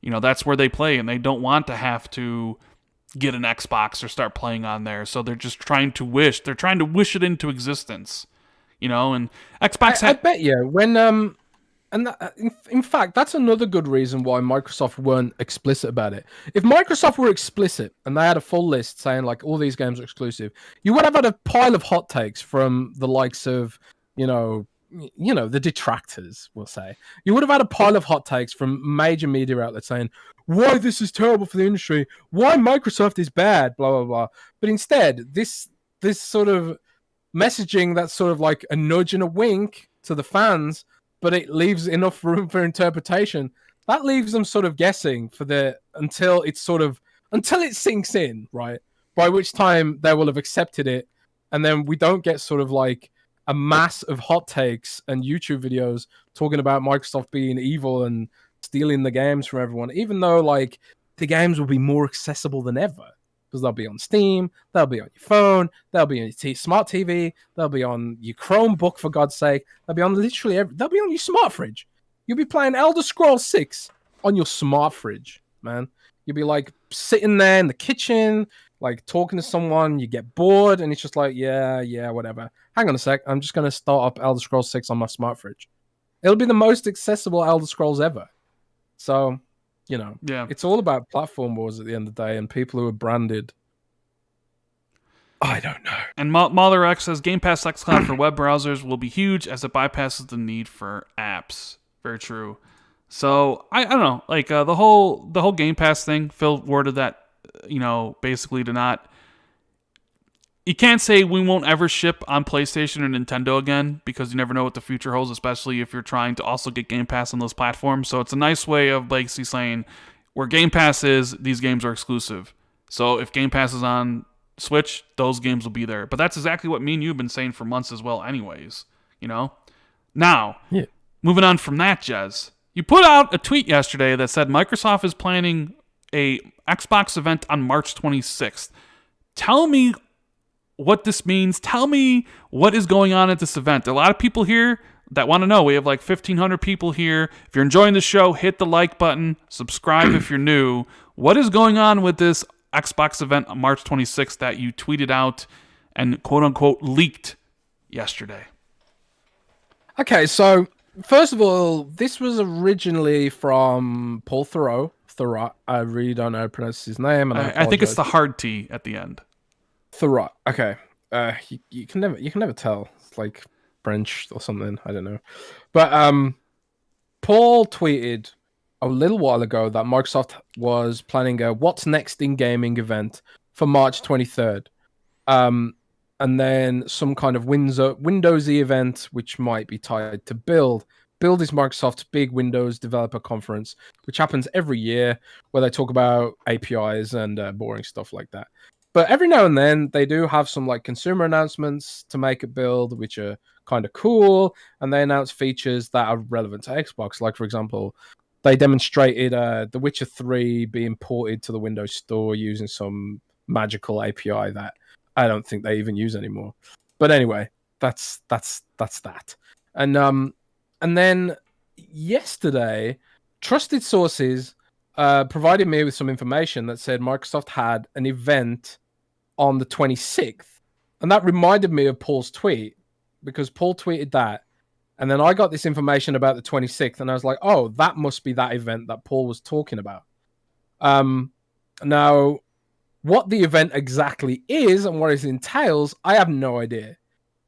[SPEAKER 1] that's where they play and they don't want to have to get an Xbox or start playing on there. So they're just trying to wish it into existence, and Xbox
[SPEAKER 2] I bet you when and in fact, that's another good reason why Microsoft weren't explicit about it. If Microsoft were explicit and they had a full list saying like all these games are exclusive, you would have had a pile of hot takes from the likes of, the detractors, we'll say. You would have had a pile of hot takes from major media outlets saying why this is terrible for the industry, why Microsoft is bad, blah blah blah. But instead, this sort of messaging that's sort of like a nudge and a wink to the fans, but it leaves enough room for interpretation. That leaves them sort of guessing until it sinks in, right? By which time they will have accepted it, and then we don't get sort of like a mass of hot takes and YouTube videos talking about Microsoft being evil and stealing the games from everyone, even though like the games will be more accessible than ever. Because they'll be on Steam, they'll be on your phone, they'll be on your smart TV, they'll be on your Chromebook, for God's sake. They'll be on they'll be on your smart fridge. You'll be playing Elder Scrolls 6 on your smart fridge, man. You'll be like sitting there in the kitchen, like talking to someone, you get bored, and it's just like, yeah, whatever. Hang on a sec, I'm just going to start up Elder Scrolls 6 on my smart fridge. It'll be the most accessible Elder Scrolls ever. So... it's all about platform wars at the end of the day, and people who are branded. I don't know.
[SPEAKER 1] And Mahler X says Game Pass xCloud for web browsers will be huge as it bypasses the need for apps. Very true. So I don't know, like the whole Game Pass thing. Phil worded that, basically to not. You can't say we won't ever ship on PlayStation or Nintendo again because you never know what the future holds, especially if you're trying to also get Game Pass on those platforms. So it's a nice way of basically saying where Game Pass is, these games are exclusive. So if Game Pass is on Switch, those games will be there. But that's exactly what me and you have been saying for months as well anyways, Now, moving on from that, Jez, you put out a tweet yesterday that said Microsoft is planning a Xbox event on March 26th. Tell me what this means. Tell me what is going on at this event. A lot of people here that want to know. We have like 1,500 people here. If you're enjoying the show, hit the like button. Subscribe if you're new. What is going on with this Xbox event on March 26th that you tweeted out and quote-unquote leaked yesterday?
[SPEAKER 2] Okay, so first of all, this was originally from Paul Thoreau. I really don't know how to pronounce his name. And
[SPEAKER 1] I think it's the hard T at the end.
[SPEAKER 2] Thoreau. Okay. You can never tell. It's like French or something. I don't know. But Paul tweeted a little while ago that Microsoft was planning a What's Next in Gaming event for March 23rd. And then some kind of Windowsy event, which might be tied to Build. Build is Microsoft's big Windows developer conference, which happens every year, where they talk about APIs and boring stuff like that. But every now and then, they do have some like consumer announcements to make a Build, which are kind of cool, and they announce features that are relevant to Xbox. Like, for example, they demonstrated The Witcher 3 being ported to the Windows Store using some magical API that I don't think they even use anymore. But anyway, that's that. And then yesterday, trusted sources provided me with some information that said Microsoft had an event on the 26th. And that reminded me of Paul's tweet, because Paul tweeted that. And then I got this information about the 26th, and I was like, oh, that must be that event that Paul was talking about. Now, what the event exactly is and what it entails, I have no idea.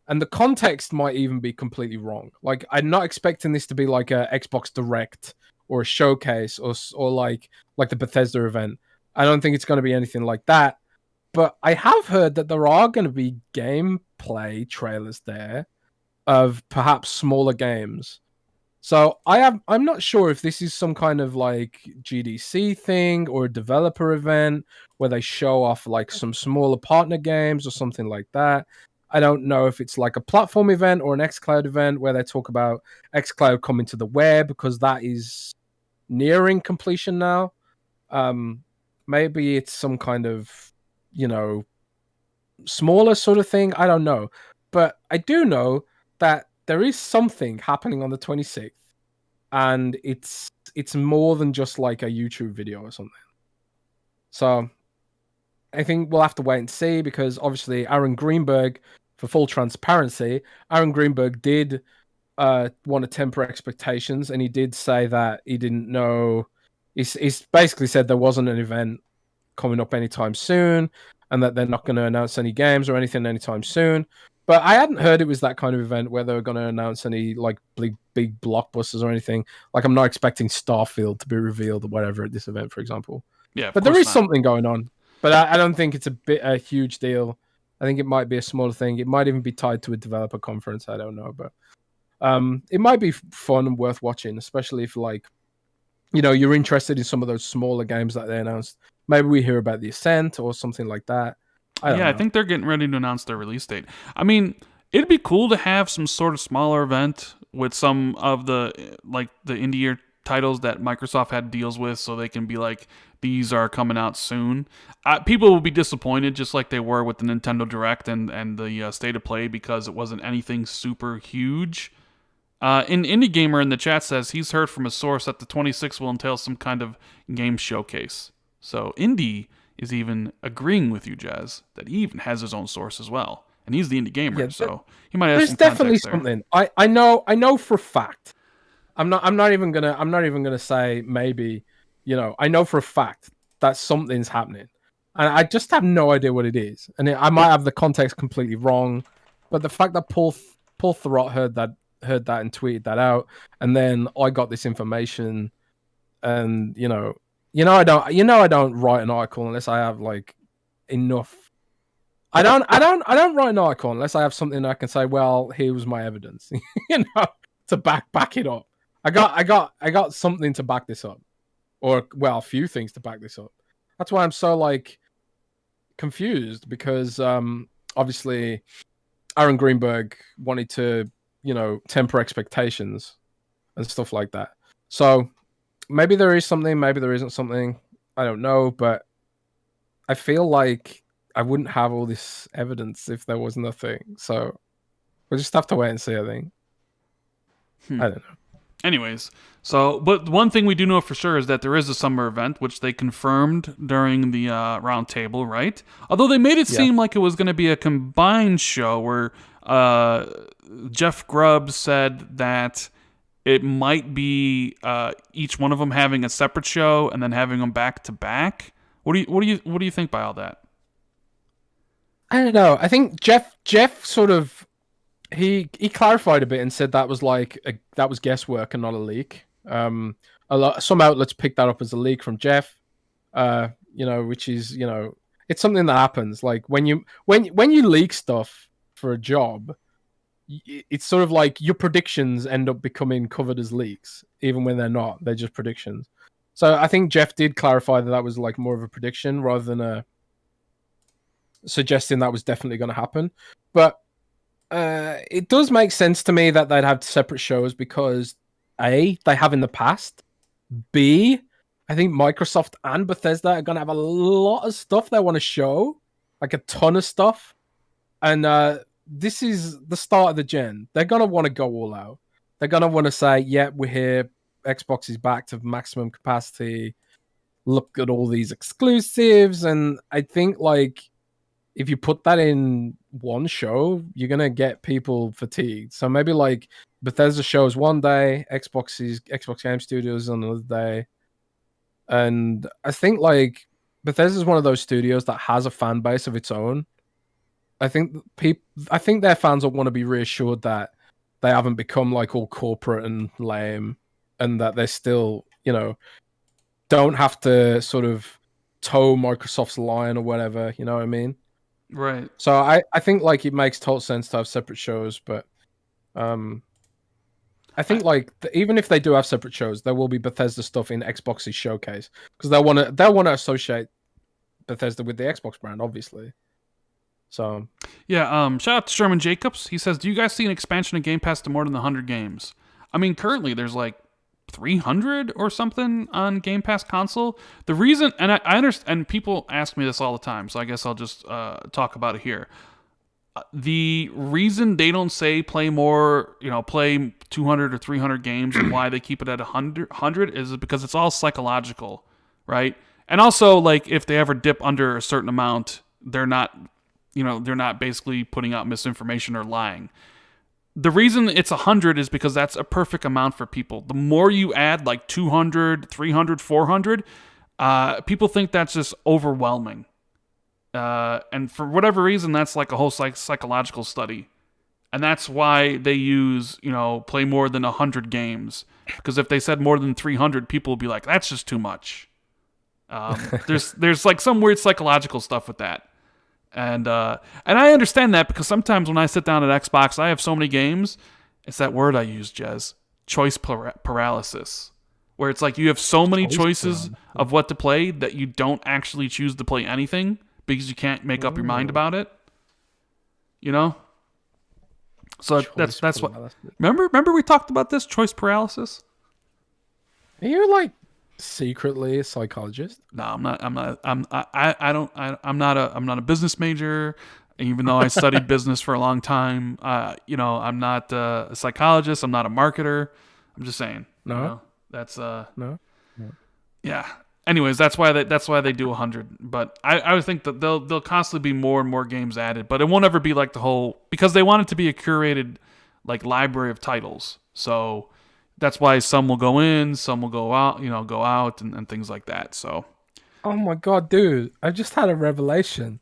[SPEAKER 2] And the context might even be completely wrong. Like, I'm not expecting this to be like a Xbox Direct or a showcase or like the Bethesda event. I don't think it's going to be anything like that. But I have heard that there are going to be gameplay trailers there of perhaps smaller games. So I'm not sure if this is some kind of like GDC thing or a developer event where they show off like some smaller partner games or something like that. I don't know if it's like a platform event or an xCloud event where they talk about xCloud coming to the web, because that is nearing completion now. Um, Maybe it's some kind of, you know, smaller sort of thing. I don't know. But I do know that there is something happening on the 26th, and it's more than just like a YouTube video or something. So I think we'll have to wait and see, because obviously Aaron Greenberg, for full transparency, Aaron Greenberg did want to temper expectations, and he did say that he didn't know. He's basically said there wasn't an event coming up anytime soon, and that they're not going to announce any games or anything anytime soon. But I hadn't heard it was that kind of event where they were going to announce any like big blockbusters or anything. Like, I'm not expecting Starfield to be revealed or whatever at this event, for example.
[SPEAKER 1] Yeah, of
[SPEAKER 2] But there
[SPEAKER 1] course
[SPEAKER 2] is
[SPEAKER 1] not.
[SPEAKER 2] something going on. But I don't think it's a huge deal. I think it might be a smaller thing. It might even be tied to a developer conference. I don't know, but it might be fun and worth watching, especially if, like, you know, you're interested in some of those smaller games that they announced. Maybe we hear about the Ascent or something like that. I don't
[SPEAKER 1] Yeah, I
[SPEAKER 2] know.
[SPEAKER 1] think they're getting ready to announce their release date. I mean, it'd be cool to have some sort of smaller event with some of the like the indie titles that Microsoft had deals with, so they can be like, these are coming out soon. People will be disappointed, just like they were with the Nintendo Direct and the State of Play, because it wasn't anything super huge. An indie gamer in the chat says he's heard from a source that the 26 will entail some kind of game showcase. So indie is even agreeing with you, Jazz, that he even has his own source as well, and he's the indie gamer,
[SPEAKER 2] Yeah,
[SPEAKER 1] so he might have
[SPEAKER 2] there's
[SPEAKER 1] some
[SPEAKER 2] definitely
[SPEAKER 1] context there.
[SPEAKER 2] something. I know for a fact. I'm not even gonna say maybe. You know, I know for a fact that something's happening, and I just have no idea what it is. And I might have the context completely wrong, but the fact that Paul Thurrott heard that and tweeted that out, and then I got this information, and I don't write an article unless I have like enough. I don't write an article unless I have something I can say, well, here was my evidence, to back it up. I got something to back this up, or, well, a few things to back this up. That's why I'm so, like, confused, because obviously Aaron Greenberg wanted to, temper expectations and stuff like that. So maybe there is something, maybe there isn't something. I don't know, but I feel like I wouldn't have all this evidence if there was nothing. So we'll just have to wait and see, I think.
[SPEAKER 1] Hmm.
[SPEAKER 2] I don't know.
[SPEAKER 1] Anyways, so, but one thing we do know for sure is that there is a summer event, which they confirmed during the roundtable, right? Although they made it
[SPEAKER 2] Yeah.
[SPEAKER 1] seem like it was going to be a combined show, where Jeff Grubb said that it might be each one of them having a separate show and then having them back to back. What do you think by all that?
[SPEAKER 2] I don't know. I think Jeff sort of he clarified a bit and said that was that was guesswork and not a leak. Some outlets picked that up as a leak from Jeff. Which is, it's something that happens. Like, when you leak stuff for a job, it's sort of like your predictions end up becoming covered as leaks, even when they're not. They're just predictions. So I think Jeff did clarify that was like more of a prediction rather than a suggesting that was definitely going to happen. But it does make sense to me that they'd have separate shows, because A, they have in the past. B, I think Microsoft and Bethesda are going to have a lot of stuff they want to show, like a ton of stuff. And this is the start of the gen. They're going to want to go all out. They're going to want to say, yeah, we're here. Xbox is back to maximum capacity. Look at all these exclusives. And I think, like, if you put that in one show, you're gonna get people fatigued. So maybe, like, Bethesda shows one day, Xbox Game Studios on another day, and I think, like, Bethesda is one of those studios that has a fan base of its own. I think their fans will want to be reassured that they haven't become like all corporate and lame, and that they still, don't have to sort of toe Microsoft's line or whatever. You know what I mean?
[SPEAKER 1] Right.
[SPEAKER 2] So I think, like, it makes total sense to have separate shows, but I think, like, even if they do have separate shows, there will be Bethesda stuff in Xbox's showcase, because they'll want to associate Bethesda with the Xbox brand, obviously. So
[SPEAKER 1] Yeah, shout out to Sherman Jacobs. He says, "Do you guys see an expansion of Game Pass to more than 100 games?" I mean, currently there's like 300 or something on Game Pass console. The reason, and I understand, and people ask me this all the time, so I guess I'll just talk about it here. The reason they don't say play more, play 200 or 300 games, and why they keep it at 100 is because it's all psychological, right? And also, like, if they ever dip under a certain amount, they're not basically putting out misinformation or lying. The reason it's 100 is because that's a perfect amount for people. The more you add, like 200, 300, 400, people think that's just overwhelming. And for whatever reason, that's like a whole psychological study. And that's why they use, play more than 100 games. Because if they said more than 300, people would be like, that's just too much. There's like some weird psychological stuff with that. And I understand that because sometimes when I sit down at Xbox, I have so many games. It's that word I use, Jez. Choice paralysis. Where it's like you have so many choices of what to play that you don't actually choose to play anything because you can't make up your mind about it. So that's what. Remember we talked about this choice paralysis?
[SPEAKER 2] Are you like secretly a psychologist?
[SPEAKER 1] No, I'm not. I'm not a business major, even though I studied business for a long time. I'm not a psychologist. I'm not a marketer. I'm just saying.
[SPEAKER 2] No,
[SPEAKER 1] that's
[SPEAKER 2] no.
[SPEAKER 1] yeah. Anyways, that's why they do 100. But I would think that they'll constantly be more and more games added, but it won't ever be like the whole, because they want it to be a curated like library of titles. So that's why some will go in, some will go out, and things like that. So,
[SPEAKER 2] oh my god, dude! I just had a revelation.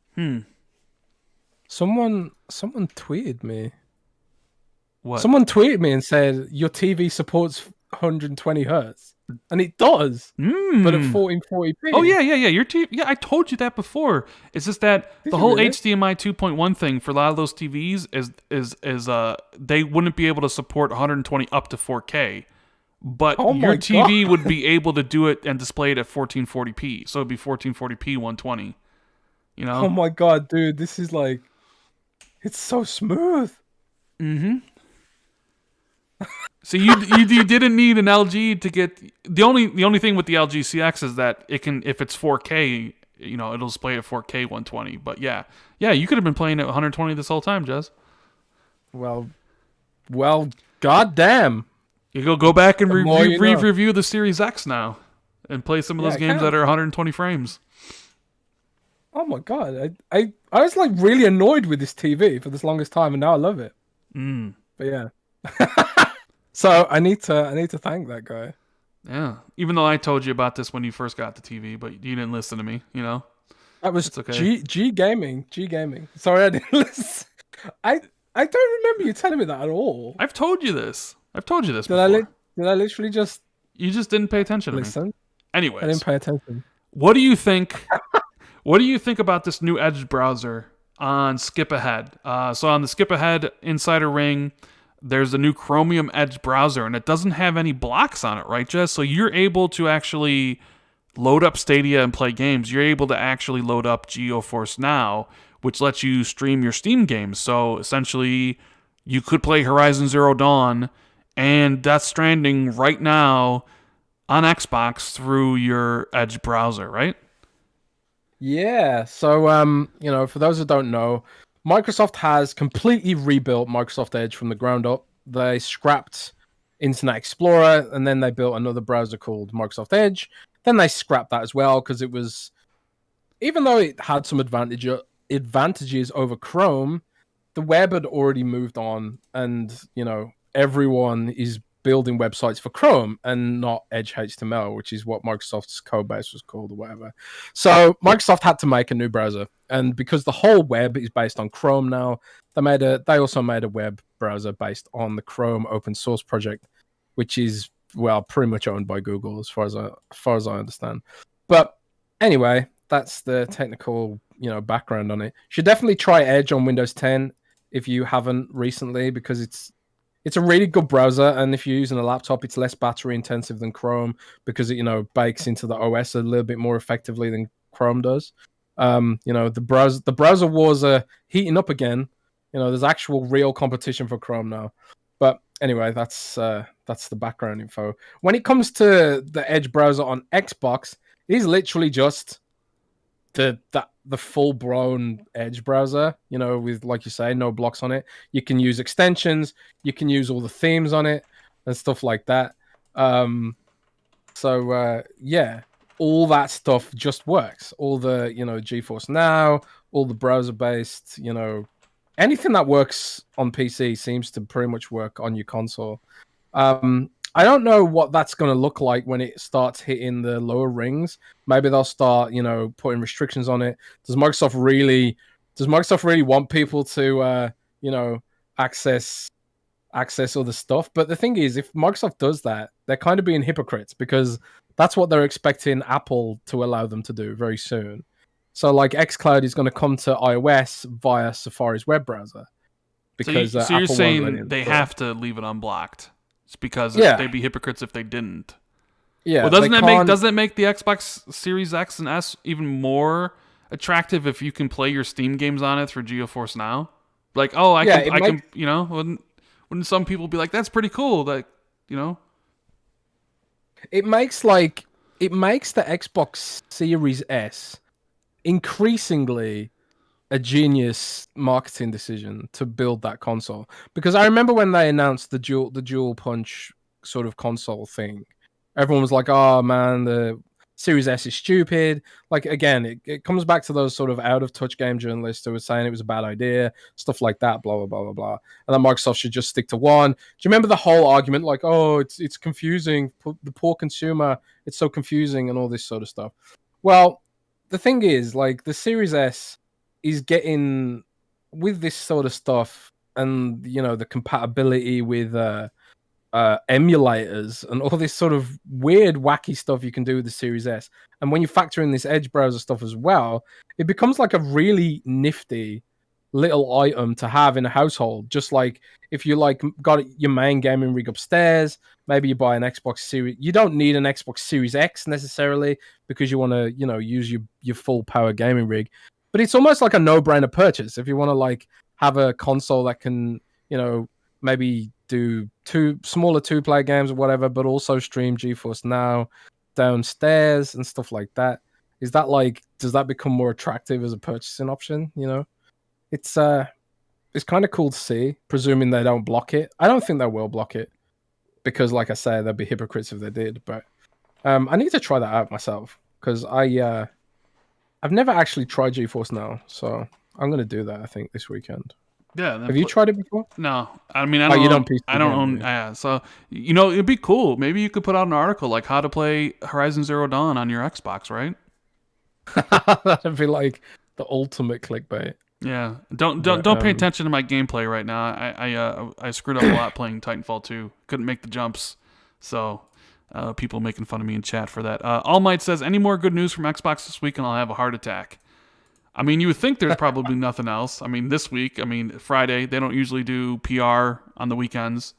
[SPEAKER 2] Someone tweeted me.
[SPEAKER 1] What?
[SPEAKER 2] Someone tweeted me and said your TV supports 120 hertz, and it does, but at 1440p.
[SPEAKER 1] Oh yeah. Your TV. Yeah, I told you that before. It's just that the whole really? HDMI 2.1 thing for a lot of those TVs is they wouldn't be able to support 120 up to 4K, but your TV would be able to do it and display it at 1440p. So it'd be 1440p 120.
[SPEAKER 2] Oh my god, dude! This is like, it's so smooth.
[SPEAKER 1] So you didn't need an LG to get the only thing with the LG CX is that it can, if it's 4K, it'll display at 4K 120. But yeah, you could have been playing at 120 this whole time, Jez.
[SPEAKER 2] Well, goddamn.
[SPEAKER 1] You go back and review the Series X now, and play some of those games that are 120 frames.
[SPEAKER 2] Oh my god, I was like really annoyed with this TV for the longest time, and now I love it. But yeah. So I need to thank that guy.
[SPEAKER 1] Yeah, even though I told you about this when you first got the TV, but you didn't listen to me.
[SPEAKER 2] That was okay. G Gaming. Sorry, I didn't listen. I don't remember you telling me that at all.
[SPEAKER 1] I've told you this before.
[SPEAKER 2] Did I literally just?
[SPEAKER 1] You just didn't pay attention to me. Anyways,
[SPEAKER 2] I didn't pay attention.
[SPEAKER 1] What do you think? What do you think about this new Edge browser on Skip Ahead? So on the Skip Ahead Insider Ring, there's a new Chromium Edge browser, and it doesn't have any blocks on it, right, Jess? So you're able to actually load up Stadia and play games. You're able to actually load up GeoForce Now, which lets you stream your Steam games. So essentially, you could play Horizon Zero Dawn and Death Stranding right now on Xbox through your Edge browser, right?
[SPEAKER 2] Yeah. So, for those who don't know, Microsoft has completely rebuilt Microsoft Edge from the ground up. They scrapped Internet Explorer, and then they built another browser called Microsoft Edge. Then they scrapped that as well because it was, even though it had some advantages over Chrome, the web had already moved on, and everyone is building websites for Chrome and not Edge HTML, which is what Microsoft's code base was called or whatever. So Microsoft had to make a new browser, and because the whole web is based on Chrome now, they also made a web browser based on the Chrome open source project, which is pretty much owned by Google as far as I understand. But anyway, that's the technical background on it. You should definitely try Edge on Windows 10 if you haven't recently, because it's a really good browser, and if you're using a laptop, it's less battery intensive than Chrome because it bakes into the OS a little bit more effectively than Chrome does. The browser wars are heating up again. There's actual real competition for Chrome now. But anyway, that's the background info. When it comes to the Edge browser on Xbox, it is literally just the full blown Edge browser. With, like you say, no blocks on it. You can use extensions. You can use all the themes on it and stuff like that. Yeah, all that stuff just works. All the GeForce Now, all the browser based, anything that works on PC seems to pretty much work on your console. I don't know what that's going to look like when it starts hitting the lower rings. Maybe they'll start, putting restrictions on it. Does Microsoft really want people to, access other stuff? But the thing is, if Microsoft does that, they're kind of being hypocrites, because that's what they're expecting Apple to allow them to do very soon. So, like, xCloud is going to come to iOS via Safari's web browser, because
[SPEAKER 1] so you're
[SPEAKER 2] Apple won't let
[SPEAKER 1] saying
[SPEAKER 2] it
[SPEAKER 1] they
[SPEAKER 2] install.
[SPEAKER 1] have to leave it unblocked? It's because
[SPEAKER 2] Yeah.
[SPEAKER 1] they'd be hypocrites if they didn't.
[SPEAKER 2] Yeah.
[SPEAKER 1] Well, doesn't that make the Xbox Series X and S even more attractive if you can play your Steam games on it through GeForce Now? Like, oh, I can, wouldn't some people be like, that's pretty cool, like,
[SPEAKER 2] It makes the Xbox Series S increasingly a genius marketing decision to build that console. Because I remember when they announced the dual punch sort of console thing, everyone was like, "Oh man, the Series S is stupid." Like, again, it comes back to those sort of out of touch game journalists who were saying it was a bad idea, stuff like that, blah blah blah blah blah, and that Microsoft should just stick to one. Do you remember the whole argument, like, "Oh, it's confusing, the poor consumer, it's so confusing," and all this sort of stuff? Well, the thing is, like, the Series S is getting, with this sort of stuff, and the compatibility with emulators and all this sort of weird, wacky stuff you can do with the Series S. And when you factor in this Edge browser stuff as well, it becomes like a really nifty little item to have in a household. Just like if you got your main gaming rig upstairs, maybe you buy an Xbox Series. You don't need an Xbox Series X necessarily, because you want to use your full power gaming rig. But it's almost like a no-brainer purchase if you want to have a console that can maybe do smaller two-player games or whatever, but also stream GeForce Now downstairs and stuff like that. Does that become more attractive as a purchasing option? It's kind of cool to see, presuming they don't block it. I don't think they will block it, because, like I say, they'd be hypocrites if they did. But I need to try that out myself, because I've never actually tried GeForce Now, so I'm gonna do that, I think, this weekend.
[SPEAKER 1] yeah.
[SPEAKER 2] Have you tried it before?
[SPEAKER 1] No, I mean,
[SPEAKER 2] You don't PC
[SPEAKER 1] I don't
[SPEAKER 2] game,
[SPEAKER 1] own. Yeah, so it'd be cool. Maybe you could put out an article like how to play Horizon Zero Dawn on your Xbox, right?
[SPEAKER 2] That'd be like the ultimate clickbait.
[SPEAKER 1] Yeah. Don't pay attention to my gameplay right now. I screwed up a lot playing Titanfall 2. Couldn't make the jumps, so people making fun of me in chat for that. All Might says, any more good news from Xbox this week and I'll have a heart attack. I mean, you would think there's probably nothing else. I mean, this week, Friday, they don't usually do PR on the weekends.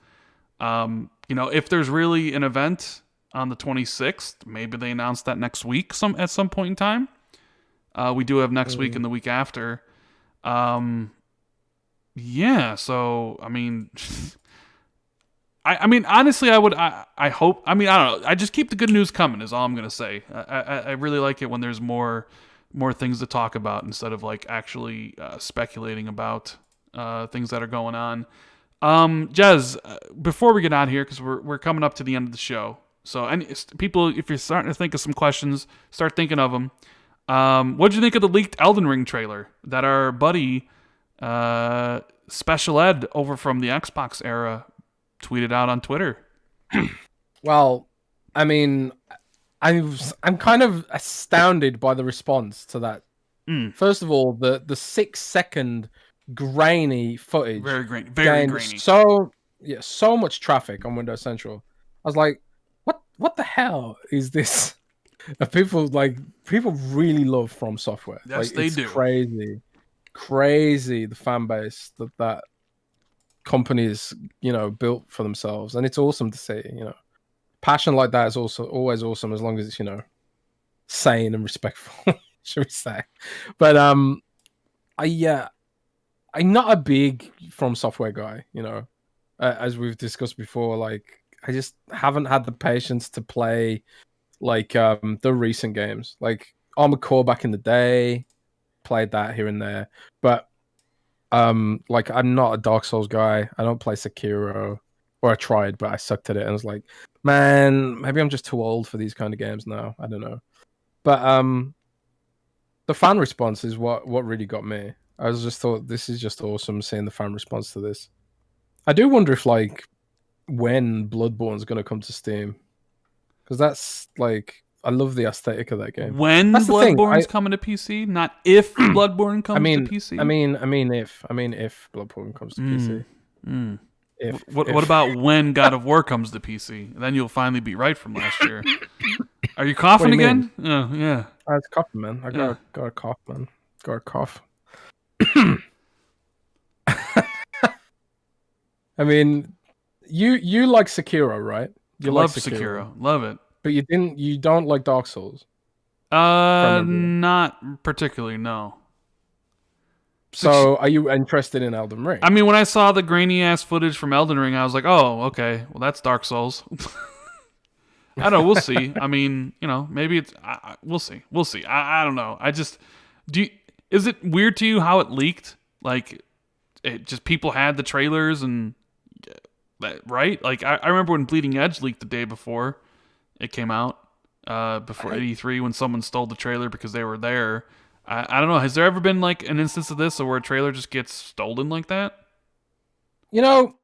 [SPEAKER 1] If there's really an event on the 26th, maybe they announce that next week at some point in time. We do have next week and the week after. Yeah, so, honestly, I hope, I don't know. I just keep the good news coming is all I'm going to say. I really like it when there's more things to talk about instead of actually speculating about things that are going on. Jez, before we get out here, because we're coming up to the end of the show, so people, if you're starting to think of some questions, start thinking of them. What did you think of the leaked Elden Ring trailer that our buddy Special Ed over from the Xbox era tweeted out on Twitter?
[SPEAKER 2] Well, I'm kind of astounded by the response to that. First of all, the 6-second grainy footage,
[SPEAKER 1] very grainy.
[SPEAKER 2] So much traffic on Windows Central. I was like, what the hell is this? People really love From Software.
[SPEAKER 1] Yes, they do.
[SPEAKER 2] Crazy the fan base that companies built for themselves, and it's awesome to see. Passion like that is also always awesome, as long as it's sane and respectful. should we say? But I'm not a big From Software guy, as we've discussed before. Like, I just haven't had the patience to play like the recent games, like Armored Core back in the day. Played that here and there, but like I'm not a Dark Souls guy. I don't play Sekiro, or I tried, but I sucked at it, and I was like, man, maybe I'm just too old for these kind of games now. I don't know, but the fan response is what really got me. I was just thought this is just awesome seeing the fan response to this. I do wonder if like when Bloodborne's gonna come to Steam, because that's like I love the aesthetic of that game.
[SPEAKER 1] When
[SPEAKER 2] That's the thing.
[SPEAKER 1] Bloodborne's coming to PC, not if Bloodborne comes to PC.
[SPEAKER 2] I mean, if Bloodborne comes to PC,
[SPEAKER 1] What about when God of War comes to PC? Then you'll finally be right from last year. Are you coughing
[SPEAKER 2] What do you
[SPEAKER 1] again? Oh, yeah.
[SPEAKER 2] I was coughing, man. I got a cough, man. Got a cough. I mean, you like Sekiro, right? You
[SPEAKER 1] love Sekiro. Love it.
[SPEAKER 2] But you don't like Dark Souls.
[SPEAKER 1] Not particularly, no.
[SPEAKER 2] So, are you interested in Elden Ring?
[SPEAKER 1] I mean, when I saw the grainy ass footage from Elden Ring, I was like, "Oh, okay. Well, that's Dark Souls." I don't know. We'll see. I mean, maybe it's. We'll see. We'll see. I don't know. I just is it weird to you how it leaked? Like, it just people had the trailers and right? Like, I remember when Bleeding Edge leaked the day before it came out, before E3, when someone stole the trailer because they were there. I don't know. Has there ever been like an instance of this, or where a trailer just gets stolen like that?
[SPEAKER 2] I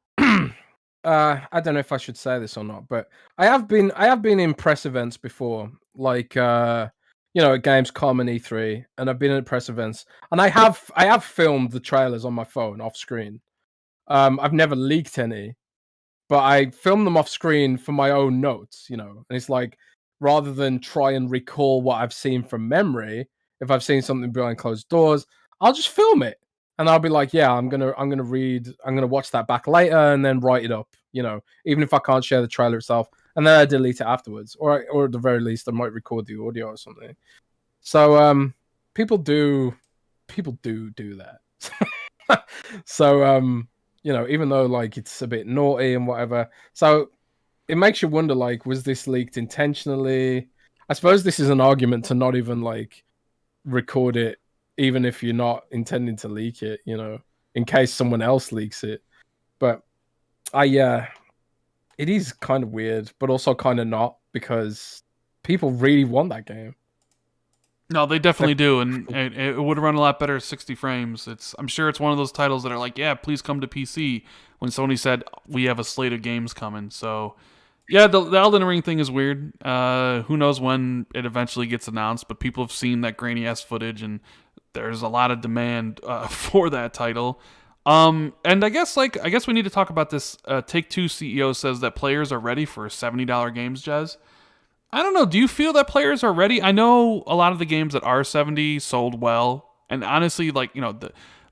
[SPEAKER 2] don't know if I should say this or not, but I have been in press events before, like at Gamescom and E3, and I've been in press events, and I have filmed the trailers on my phone off screen. I've never leaked any, but I filmed them off screen for my own notes, and it's like, rather than try and recall what I've seen from memory, if I've seen something behind closed doors, I'll just film it. And I'll be like, yeah, I'm gonna watch that back later and then write it up, even if I can't share the trailer itself, and then I delete it afterwards, or at the very least, I might record the audio or something. So people do that. So even though like it's a bit naughty and whatever, so it makes you wonder, like, was this leaked intentionally? I suppose this is an argument to not even like record it, even if you're not intending to leak it, in case someone else leaks it. But it is kind of weird, but also kind of not, because people really want that game.
[SPEAKER 1] No, they definitely do, and it would run a lot better at 60 frames. I'm sure it's one of those titles that are like, yeah, please come to PC, when Sony said we have a slate of games coming. So yeah, the Elden Ring thing is weird. Who knows when it eventually gets announced, but people have seen that grainy ass footage, and there's a lot of demand for that title. And I guess we need to talk about this. Take-Two CEO says that players are ready for $70 games, Jez. I don't know. Do you feel that players are ready? I know a lot of the games that are 70 sold well, and honestly, like,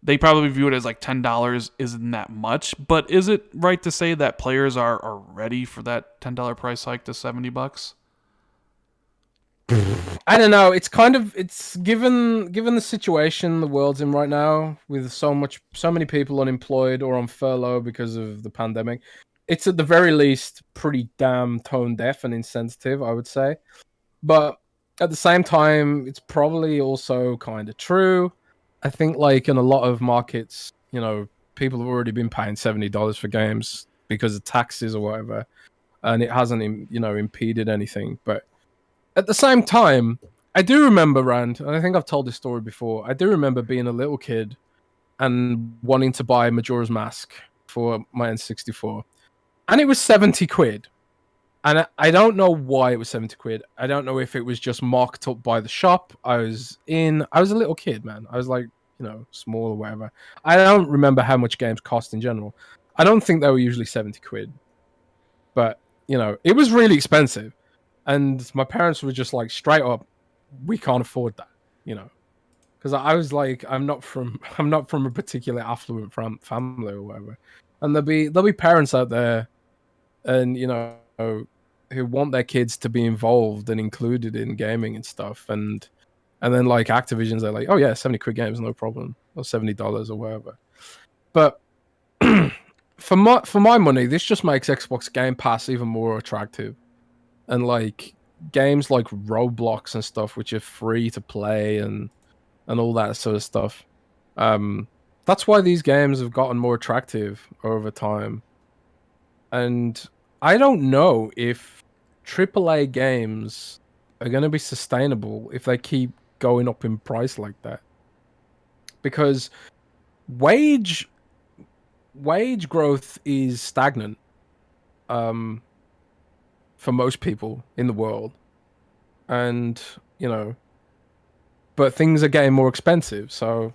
[SPEAKER 1] they probably view it as like $10 isn't that much, but is it right to say that players are ready for that $10 price hike to $70?
[SPEAKER 2] I don't know. It's given the situation the world's in right now, with so many people unemployed or on furlough because of the pandemic. It's at the very least pretty damn tone deaf and insensitive, I would say. But at the same time, it's probably also kind of true. I think, like, in a lot of markets, people have already been paying $70 for games because of taxes or whatever, and it hasn't, impeded anything. But at the same time, I do remember, Rand, and I think I've told this story before, I do remember being a little kid and wanting to buy Majora's Mask for my N64. And it was 70 quid. And I don't know why it was 70 quid. I don't know if it was just marked up by the shop. I was a little kid, man. I was like, small or whatever. I don't remember how much games cost in general. I don't think they were usually 70 quid. But, it was really expensive. And my parents were just like, straight up, we can't afford that, Because I was like, I'm not from a particularly affluent family or whatever. And there'll be parents out there, and who want their kids to be involved and included in gaming and stuff, and And then like Activision's, they're like, oh yeah, 70 quid games, no problem, or $70 or whatever. But for my money, this just makes Xbox Game Pass even more attractive. And like games like Roblox and stuff, which are free to play and all that sort of stuff. That's why these games have gotten more attractive over time. And I don't know if AAA games are going to be sustainable if they keep going up in price like that. Because wage growth is stagnant for most people in the world. And, but things are getting more expensive. So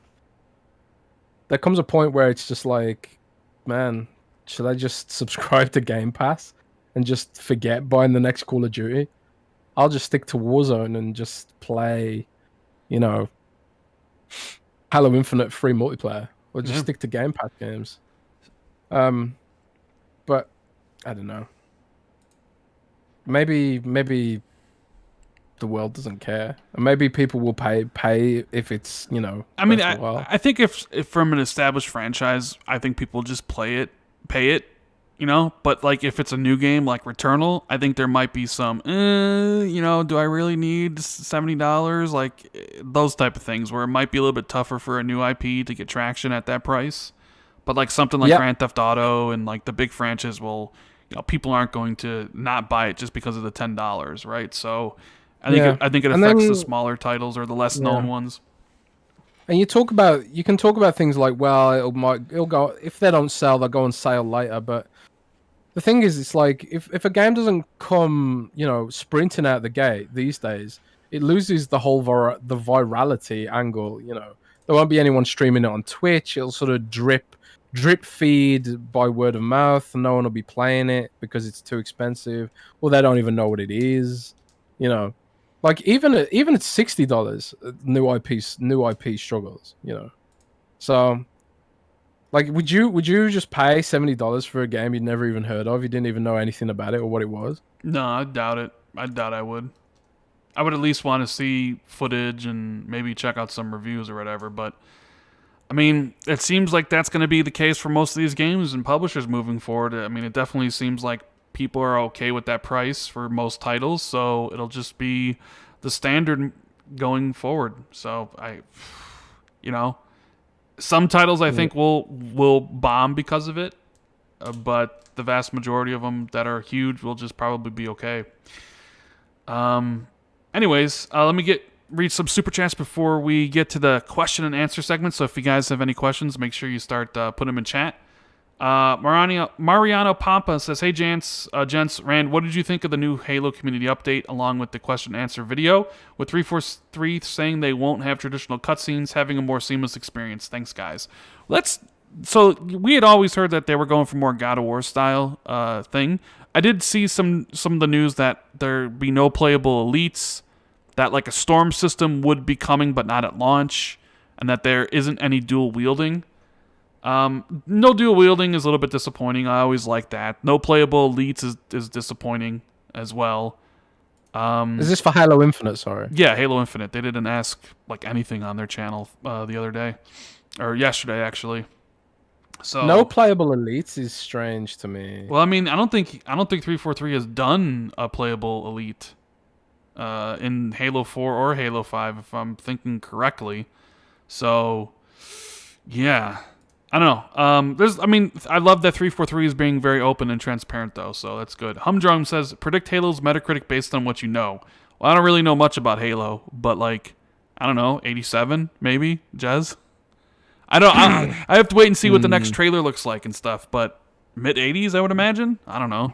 [SPEAKER 2] there comes a point where it's just like, man, should I just subscribe to Game Pass and just forget buying the next Call of Duty? I'll just stick to Warzone and just play, Halo Infinite free multiplayer, or just stick to Game Pass games. But I don't know. Maybe the world doesn't care, and maybe people will pay if it's
[SPEAKER 1] I mean, I think if from an established franchise, I think people just pay it, But like if it's a new game like Returnal, I think there might be some, do I really need $70? Like those type of things where it might be a little bit tougher for a new IP to get traction at that price. But like something like Grand Theft Auto and like the big franchise will, people aren't going to not buy it just because of the $10, right? So I think it affects the smaller titles or the less known ones.
[SPEAKER 2] And you can talk about things like, well, it'll go, if they don't sell, they'll go on sale later. But the thing is, it's like if a game doesn't come, sprinting out the gate these days, it loses the whole the virality angle. There won't be anyone streaming it on Twitch. It'll sort of drip feed by word of mouth, and no one will be playing it because it's too expensive, or they don't even know what it is. Like even at $60, new IP struggles. So like, would you just pay $70 for a game you'd never even heard of? You didn't even know anything about it or what it was?
[SPEAKER 1] No, I doubt it. I doubt I would. I would at least want to see footage and maybe check out some reviews or whatever. But I mean, it seems like that's going to be the case for most of these games and publishers moving forward. I mean, it definitely seems like people are okay with that price for most titles, so it'll just be the standard going forward. So some titles I think will bomb because of it, but the vast majority of them that are huge will just probably be okay. Anyways, let me read some super chats before we get to the question and answer segment. So if you guys have any questions, make sure you start putting them in chat. Mariano Pampa says, "Hey gents, Rand, what did you think of the new Halo community update along with the question and answer video? With 343 saying they won't have traditional cutscenes, having a more seamless experience. Thanks, guys." So we had always heard that they were going for more God of War style thing. I did see some of the news that there'd be no playable elites, that like a storm system would be coming but not at launch, and that there isn't any dual wielding. No dual wielding is a little bit disappointing. I always like that. No playable elites is disappointing as well.
[SPEAKER 2] Is this for Halo Infinite? Sorry.
[SPEAKER 1] Yeah, Halo Infinite. They didn't ask like anything on their channel the other day, or yesterday actually. So
[SPEAKER 2] no playable elites is strange to me.
[SPEAKER 1] Well, I mean, I don't think 343 has done a playable elite in Halo 4 or Halo 5, if I'm thinking correctly. So yeah. I don't know. I love that 343 is being very open and transparent, though, so that's good. Humdrum says, predict Halo's Metacritic based on what you know. Well, I don't really know much about Halo, but, like, I don't know, 87, maybe? Jez? I have to wait and see what the next trailer looks like and stuff, but mid-80s, I would imagine? I don't know.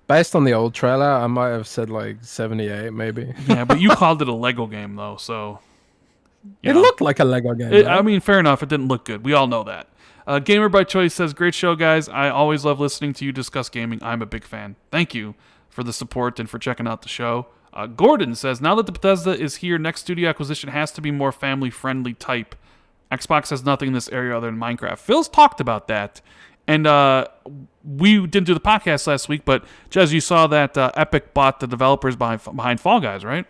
[SPEAKER 2] Based on the old trailer, I might have said, like, 78, maybe.
[SPEAKER 1] Yeah, but you called it a Lego game, though, so...
[SPEAKER 2] It looked like a Lego game.
[SPEAKER 1] I mean, fair enough. It didn't look good. We all know that. Gamer by Choice says, "Great show, guys. I always love listening to you discuss gaming. I'm a big fan. Thank you for the support and for checking out the show." Gordon says, "Now that the Bethesda is here, next studio acquisition has to be more family-friendly type. Xbox has nothing in this area other than Minecraft." Phil's talked about that. And we didn't do the podcast last week, but Jez, you saw that Epic bought the developers behind Fall Guys, right?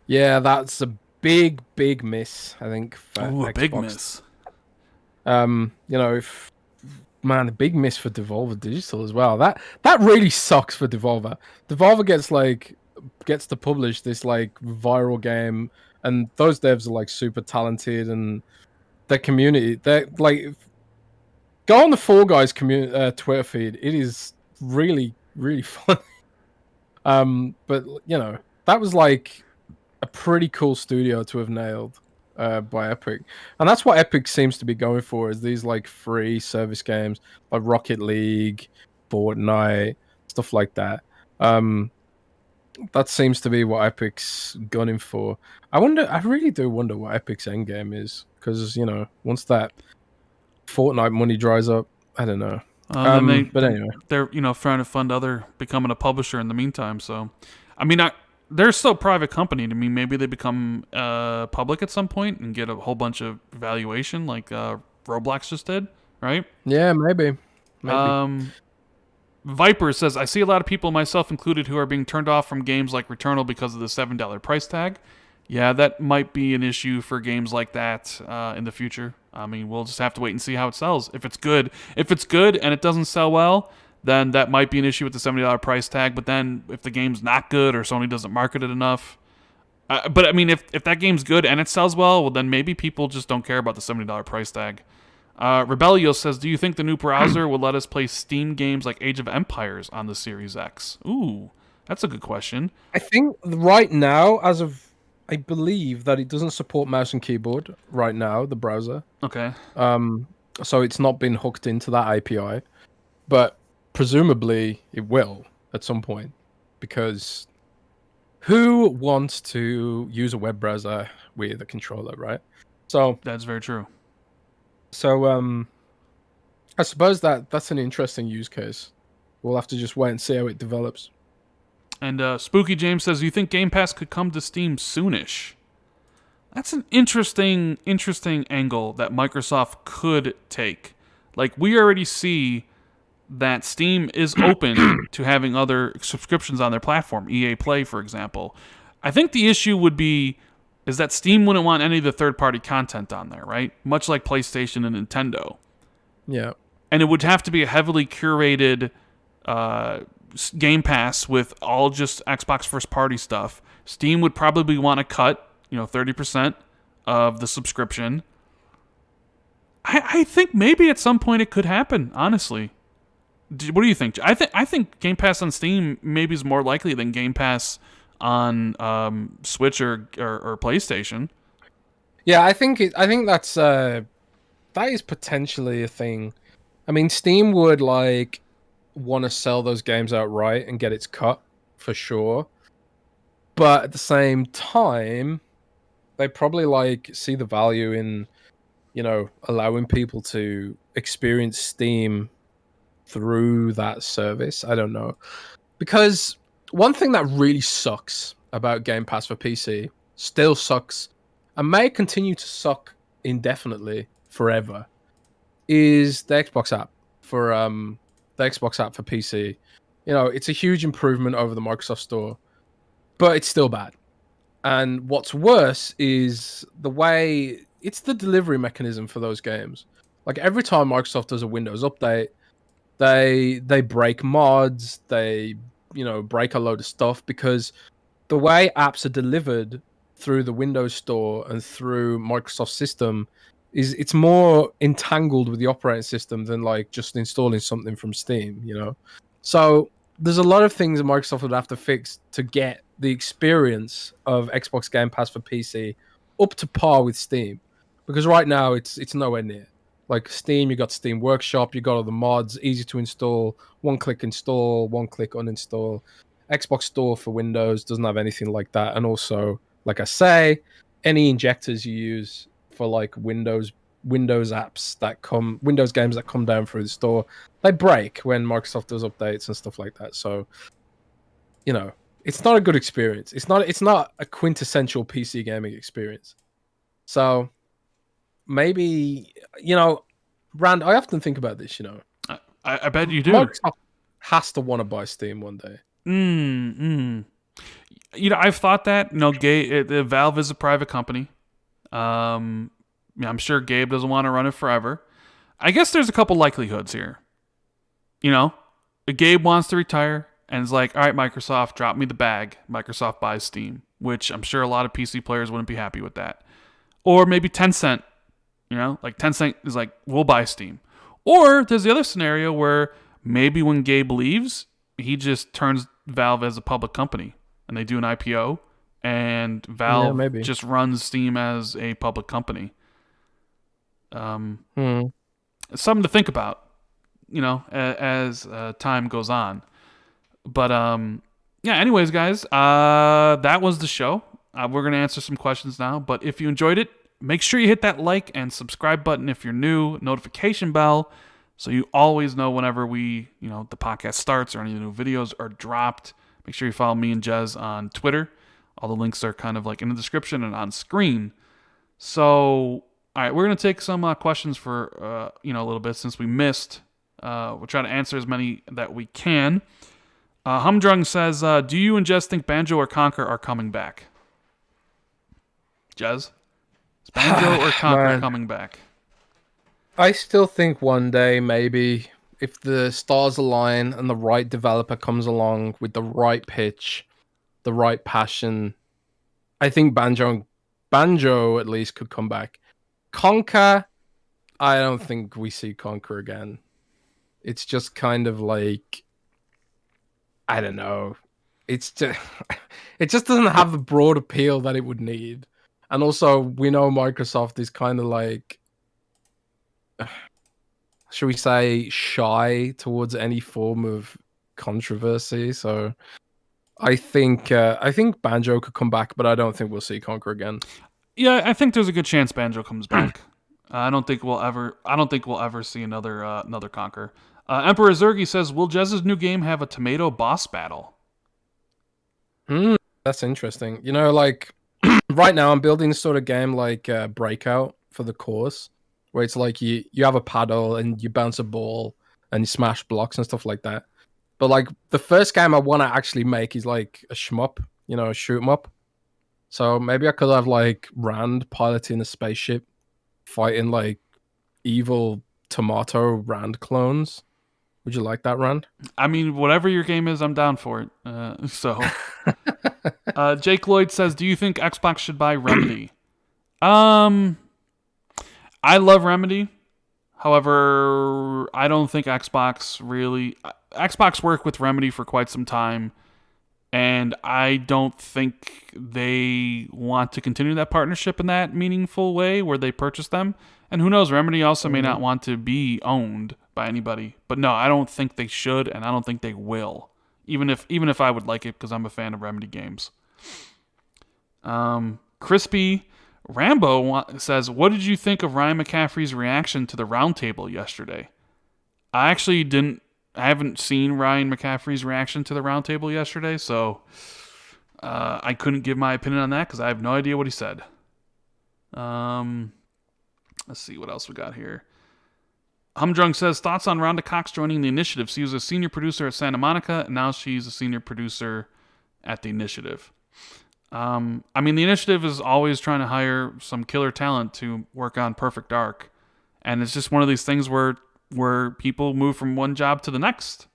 [SPEAKER 2] Yeah, that's a big miss, I think, for
[SPEAKER 1] Ooh, a big
[SPEAKER 2] Xbox.
[SPEAKER 1] miss.
[SPEAKER 2] If man, a big miss for Devolver Digital as well. That really sucks for Devolver. Devolver gets to publish this like viral game, and those devs are like super talented, and their community. They're like go on the Fall Guys community Twitter feed. It is really fun. But that was like a pretty cool studio to have nailed by Epic, and that's what Epic seems to be going for is these like free service games like Rocket League, Fortnite, stuff like that. Um, that seems to be what Epic's gunning for. I really do wonder what Epic's end game is because once that Fortnite money dries up, I don't know.
[SPEAKER 1] Then
[SPEAKER 2] But anyway,
[SPEAKER 1] they're trying to fund other becoming a publisher in the meantime. So, I mean, they're still a private company to me. Maybe they become public at some point and get a whole bunch of valuation like Roblox just did, right?
[SPEAKER 2] yeah, maybe.
[SPEAKER 1] Um, Viper says, I see a lot of people, myself included, who are being turned off from games like Returnal because of the $7 price tag. Yeah, that might be an issue for games like that in the future. I mean, we'll just have to wait and see how it sells. If it's good and it doesn't sell well, then that might be an issue with the $70 price tag. But then if the game's not good or Sony doesn't market it enough, but I mean, if that game's good and it sells well then maybe people just don't care about the $70 price tag. Rebellios says, do you think the new browser will let us play Steam games like Age of Empires on the Series X? Ooh, that's a good question.
[SPEAKER 2] I think right now, I believe that it doesn't support mouse and keyboard right now, the browser.
[SPEAKER 1] Okay.
[SPEAKER 2] So it's not been hooked into that API, but presumably it will at some point because who wants to use a web browser with a controller, right? So,
[SPEAKER 1] That's very true.
[SPEAKER 2] so I suppose that's an interesting use case. We'll have to just wait and see how it develops.
[SPEAKER 1] And Spooky James says, you think Game Pass could come to Steam soonish? That's an interesting angle that Microsoft could take. Like, we already see that Steam is open to having other subscriptions on their platform, EA Play, for example. I think the issue would be is that Steam wouldn't want any of the third-party content on there, right? Much like PlayStation and Nintendo.
[SPEAKER 2] Yeah.
[SPEAKER 1] And it would have to be a heavily curated Game Pass with all just Xbox first-party stuff. Steam would probably want to cut 30% of the subscription. I think maybe at some point it could happen, honestly. What do you think? I think Game Pass on Steam maybe is more likely than Game Pass on Switch or PlayStation.
[SPEAKER 2] Yeah, I think that is potentially a thing. I mean, Steam would like want to sell those games outright and get its cut for sure. But at the same time, they probably like see the value in, allowing people to experience Steam through that service. I don't know. Because one thing that really sucks about Game Pass for PC still sucks and may continue to suck indefinitely forever is the Xbox app for PC. It's a huge improvement over the Microsoft Store, but it's still bad. And what's worse is it's the delivery mechanism for those games. Like every time Microsoft does a Windows update, they break mods, they break a load of stuff because the way apps are delivered through the Windows Store and through Microsoft system it's more entangled with the operating system than like just installing something from Steam, So there's a lot of things that Microsoft would have to fix to get the experience of Xbox Game Pass for PC up to par with Steam. Because right now it's nowhere near. Like Steam, you got Steam Workshop, you got all the mods, easy to install, one-click install, one-click uninstall. Xbox Store for Windows doesn't have anything like that. And also, like I say, any injectors you use for like Windows apps Windows games that come down through the store, they break when Microsoft does updates and stuff like that. So, it's not a good experience. It's not a quintessential PC gaming experience. So maybe, Rand, I often think about this,
[SPEAKER 1] I bet you do.
[SPEAKER 2] Microsoft has to want to buy Steam one day.
[SPEAKER 1] I've thought that. Valve is a private company. I'm sure Gabe doesn't want to run it forever. I guess there's a couple likelihoods here. Gabe wants to retire and is like, all right, Microsoft, drop me the bag. Microsoft buys Steam, which I'm sure a lot of PC players wouldn't be happy with that. Or maybe Tencent, like Tencent is like, we'll buy Steam. Or there's the other scenario where maybe when Gabe leaves, he just turns Valve as a public company and they do an IPO and Valve just runs Steam as a public company. It's something to think about, as time goes on. But anyways, guys, that was the show. We're going to answer some questions now. But if you enjoyed it, make sure you hit that like and subscribe button if you're new, notification bell, so you always know whenever the podcast starts or any new videos are dropped. Make sure you follow me and Jez on Twitter. All the links are kind of like in the description and on screen. So, all right, we're going to take some questions for, a little bit since we missed. We'll try to answer as many that we can. Humdrung says, do you and Jez think Banjo or Conquer are coming back? Jez? Is Banjo or Conquer coming back?
[SPEAKER 2] I still think one day, maybe, if the stars align and the right developer comes along with the right pitch, the right passion, I think Banjo at least could come back. Conquer, I don't think we see Conquer again. It's just kind of like, I don't know. It just doesn't have the broad appeal that it would need. And also, we know Microsoft is kind of like, should we say, shy towards any form of controversy. So I think Banjo could come back, but I don't think we'll see Conquer again.
[SPEAKER 1] Yeah, I think there's a good chance Banjo comes back. I don't think we'll ever see another Conquer. Emperor Zergi says, will Jez's new game have a tomato boss battle?
[SPEAKER 2] That's interesting. Like right now I'm building a sort of game like Breakout for the course, where it's like you have a paddle and you bounce a ball and you smash blocks and stuff like that. But like the first game I want to actually make is like a shmup, a shoot 'em up. So maybe I could have like Rand piloting a spaceship, fighting like evil tomato Rand clones. Would you like that, Rand?
[SPEAKER 1] I mean, whatever your game is, I'm down for it. Jake Lloyd says, do you think Xbox should buy Remedy? I love Remedy. However, I don't think Xbox worked with Remedy for quite some time, and I don't think they want to continue that partnership in that meaningful way where they purchase them. And who knows, Remedy also may not want to be owned by anybody. But no, I don't think they should, and I don't think they will. Even if I would like it, because I'm a fan of Remedy games. Crispy Rambo says, what did you think of Ryan McCaffrey's reaction to the roundtable yesterday? I haven't seen Ryan McCaffrey's reaction to the roundtable yesterday, so I couldn't give my opinion on that because I have no idea what he said. Let's see what else we got here. Humdrung says, thoughts on Rhonda Cox joining the Initiative? She was a senior producer at Santa Monica, and now she's a senior producer at the Initiative. The Initiative is always trying to hire some killer talent to work on Perfect Dark, and it's just one of these things where people move from one job to the next.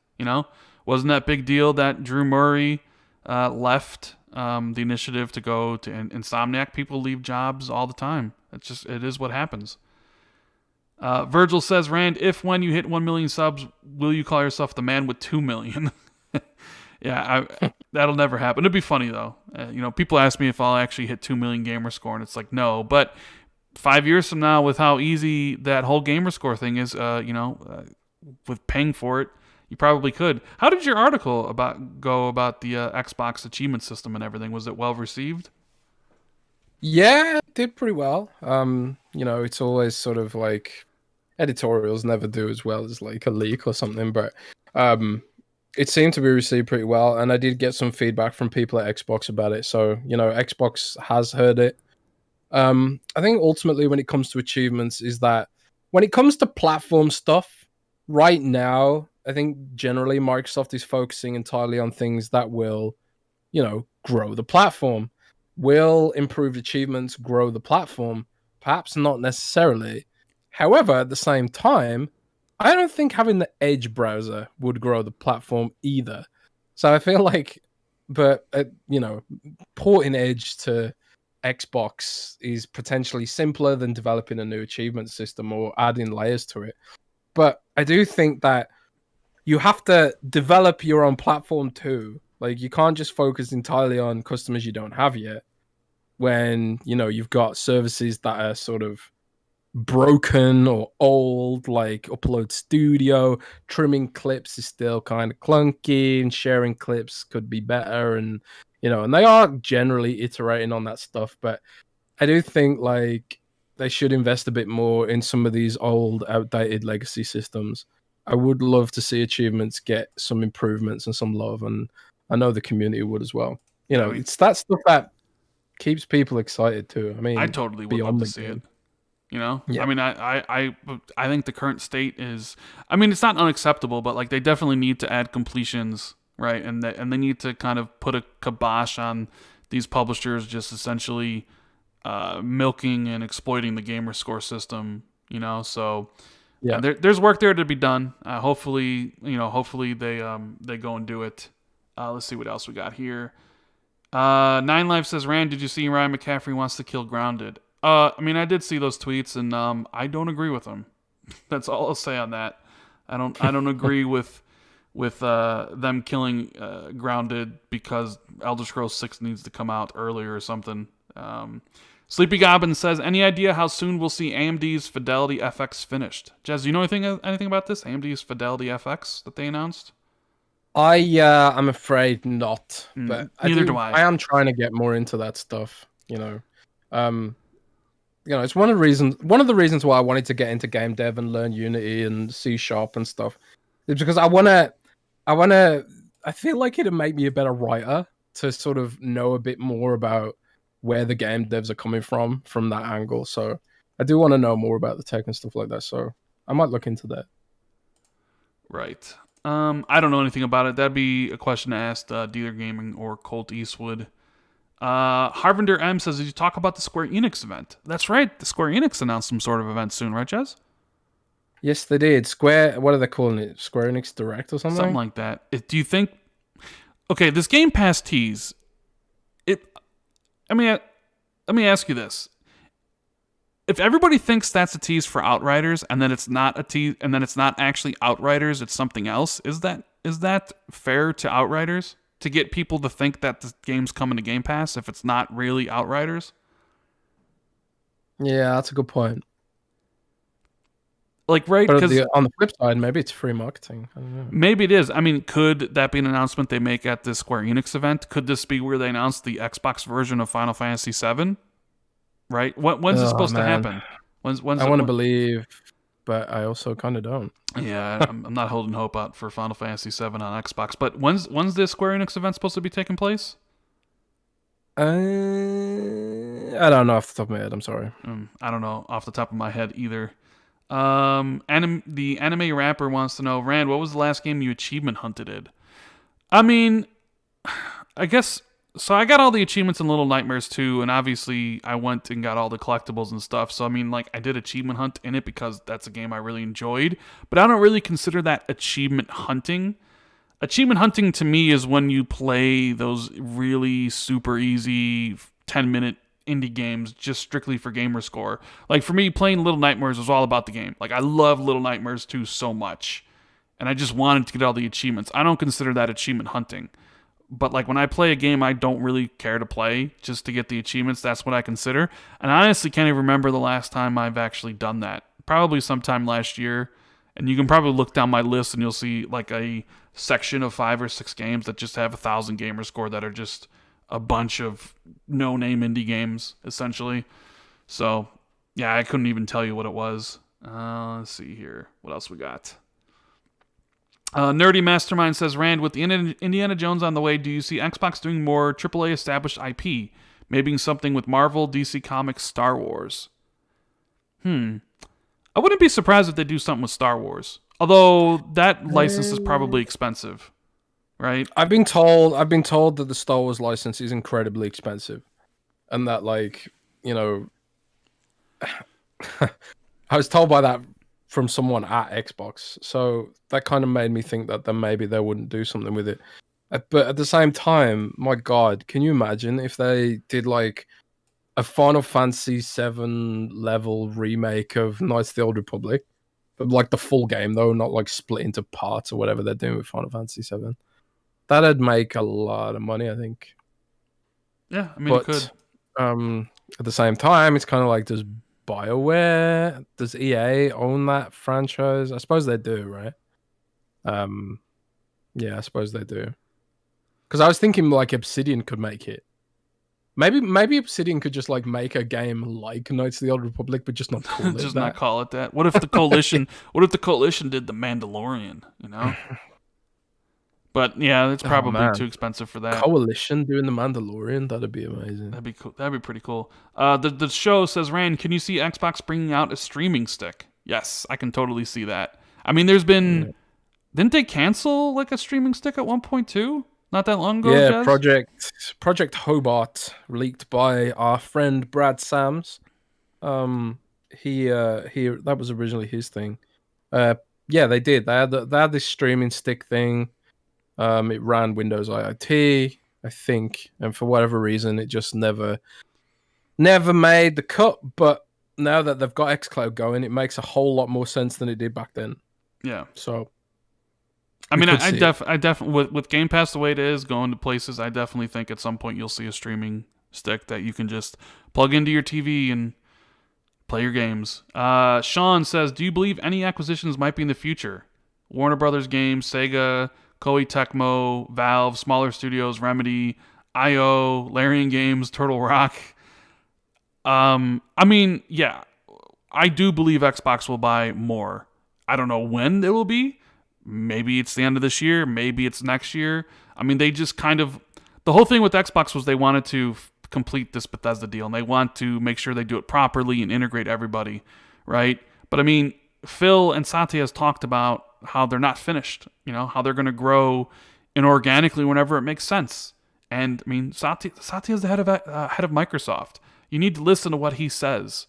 [SPEAKER 1] Wasn't that big deal that Drew Murray left the Initiative to go to Insomniac? People leave jobs all the time. It is what happens. Virgil says, Rand, when you hit 1 million subs, will you call yourself the man with 2 million? Yeah, that'll never happen. It'd be funny, though. People ask me if I'll actually hit 2 million gamer score, and it's like, no. But 5 years from now, with how easy that whole gamer score thing is, with paying for it, you probably could. How did your article go about the Xbox achievement system and everything? Was it well received?
[SPEAKER 2] Yeah, it did pretty well. It's always sort of like editorials never do as well as like a leak or something, but it seemed to be received pretty well, and I did get some feedback from people at Xbox about it. So, Xbox has heard it. I think ultimately when it comes to achievements is that when it comes to platform stuff, right now, I think generally Microsoft is focusing entirely on things that will, grow the platform. Will improved achievements grow the platform? Perhaps not necessarily. However, at the same time, I don't think having the Edge browser would grow the platform either. So I feel like, but porting Edge to Xbox is potentially simpler than developing a new achievement system or adding layers to it. But I do think that you have to develop your own platform too. Like you can't just focus entirely on customers you don't have yet when, you've got services that are sort of broken or old, like Upload Studio. Trimming clips is still kind of clunky, and sharing clips could be better. And they are generally iterating on that stuff. But I do think like they should invest a bit more in some of these old, outdated legacy systems. I would love to see achievements get some improvements and some love, and I know the community would as well.
[SPEAKER 1] I mean,
[SPEAKER 2] It's that stuff that keeps people excited too. I
[SPEAKER 1] I
[SPEAKER 2] mean,
[SPEAKER 1] totally would love
[SPEAKER 2] beyond
[SPEAKER 1] to
[SPEAKER 2] the
[SPEAKER 1] see it.
[SPEAKER 2] game.
[SPEAKER 1] I
[SPEAKER 2] Yeah,
[SPEAKER 1] mean, I think the current state is, I mean, it's not unacceptable, but like they definitely need to add completions, right? And they need to kind of put a kibosh on these publishers just essentially milking and exploiting the gamer score system. So
[SPEAKER 2] yeah.
[SPEAKER 1] there's work there to be done. Hopefully they go and do it. Let's see what else we got here. Nine Life says, Rand, did you see Ryan McCaffrey wants to kill Grounded? I mean, I did see those tweets, and I don't agree with them. That's all I'll say on that. I don't agree with them killing Grounded because Elder Scrolls 6 needs to come out earlier or something. Sleepy Goblin says, any idea how soon we'll see AMD's Fidelity FX finished? Jez, do you know anything about this? AMD's Fidelity FX that they announced?
[SPEAKER 2] I'm afraid not, but
[SPEAKER 1] Neither do I.
[SPEAKER 2] I am trying to get more into that stuff. Um, it's one of the reasons why I wanted to get into game dev and learn Unity and C# and stuff. Is because I feel like it'd make me a better writer to sort of know a bit more about where the game devs are coming from that angle. So I do want to know more about the tech and stuff like that. So I might look into that.
[SPEAKER 1] Right. I don't know anything about it. That'd be a question to ask Dealer Gaming or Colt Eastwood. Harvinder M says, did you talk about the Square Enix event? That's right. The Square Enix announced some sort of event soon, right, Jez?
[SPEAKER 2] Yes, they did. What are they calling it? Square Enix Direct or something?
[SPEAKER 1] Something like that. Do you think... Okay, this Game Pass tease... let me ask you this. If everybody thinks that's a tease for Outriders, and then it's not a tease, and then it's not actually Outriders, it's something else, is that fair to Outriders? To get people to think that the game's coming to Game Pass if it's not really Outriders?
[SPEAKER 2] Yeah, that's a good point.
[SPEAKER 1] Like, right?
[SPEAKER 2] But on the flip side, maybe it's free marketing. I don't know.
[SPEAKER 1] Maybe it is. I mean, could that be an announcement they make at this Square Enix event? Could this be where they announce the Xbox version of Final Fantasy VII? Right? When's this supposed to happen? When's
[SPEAKER 2] I want to believe, but I also kind of don't.
[SPEAKER 1] Yeah, I'm not holding hope out for Final Fantasy VII on Xbox. But when's this Square Enix event supposed to be taking place?
[SPEAKER 2] I don't know off the top of my head. I'm sorry.
[SPEAKER 1] I don't know off the top of my head either. The anime rapper wants to know, Rand, what was the last game you achievement hunted in? I mean, I guess so. I got all the achievements in Little Nightmares 2, and obviously I went and got all the collectibles and stuff. So I mean, like, I did achievement hunt in it because that's a game I really enjoyed. But I don't really consider that achievement hunting. Achievement hunting to me is when you play those really super easy 10-minute indie games just strictly for gamer score. Like for me, playing Little Nightmares was all about the game. Like I love Little Nightmares 2 so much, and I just wanted to get all the achievements. I don't consider that achievement hunting. But like when I play a game I don't really care to play just to get the achievements, that's what I consider. And I honestly can't even remember the last time I've actually done that. Probably sometime last year. And you can probably look down my list and you'll see like a section of 5 or 6 games that just have 1,000 gamer score that are just a bunch of no-name indie games, essentially. So, yeah, I couldn't even tell you what it was. Let's see here. What else we got? Nerdy Mastermind says, Rand, with the Indiana Jones on the way, do you see Xbox doing more AAA established IP? Maybe something with Marvel, DC Comics, Star Wars? I wouldn't be surprised if they do something with Star Wars. Although that license is probably expensive. right?
[SPEAKER 2] I've been told that the Star Wars license is incredibly expensive, and that like you know, I was told by that from someone at Xbox, so that kind of made me think that then maybe they wouldn't do something with it. But at the same time, my God, can you imagine if they did like a Final Fantasy VII level remake of Knights of the Old Republic, but like the full game though, not like split into parts or whatever they're doing with Final Fantasy VII? That'd make a lot of money, I think.
[SPEAKER 1] Yeah, I mean, it could.
[SPEAKER 2] But at the same time, it's kind of like, does BioWare, does EA own that franchise? I suppose they do, right? Um, yeah, I suppose they do. Because I was thinking like Obsidian could make it. Maybe Obsidian could just like make a game like Knights of the Old Republic, but just not call it
[SPEAKER 1] Just
[SPEAKER 2] that.
[SPEAKER 1] not call it that. What if the coalition? What if the coalition did the Mandalorian? You know. But yeah, it's probably too expensive for that.
[SPEAKER 2] Coalition doing the Mandalorian, that'd be amazing.
[SPEAKER 1] That'd be cool. That'd be pretty cool. The show says, Rand, can you see Xbox bringing out a streaming stick? Yes, I can totally see that. I mean, there's been. Didn't they cancel like a streaming stick at one point too? Not that long ago.
[SPEAKER 2] Yeah,
[SPEAKER 1] Jez?
[SPEAKER 2] Project Hobart, leaked by our friend Brad Sams. He that was originally his thing. Yeah, they did. They had this streaming stick thing. It ran Windows IoT, I think, and for whatever reason, it just never made the cut. But now that they've got xCloud going, it makes a whole lot more sense than it did back then.
[SPEAKER 1] Yeah.
[SPEAKER 2] So,
[SPEAKER 1] I mean, I definitely with Game Pass the way it is, going to places, I definitely think at some point you'll see a streaming stick that you can just plug into your TV and play your games. Sean says, do you believe any acquisitions might be in the future? Warner Brothers Games, Sega, Koei Tecmo, Valve, smaller studios, Remedy, IO, Larian Games, Turtle Rock. I mean, yeah, I do believe Xbox will buy more. I don't know when it will be. Maybe it's the end of this year. Maybe it's next year. I mean, they just kind of... The whole thing with Xbox was they wanted to complete this Bethesda deal, and they want to make sure they do it properly and integrate everybody, right? But I mean, Phil and Satya has talked about how they're not finished, you know, how they're going to grow inorganically whenever it makes sense. And I mean, Satya is the head of Microsoft. You need to listen to what he says.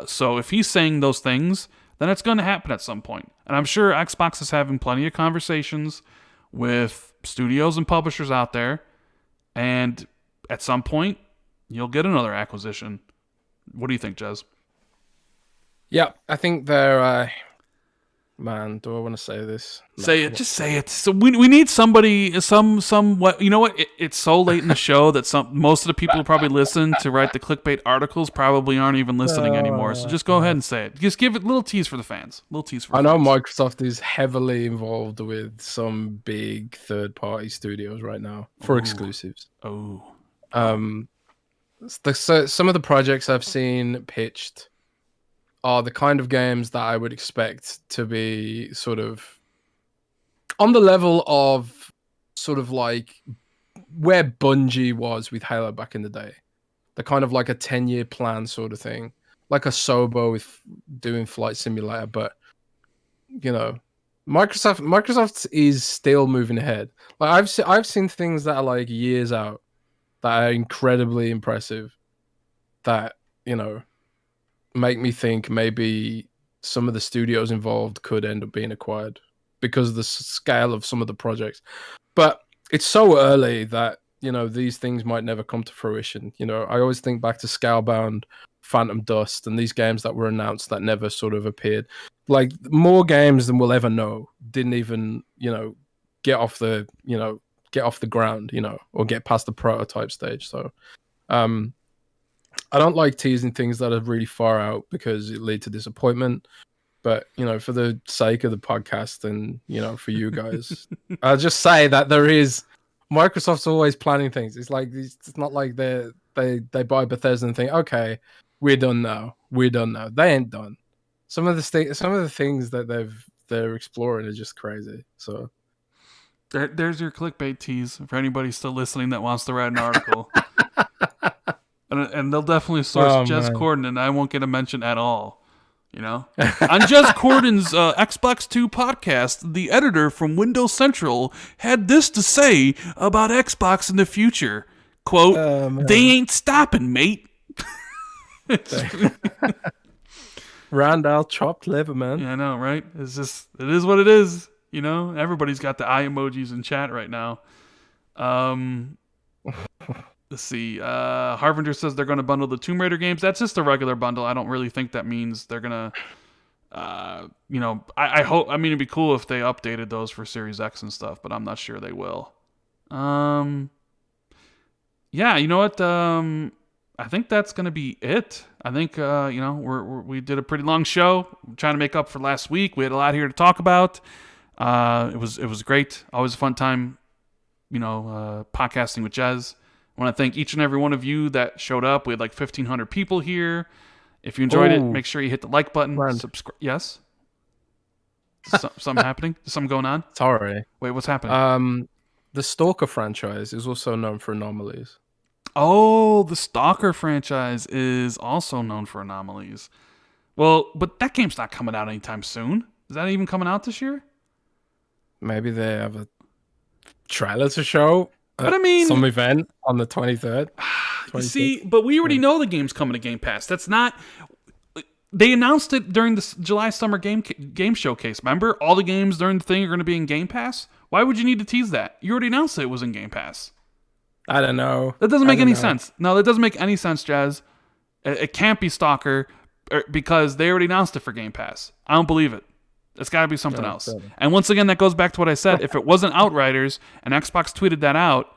[SPEAKER 1] So if he's saying those things, then it's going to happen at some point. And I'm sure Xbox is having plenty of conversations with studios and publishers out there. And at some point, you'll get another acquisition. What do you think, Jez?
[SPEAKER 2] Yeah, I think they're... Man, do I want to say this? No,
[SPEAKER 1] say it. Just say it. So we need somebody, somewhat. You know what? It's so late in the show that most of the people who probably listen to write the clickbait articles probably aren't even listening anymore. So just go ahead and say it. Just give it a little tease for the fans. I know
[SPEAKER 2] Microsoft is heavily involved with some big third-party studios right now for exclusives.
[SPEAKER 1] Oh.
[SPEAKER 2] So some of the projects I've seen pitched are the kind of games that I would expect to be sort of on the level of sort of like where Bungie was with Halo back in the day. The kind of like a 10-year plan sort of thing. Like a Sobo with doing Flight Simulator, but you know, Microsoft is still moving ahead. Like I've seen things that are like years out that are incredibly impressive that, you know, make me think maybe some of the studios involved could end up being acquired because of the scale of some of the projects. But it's so early that, you know, these things might never come to fruition. You know, I always think back to Scalebound, Phantom Dust, and these games that were announced that never sort of appeared. Like, more games than we'll ever know didn't even, you know, get off the ground, you know, or get past the prototype stage. So, I don't like teasing things that are really far out because it leads to disappointment. But, you know, for the sake of the podcast and, you know, for you guys, I'll just say that Microsoft's always planning things. It's like, it's not like they buy Bethesda and think, okay, we're done now. They ain't done. Some of the things that they're exploring are just crazy. So
[SPEAKER 1] there's your clickbait tease for anybody still listening that wants to write an article. And they'll definitely source Jez Corden, and I won't get a mention at all. You know, on Jez Corden's Xbox 2 podcast, the editor from Windows Central had this to say about Xbox in the future. Quote, they ain't stopping, mate.
[SPEAKER 2] Randall chopped liver, man.
[SPEAKER 1] Yeah, I know, right? It's just, it is what it is. You know, everybody's got the eye emojis in chat right now. Let's see. Harvinger says they're going to bundle the Tomb Raider games. That's just a regular bundle. I don't really think that means they're going to, I hope, I mean, it'd be cool if they updated those for Series X and stuff, but I'm not sure they will. Yeah, you know what? I think that's going to be it. I think, we did a pretty long show. I'm trying to make up for last week. We had a lot here to talk about. It was great. Always a fun time, podcasting with Jez. I want to thank each and every one of you that showed up. We had like 1,500 people here. If you enjoyed it, make sure you hit the like button. Subscribe. Yes? Something happening? Is something going on?
[SPEAKER 2] Sorry.
[SPEAKER 1] Wait, what's happening?
[SPEAKER 2] The Stalker franchise is also known for anomalies.
[SPEAKER 1] Oh, the Stalker franchise is also known for anomalies. Well, but that game's not coming out anytime soon. Is that even coming out this year?
[SPEAKER 2] Maybe they have a trailer to show.
[SPEAKER 1] But I mean,
[SPEAKER 2] some event on the 23rd.
[SPEAKER 1] See, but we already know the game's coming to Game Pass. That's not. They announced it during the July Summer Game Showcase. Remember, all the games during the thing are going to be in Game Pass. Why would you need to tease that? You already announced it was in Game Pass.
[SPEAKER 2] I don't know.
[SPEAKER 1] That doesn't make any sense. No, that doesn't make any sense, Jazz. It can't be Stalker because they already announced it for Game Pass. I don't believe it. It's got to be something else. Better. And once again, that goes back to what I said. If it wasn't Outriders and Xbox tweeted that out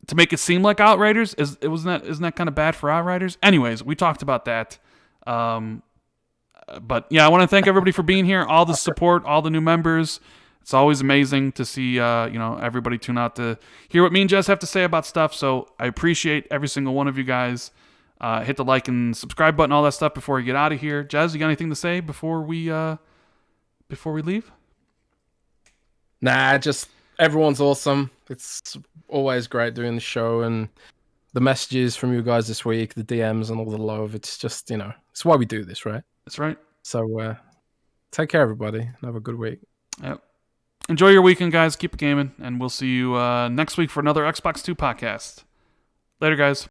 [SPEAKER 1] to make it seem like Outriders, isn't that kind of bad for Outriders? Anyways, we talked about that. But yeah, I want to thank everybody for being here, all the support, all the new members. It's always amazing to see everybody tune out to hear what me and Jess have to say about stuff. So I appreciate every single one of you guys. Hit the like and subscribe button, all that stuff before we get out of here. Jez, you got anything to say before we leave?
[SPEAKER 2] Nah, just everyone's awesome. It's always great doing the show and the messages from you guys this week, the DMs and all the love. It's just, it's why we do this, right?
[SPEAKER 1] That's right.
[SPEAKER 2] So take care, everybody, and have a good week.
[SPEAKER 1] Yep. Enjoy your weekend, guys. Keep it gaming, and we'll see you next week for another Xbox 2 podcast. Later, guys.